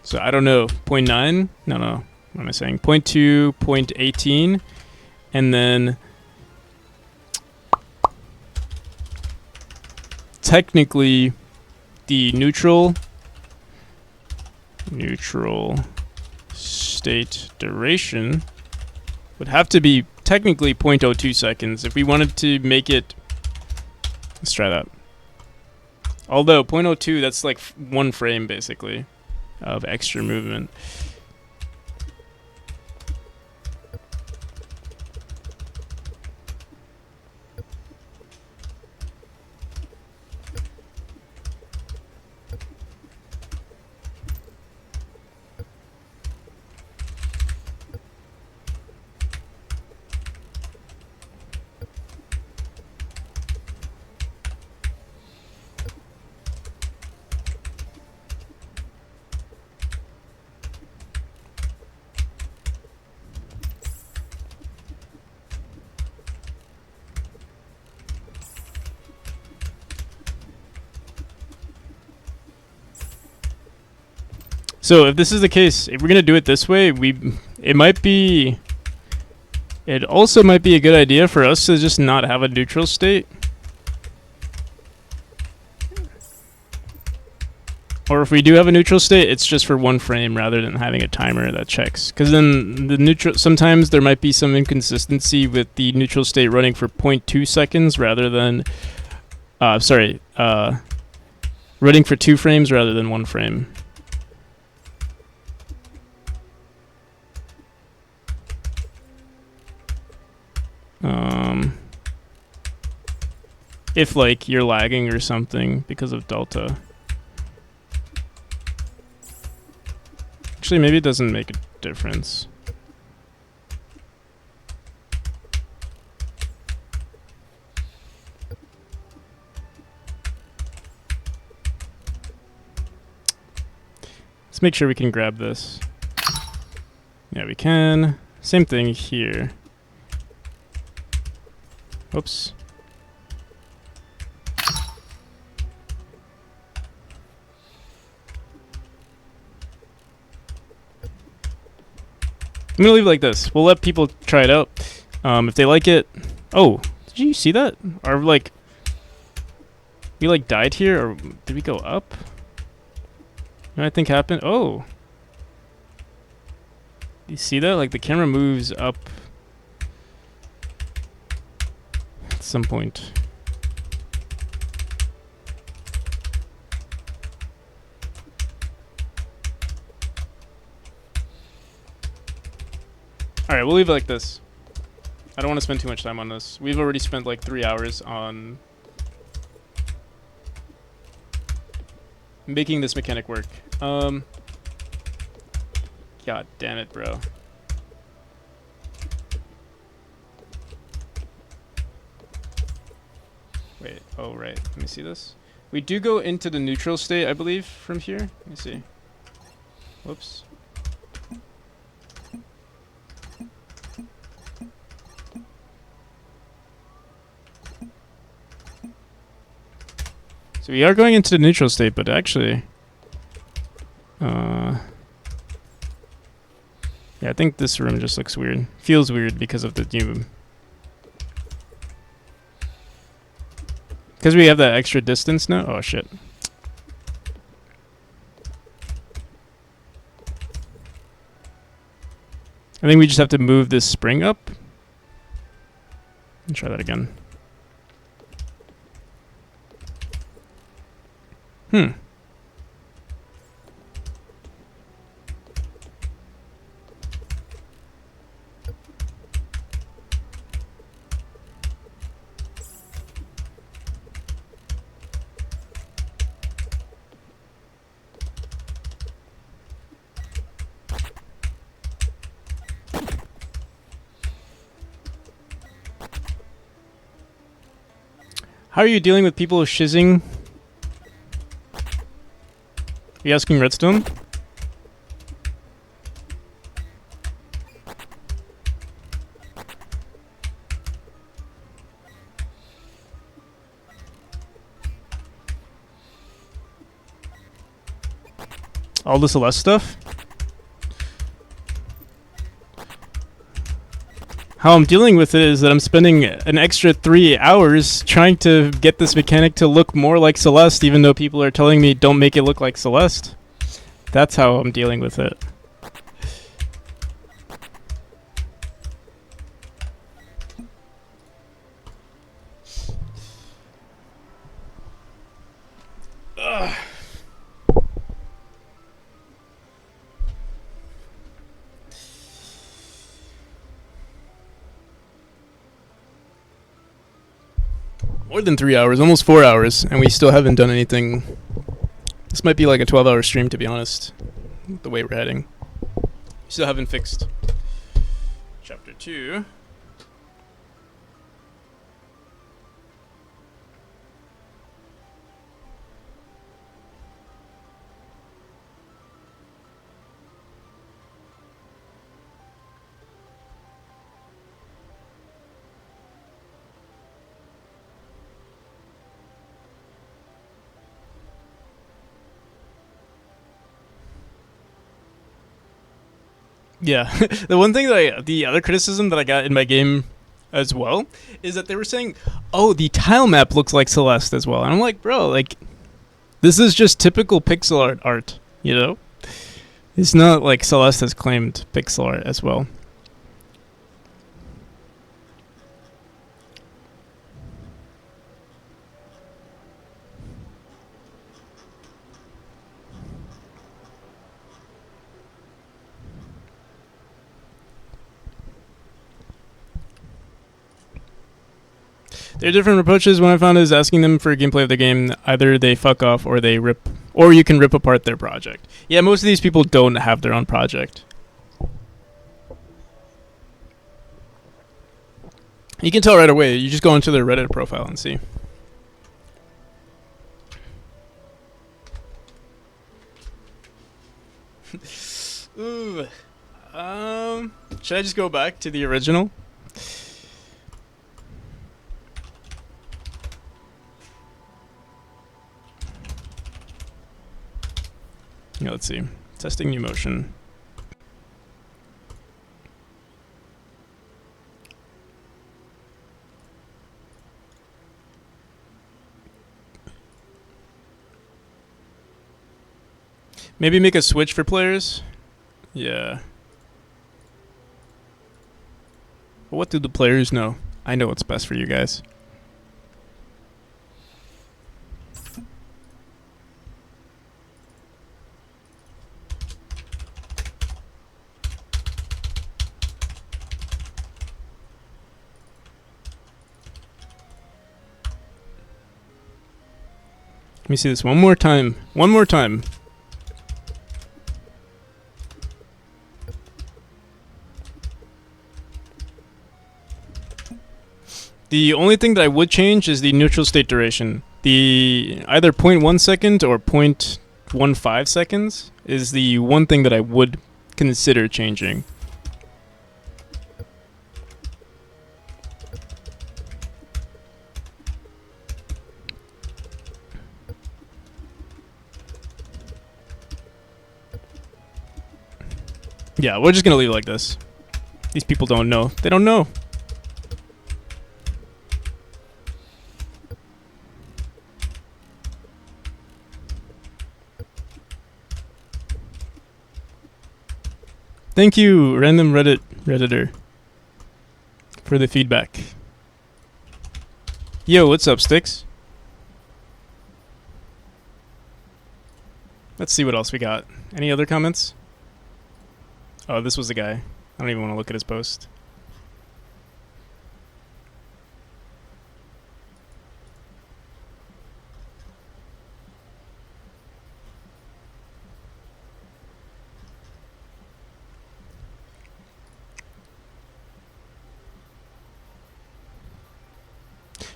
So I don't know, 0.9? No. What am I saying? 0.2, 0.18, and then technically the neutral state duration would have to be technically 0.02 seconds if we wanted to make it. Let's try that. Although 0.02, that's like 1 frame basically of extra movement. So if this is the case, if we're gonna do it this way, it also might be a good idea for us to just not have a neutral state. or if we do have a neutral state, it's just for one frame rather than having a timer that checks. Because then the neutral, sometimes there might be some inconsistency with the neutral state running for 0.2 seconds rather than, running for 2 frames rather than 1 frame. If like you're lagging or something because of delta. Actually, maybe it doesn't make a difference. Let's make sure we can grab this. Yeah, we can. Same thing here. Oops. I'm gonna leave it like this. We'll let people try it out. If they like it. Oh, did you see that? Or like, we like died here, or did we go up? What I think happened? Oh, you see that? Like the camera moves up at some point. Alright, we'll leave it like this. I don't want to spend too much time on this. We've already spent like 3 hours on making this mechanic work. God damn it, bro. Wait, oh right, let me see this. We do go into the neutral state, I believe, from here. Let me see. Whoops. So we are going into the neutral state, but actually, yeah, I think this room just looks weird. Feels weird because of the new. Because we have that extra distance now. Oh shit. I think we just have to move this spring up. Try that again. How are you dealing with people shizzing? Are you asking Redstone? All the Celeste stuff? How I'm dealing with it is that I'm spending an extra 3 hours trying to get this mechanic to look more like Celeste, even though people are telling me don't make it look like Celeste. That's how I'm dealing with it. Ugh. More than 3 hours, almost 4 hours, and we still haven't done anything. This might be like a 12-hour stream, to be honest, the way we're heading. We still haven't fixed Chapter 2. Yeah, the other criticism that I got in my game as well is that they were saying, "Oh, the tile map looks like Celeste as well," and I'm like, "Bro, like, This is just typical pixel art, you know? It's not like Celeste has claimed pixel art as well. There are different approaches. One I found is asking them for gameplay of the game. Either they fuck off or they rip, or you can rip apart their project. Yeah, most of these people don't have their own project. You can tell right away. You just go into their Reddit profile and see. Ooh. Should I just go back to the original? Yeah, let's see. Testing new motion. Maybe make a switch for players? Yeah. But what do the players know? I know what's best for you guys. Let me see this one more time. One more time. The only thing that I would change is the neutral state duration. The either 0.1 second or 0.15 seconds is the one thing that I would consider changing. Yeah, we're just gonna leave it like this. These people don't know. They don't know. Thank you, random Redditor, for the feedback. Yo, what's up, Sticks? Let's see what else we got. Any other comments? Oh, this was the guy. I don't even want to look at his post.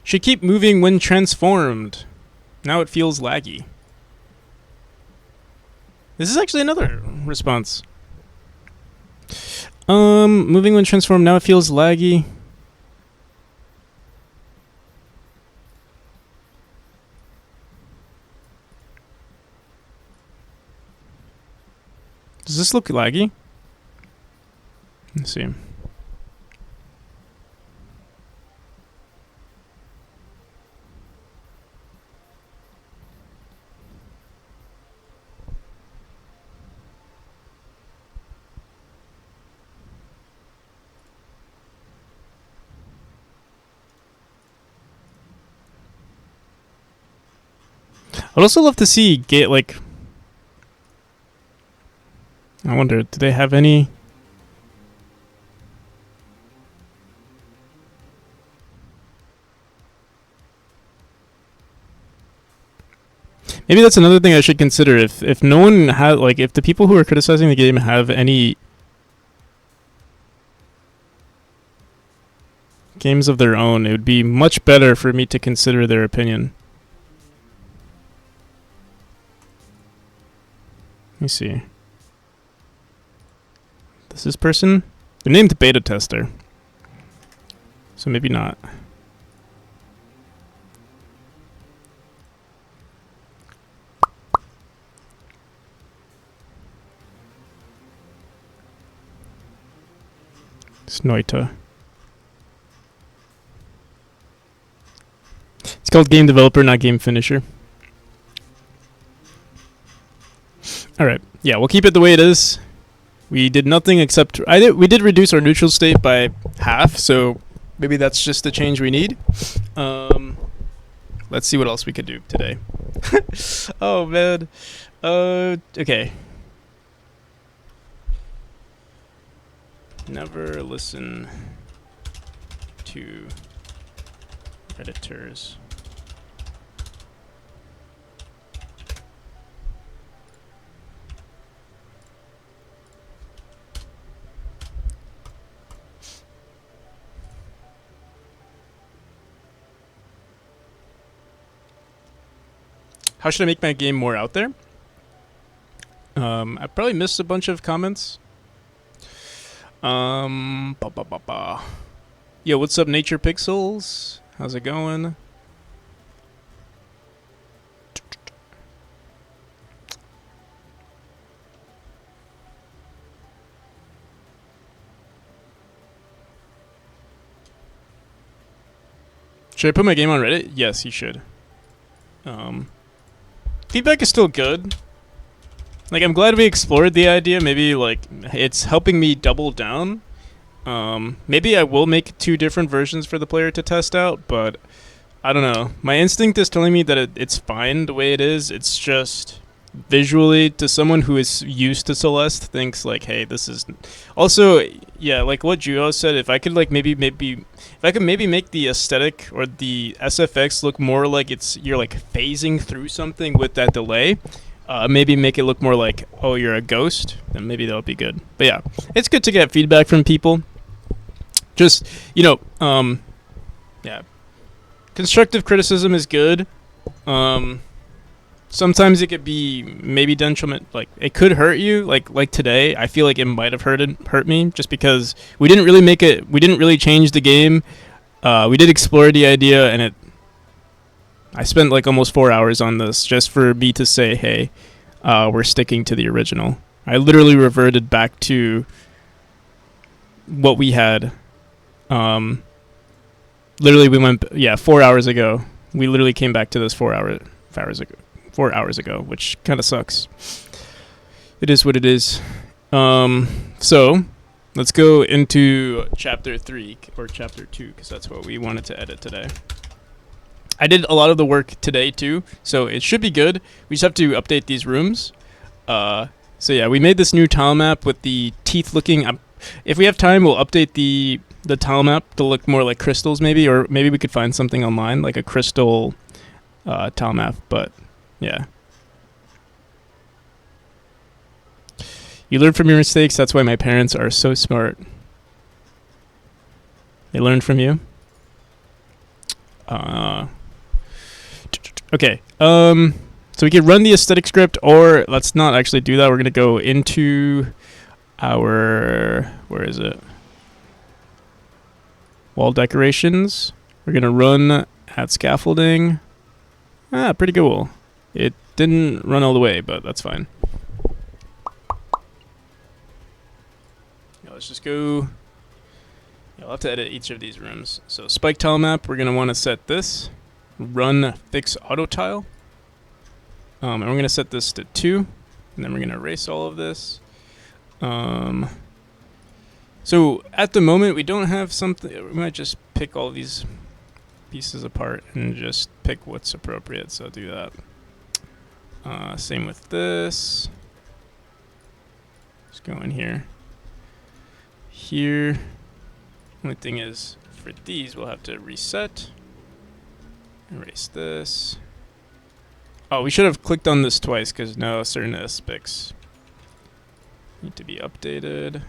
Should keep moving when transformed. Now it feels laggy. This is actually another response. Moving when transformed, now it feels laggy. Does this look laggy? Let's see. I'd also love to see I wonder, do they have any? Maybe that's another thing I should consider. If no one had if the people who are criticizing the game have any games of their own, it would be much better for me to consider their opinion. Let me see. This person? They're named beta tester. So maybe not. Snoita. It's called game developer, not game finisher. All right. Yeah, we'll keep it the way it is. We did nothing except we did reduce our neutral state by half, so maybe that's just the change we need. Um, let's see what else we could do today. Oh man. Okay. Never listen to editors. How should I make my game more out there? I probably missed a bunch of comments. Ba ba ba ba. Yo, what's up, Nature Pixels? How's it going? Should I put my game on Reddit? Yes, you should. Feedback is still good. Like, I'm glad we explored the idea. Maybe, like, it's helping me double down. Maybe I will make 2 different versions for the player to test out, but I don't know. My instinct is telling me that it's fine the way it is. It's just visually, to someone who is used to Celeste, thinks like, hey, this is also, yeah, like what Juho said. If I could like maybe if I could maybe make the aesthetic or the SFX look more like you're like phasing through something with that delay. Maybe make it look more like, oh, you're a ghost, then maybe that'll be good. But yeah, it's good to get feedback from people. Just, yeah. Constructive criticism is good. Sometimes it could be maybe detriment, like it could hurt you. Like today, I feel like it might have hurt me just because we didn't really change the game. We did explore the idea, and I spent like almost 4 hours on this just for me to say, hey, we're sticking to the original. I literally reverted back to what we had. Literally, we went 4 hours ago. We literally came back to this 4 hours ago, which kind of sucks. It is what it is. So let's go into chapter 3 or chapter 2 because that's what we wanted to edit today. I did a lot of the work today too, so it should be good. We just have to update these rooms. So yeah, we made this new tile map with the teeth looking. If we have time, we'll update the tile map to look more like crystals, maybe, or maybe we could find something online like a crystal tile map. But yeah, you learn from your mistakes. That's why my parents are so smart. They learned from you. Okay. So we could run the aesthetic script, or let's not actually do that. We're gonna go into our where is it? Wall decorations. We're gonna run at scaffolding. Pretty cool. It didn't run all the way, but that's fine. Yeah, let's just go. Yeah, I'll have to edit each of these rooms. So spike tile map, we're gonna want to set this. Run fix auto tile. And we're gonna set this to 2, and then we're gonna erase all of this. So at the moment we don't have something. We might just pick all these pieces apart and just pick what's appropriate. So do that. Same with this. Let's go in here. Here. Only thing is, for these we'll have to reset. Erase this. Oh, we should have clicked on this twice because no, certain aspects need to be updated.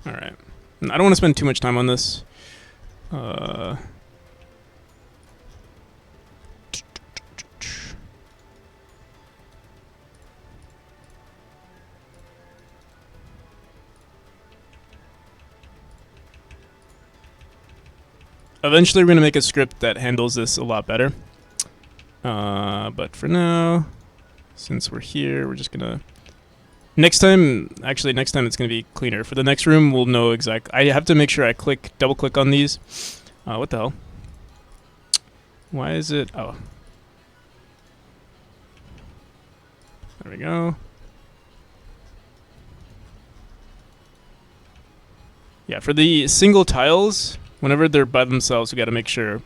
Alright. I don't want to spend too much time on this. Eventually, we're going to make a script that handles this a lot better. But for now, since we're here, we're just going to... Next time it's going to be cleaner. For the next room, we'll know exactly... I have to make sure I double-click on these. What the hell? Why is it? Oh. There we go. Yeah, for the single tiles, whenever they're by themselves, we got to make sure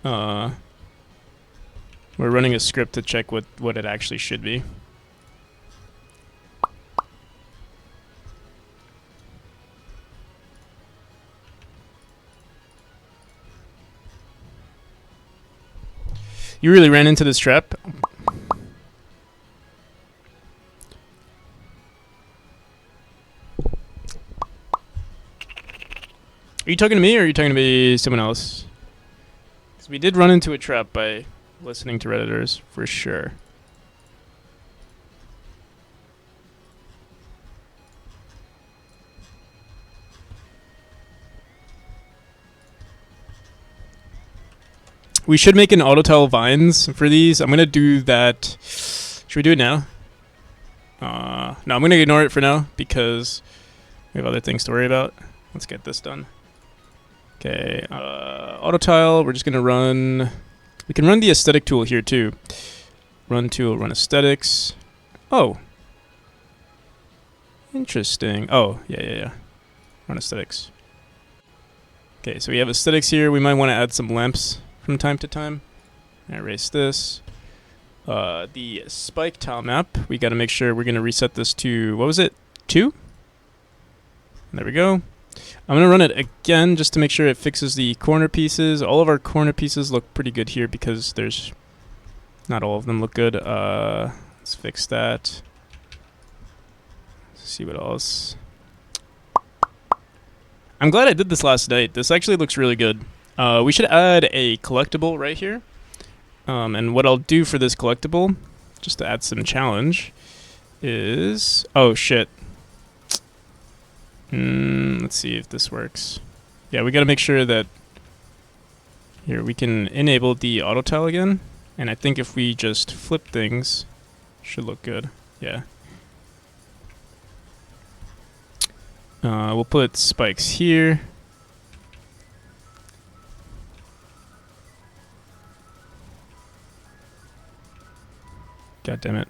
we're running a script to check what it actually should be. You really ran into this trap. Are you talking to me or are you talking to me someone else? Because we did run into a trap by listening to Redditors, for sure. We should make an auto tile vines for these. I'm going to do that. Should we do it now? No, I'm going to ignore it for now because we have other things to worry about. Let's get this done. Okay, auto tile, we're just going to run... We can run the aesthetic tool here too. Run tool, run aesthetics. Oh. Interesting. Oh, yeah. Run aesthetics. Okay, so we have aesthetics here. We might want to add some lamps from time to time. Erase this. The spike tile map, we got to make sure we're going to reset this to, what was it? 2? There we go. I'm going to run it again just to make sure it fixes the corner pieces. All of our corner pieces look pretty good here because there's not all of them look good. Let's fix that. Let's see what else. I'm glad I did this last night. This actually looks really good. We should add a collectible right here. And what I'll do for this collectible, just to add some challenge, is... Oh, shit. Let's see if this works. Yeah, we gotta make sure that... Here, we can enable the auto tile again. And I think if we just flip things, should look good. Yeah. We'll put spikes here. God damn it.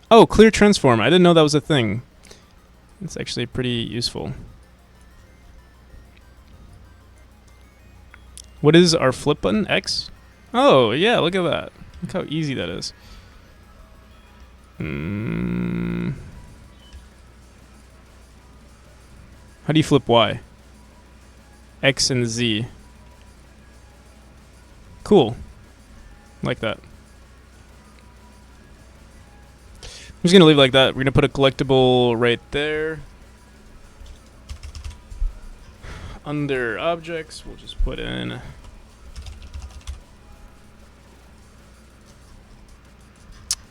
Oh, clear transform. I didn't know that was a thing. It's actually pretty useful. What is our flip button? X? Oh, yeah, look at that. Look how easy that is. How do you flip Y? X and Z. Cool. Like that. I'm just going to leave it like that. We're going to put a collectible right there. Under objects, we'll just put in...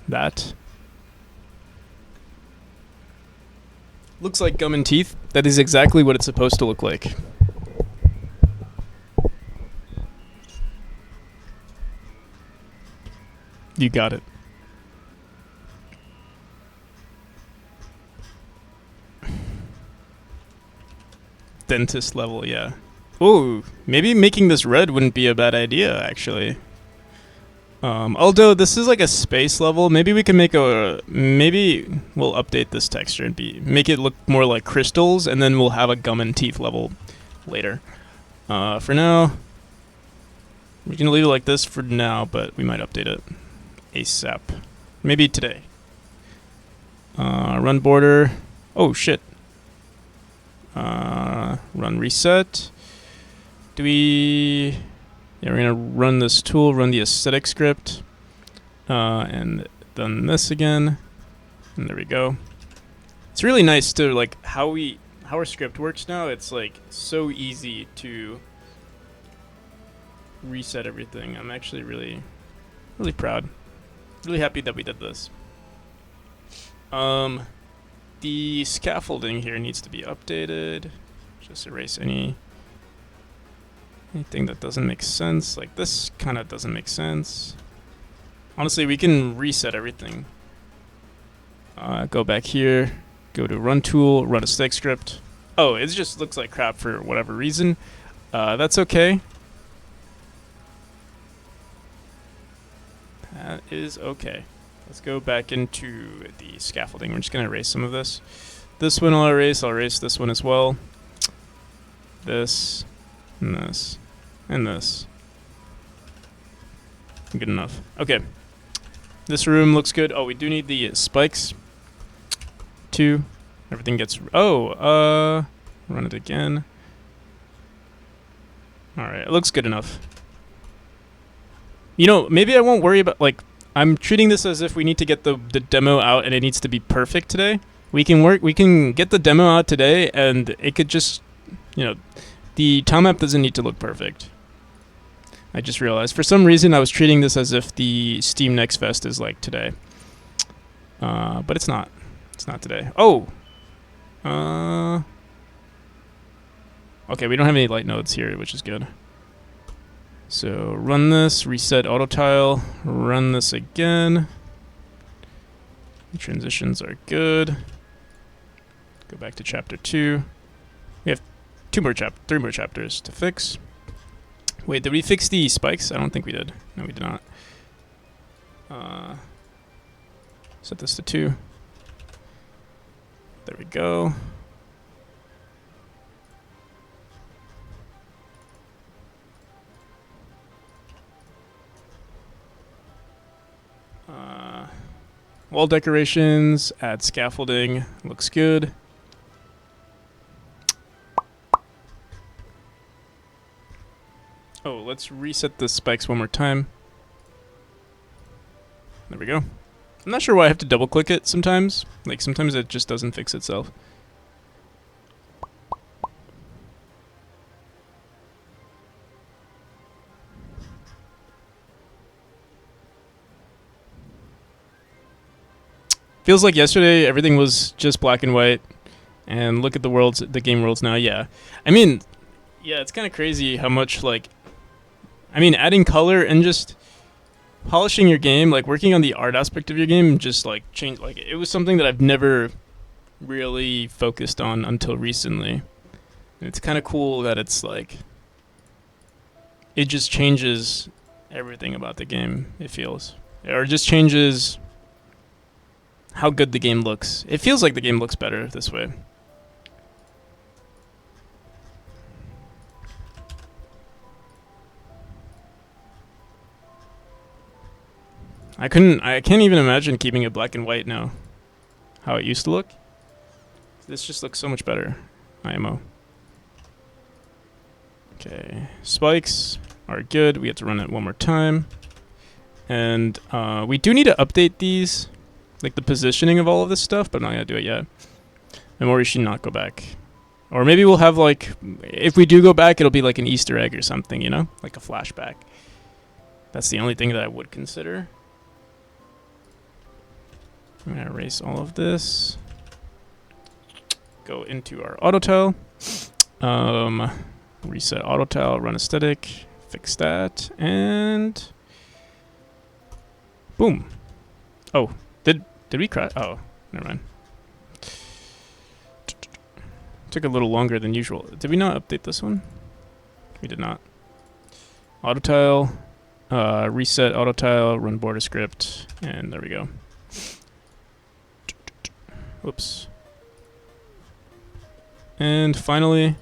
that. Looks like gum and teeth. That is exactly what it's supposed to look like. You got it. Dentist level, yeah. Ooh, maybe making this red wouldn't be a bad idea, actually. Although this is like a space level, maybe we can make a... Maybe we'll update this texture and make it look more like crystals, and then we'll have a gum and teeth level later. For now, we can leave it like this for now, but we might update it ASAP. Maybe today. Run border. Oh, shit. Run reset. Do we... Yeah, we're going to run this tool, run the aesthetic script, and then this again, and there we go. It's really nice to, like, how our script works now. It's, like, so easy to reset everything. I'm actually really, really proud. Really happy that we did this. The scaffolding here needs to be updated. Just erase any Anything that doesn't make sense, like this kind of doesn't make sense. Honestly, we can reset everything. Go back here, go to run tool, run a static script. Oh, it just looks like crap for whatever reason. That's okay. That is okay. Let's go back into the scaffolding. We're just going to erase some of this. This one I'll erase this one as well. This, and this, and this. Good enough. Okay. This room looks good. Oh, we do need the spikes. 2. Everything gets... Oh, run it again. Alright, it looks good enough. You know, maybe I won't worry about, like... I'm treating this as if we need to get the demo out and it needs to be perfect today. We can get the demo out today and it could just... You know, the tile map doesn't need to look perfect. I just realized. For some reason, I was treating this as if the Steam Next Fest is like today. But it's not. It's not today. Oh! Okay, we don't have any light nodes here, which is good. So, run this, reset auto tile, run this again. The transitions are good. Go back to chapter 2. We have 3 more chapters to fix. Wait, did we fix the spikes? I don't think we did. No, we did not. Set this to 2. There we go. Wall decorations, add scaffolding, looks good. Oh, let's reset the spikes one more time. There we go. I'm not sure why I have to double click it sometimes. Like sometimes it just doesn't fix itself. Feels like yesterday everything was just black and white, and look at the game worlds now. Yeah, I mean, yeah, it's kind of crazy how much adding color and just polishing your game, like working on the art aspect of your game, just like change. Like it was something that I've never really focused on until recently. And it's kind of cool that it's like it just changes everything about the game. It feels, or it just changes how good the game looks. It feels like the game looks better this way. I can't even imagine keeping it black and white now. How it used to look. This just looks so much better. IMO. Okay, spikes are good. We have to run it one more time. And we do need to update these, like the positioning of all of this stuff, but I'm not gonna do it yet. Memori should not go back. Or maybe we'll have like, if we do go back, it'll be like an Easter egg or something, you know? Like a flashback. That's the only thing that I would consider. I'm gonna erase all of this. Go into our auto tile. Reset auto tile, run aesthetic, fix that, and boom. Oh, did we crash? Oh, never mind. Took a little longer than usual. Did we not update this one? We did not. Auto tile, reset auto tile, run border script, and there we go. Whoops. And finally,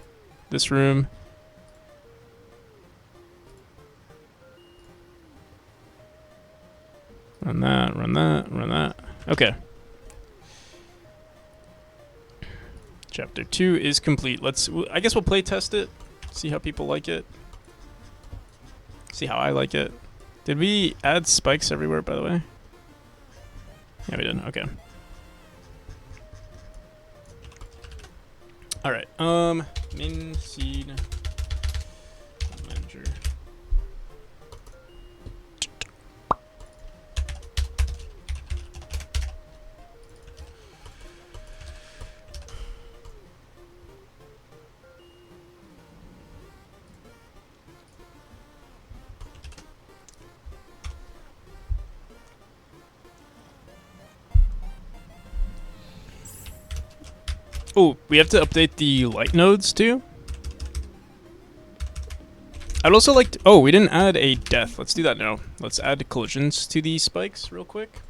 this room. Run that, run that, run that. Okay. Chapter 2 is complete. I guess we'll play test it. See how people like it. See how I like it. Did we add spikes everywhere, by the way? Yeah, we did. Okay. Alright, min seed manager. Oh, we have to update the light nodes too. I'd also like to, oh, we didn't add a death. Let's do that now. Let's add collisions to these spikes real quick.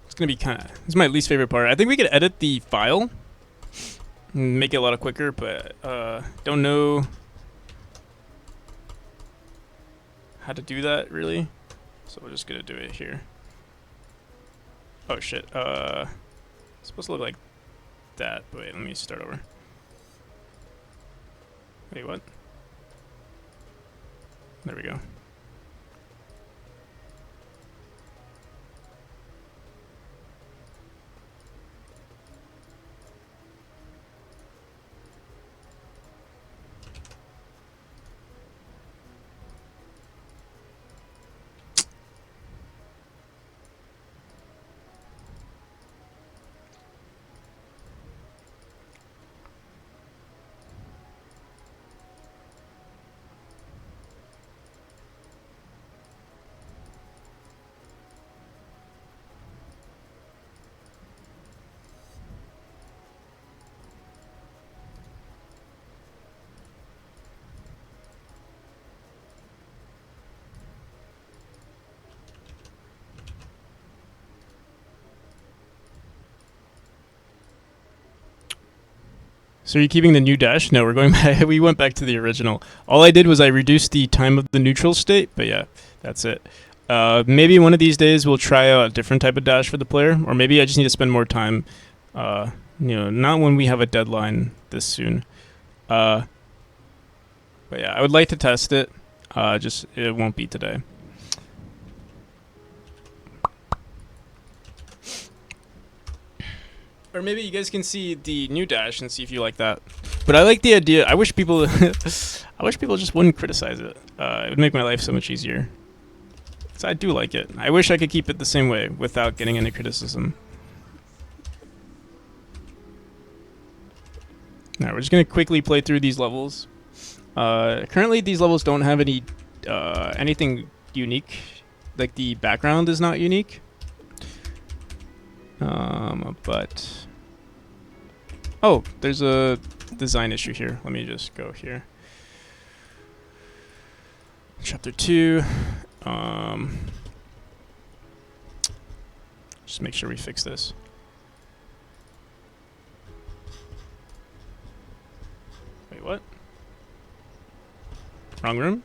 It's gonna be this is my least favorite part. I think we could edit the file and make it a lot quicker, but don't know how to do that really. So we're just gonna do it here. Oh shit. It's supposed to look like that. Wait, let me start over. Wait, what? There we go. So are you keeping the new dash? No, we're going back. We went back to the original. All I did was I reduced the time of the neutral state, but yeah, that's it. Maybe one of these days we'll try out a different type of dash for the player, or maybe I just need to spend more time. Not when we have a deadline this soon. But yeah, I would like to test it. Just it won't be today. Or maybe you guys can see the new dash and see if you like that. But I like the idea. I wish people, I wish people just wouldn't criticize it. It would make my life so much easier. So I do like it. I wish I could keep it the same way without getting any criticism. Now we're just gonna quickly play through these levels. Currently, these levels don't have any anything unique. Like the background is not unique. But oh, there's a design issue here. Let me just go here. Chapter 2. Just make sure we fix this. Wait, what? Wrong room?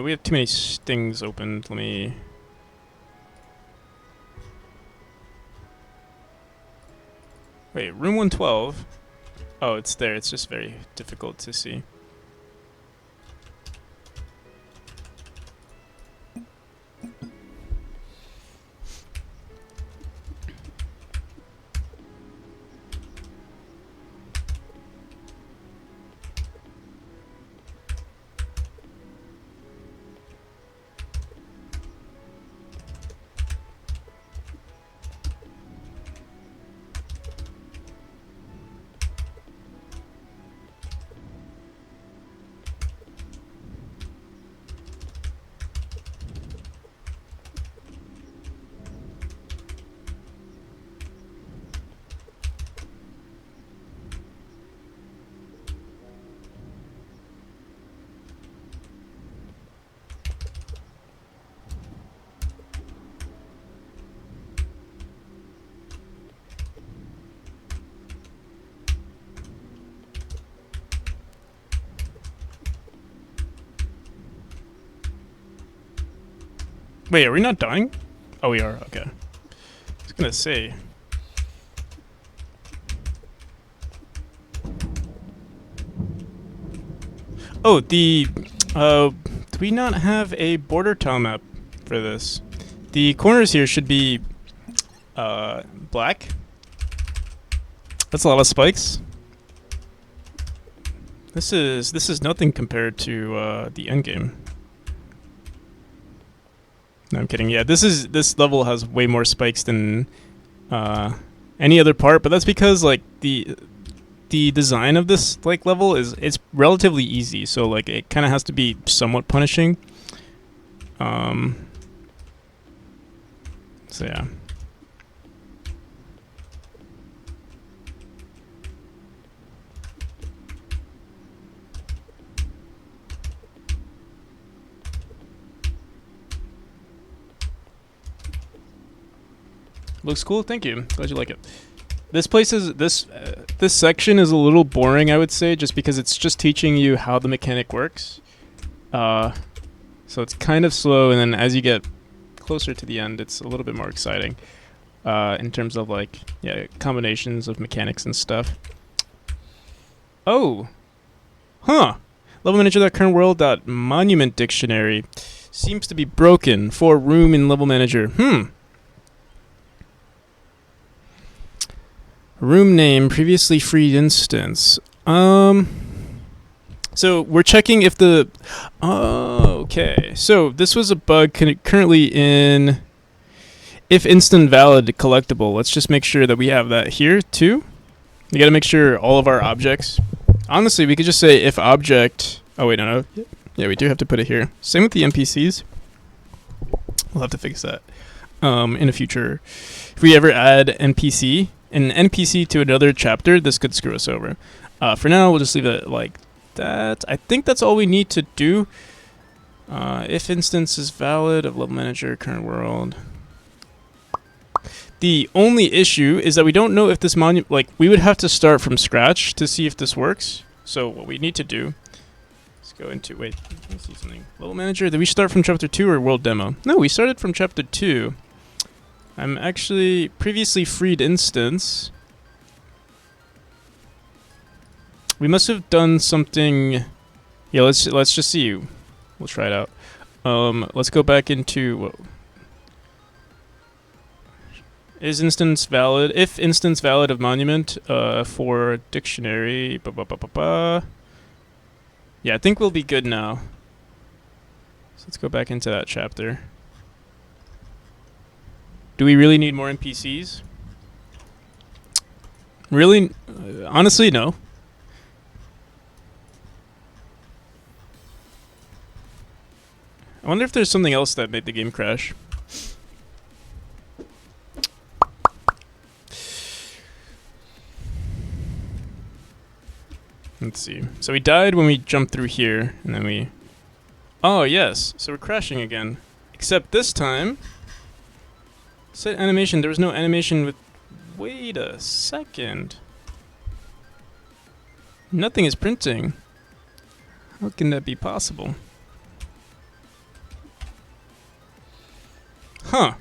We have too many things opened. Let me. Wait, room 112. Oh, it's there. It's just very difficult to see. Wait, are we not dying? Oh, we are. Okay. I was gonna say. Oh, do we not have a border tile map for this? The corners here should be black. That's a lot of spikes. This is nothing compared to the end game. No, I'm kidding. Yeah, this level has way more spikes than any other part, but that's because like the the design of this like level is it's relatively easy, so like it kind of has to be somewhat punishing. So yeah. Looks cool. Thank you. Glad you like it. This place is this section is a little boring, I would say, just because it's just teaching you how the mechanic works. So it's kind of slow, and then as you get closer to the end, it's a little bit more exciting in terms of like combinations of mechanics and stuff. Oh, huh. Level manager current world monument dictionary seems to be broken for room in level manager. Room name, previously freed instance. So we're checking if the... okay. So this was a bug currently in... If instant valid collectible. Let's just make sure that we have that here too. We gotta make sure all of our objects... Honestly, we could just say if object... Oh wait, no. Yeah, we do have to put it here. Same with the NPCs. We'll have to fix that in the future. If we ever add an NPC to another chapter, this could screw us over. For now, we'll just leave it like that. I think that's all we need to do. If instance is valid of level manager, current world. The only issue is that we don't know if this monument, like, we would have to start from scratch to see if this works. So what we need to do is go into, wait, let me see something. Level manager, did we start from chapter 2 or world demo? No, we started from chapter 2. I'm actually previously freed instance. We must have done something. Yeah, let's just see. We'll try it out. Let's go back into. Whoa. Is instance valid? If instance valid of monument for dictionary. Yeah, I think we'll be good now. So let's go back into that chapter. Do we really need more NPCs? Really? Honestly, no. I wonder if there's something else that made the game crash. Let's see. So we died when we jumped through here, and then we... Oh, yes. So we're crashing again. Except this time... Set animation. There was no animation with... Wait a second. Nothing is printing. How can that be possible? Huh.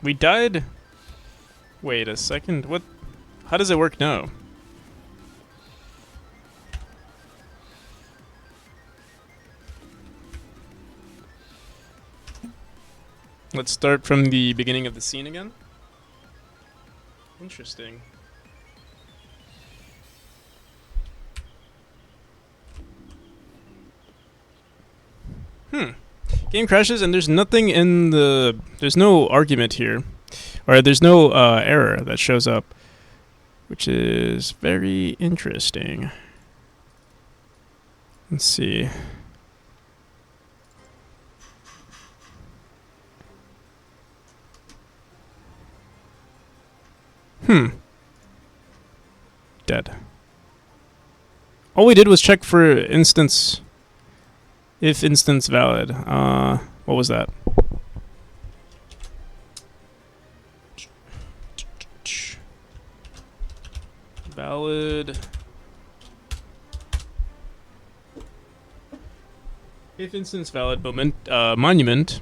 We died... Wait a second. What? How does it work now? Let's start from the beginning of the scene again. Interesting. Game crashes and there's nothing in the... There's no argument here. Or there's no error that shows up. Which is very interesting. Let's see. Dead. All we did was check for instance... If instance valid. What was that? Valid. If instance valid monument.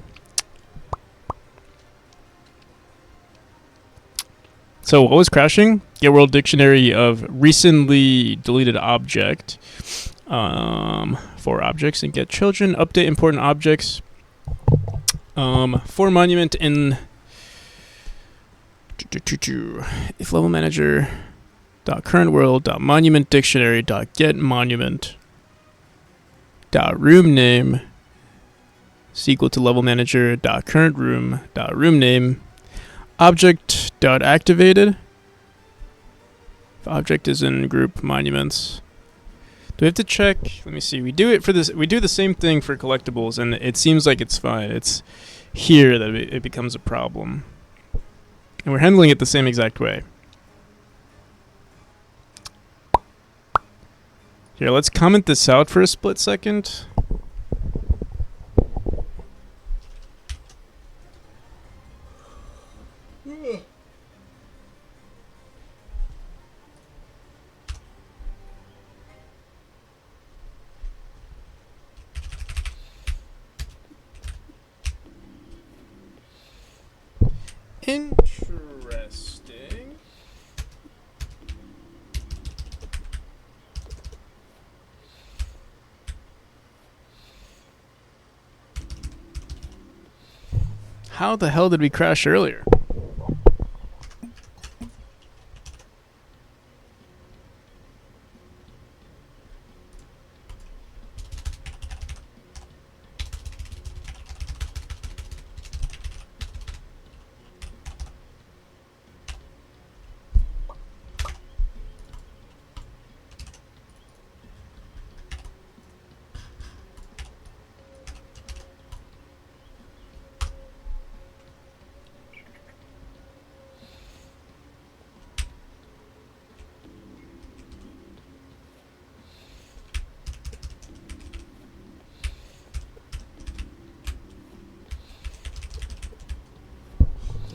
So what was crashing? Get world dictionary of recently deleted object. For objects and get children. Update important objects. For monument in if level manager current world monument dictionary get monument room name is equal to level manager current room name. object dot activated. If object is in group monuments. Do we have to check? Let me see. We do it for this. We do the same thing for collectibles, and it seems like it's fine. It's here that it becomes a problem, and we're handling it the same exact way. Here, let's comment this out for a split second. Interesting. How the hell did we crash earlier?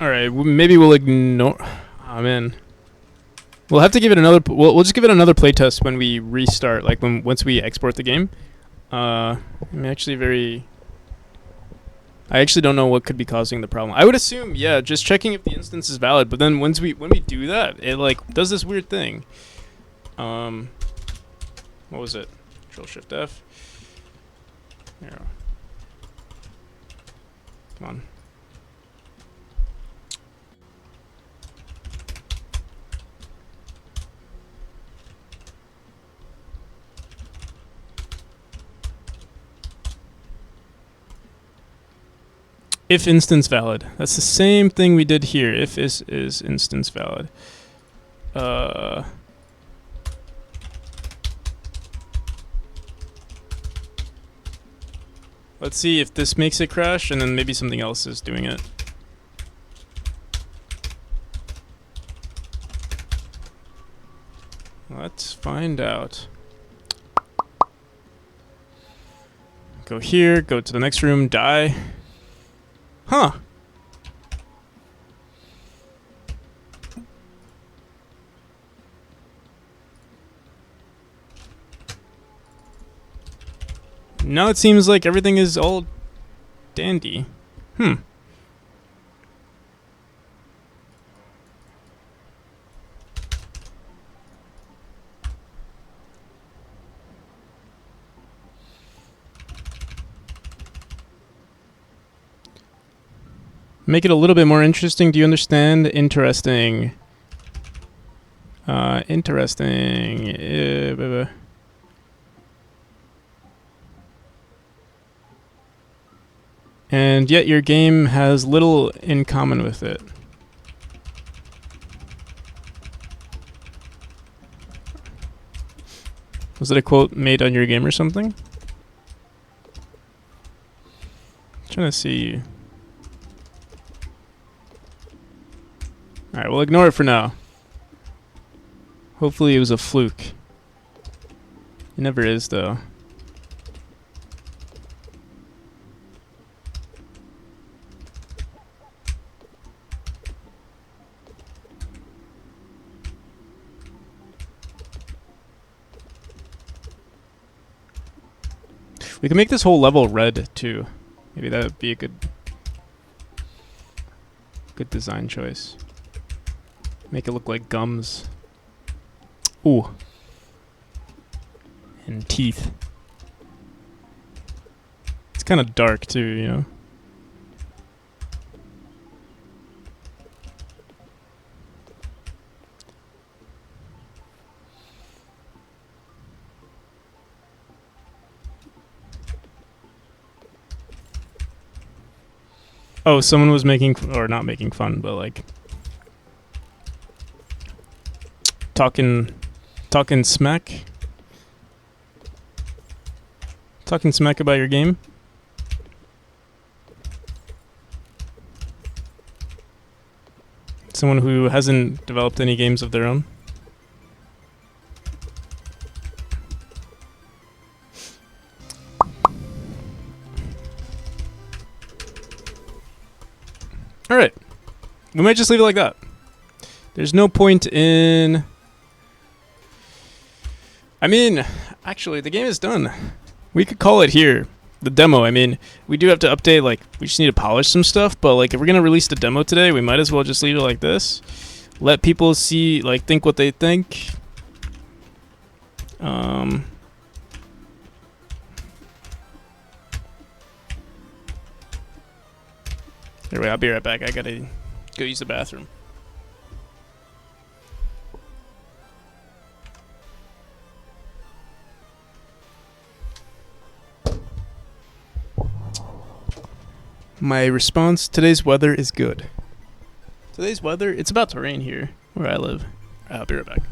All right, maybe we'll ignore. Oh man, we'll have to give it another. We'll just give it another playtest when we restart. Like once we export the game. I'm actually very. I actually don't know what could be causing the problem. I would assume, yeah, just checking if the instance is valid. But then when we do that, it like does this weird thing. What was it? Control Shift F. Here. Come on. If instance valid. That's the same thing we did here. If is instance valid. Let's see if this makes it crash, and then maybe something else is doing it. Let's find out. Go here, go to the next room, die. Huh. Now it seems like everything is all dandy. Make it a little bit more interesting. Do you understand? Interesting. Interesting. And yet your game has little in common with it. Was it a quote made on your game or something? I'm trying to see. Alright, we'll ignore it for now. Hopefully it was a fluke. It never is, though. We can make this whole level red, too. Maybe that would be a good design choice. Make it look like gums. Ooh. And teeth. It's kind of dark too, you know? Oh, someone was making, or not making fun, but like talking, talking smack, talking smack about your game. Someone who hasn't developed any games of their own. All right, we might just leave it like that. There's no point in. I mean, actually, the game is done. We could call it here. The demo. I mean, we do have to update. Like, we just need to polish some stuff. But like, if we're gonna release the demo today, we might as well just leave it like this. Let people see, like, think what they think. Anyway, I'll be right back. I gotta go use the bathroom. My response: today's weather is good. Today's weather, it's about to rain here where I live. I'll be right back.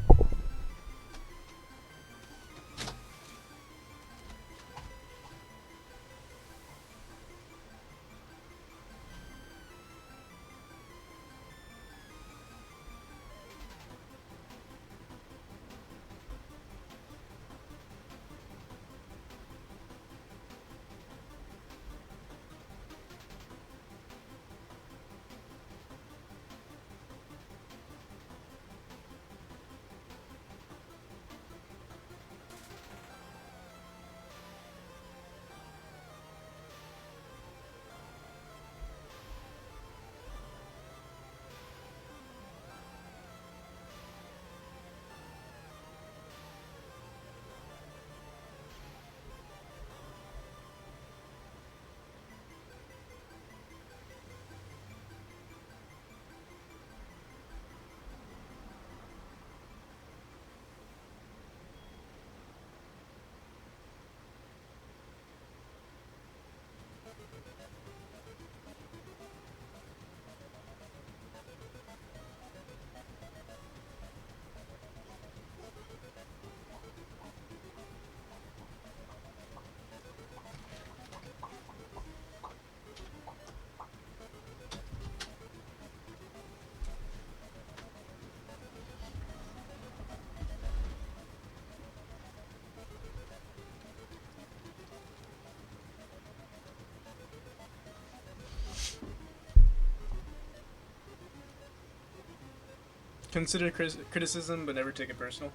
Consider criticism, but never take it personal.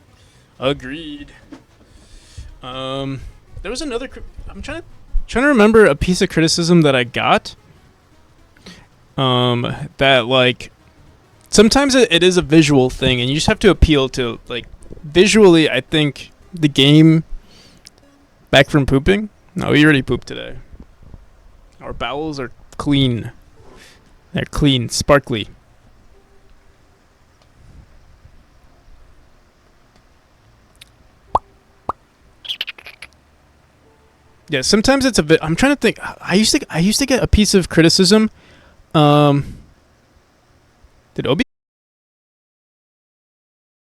Agreed. There was another. I'm trying to remember a piece of criticism that I got. That like sometimes it is a visual thing, and you just have to appeal to like visually. I think the game. Back from pooping? No, we already pooped today. Our bowels are clean. They're clean, sparkly. Yeah, sometimes it's a bit. I'm trying to think. I used to get a piece of criticism. Did Obi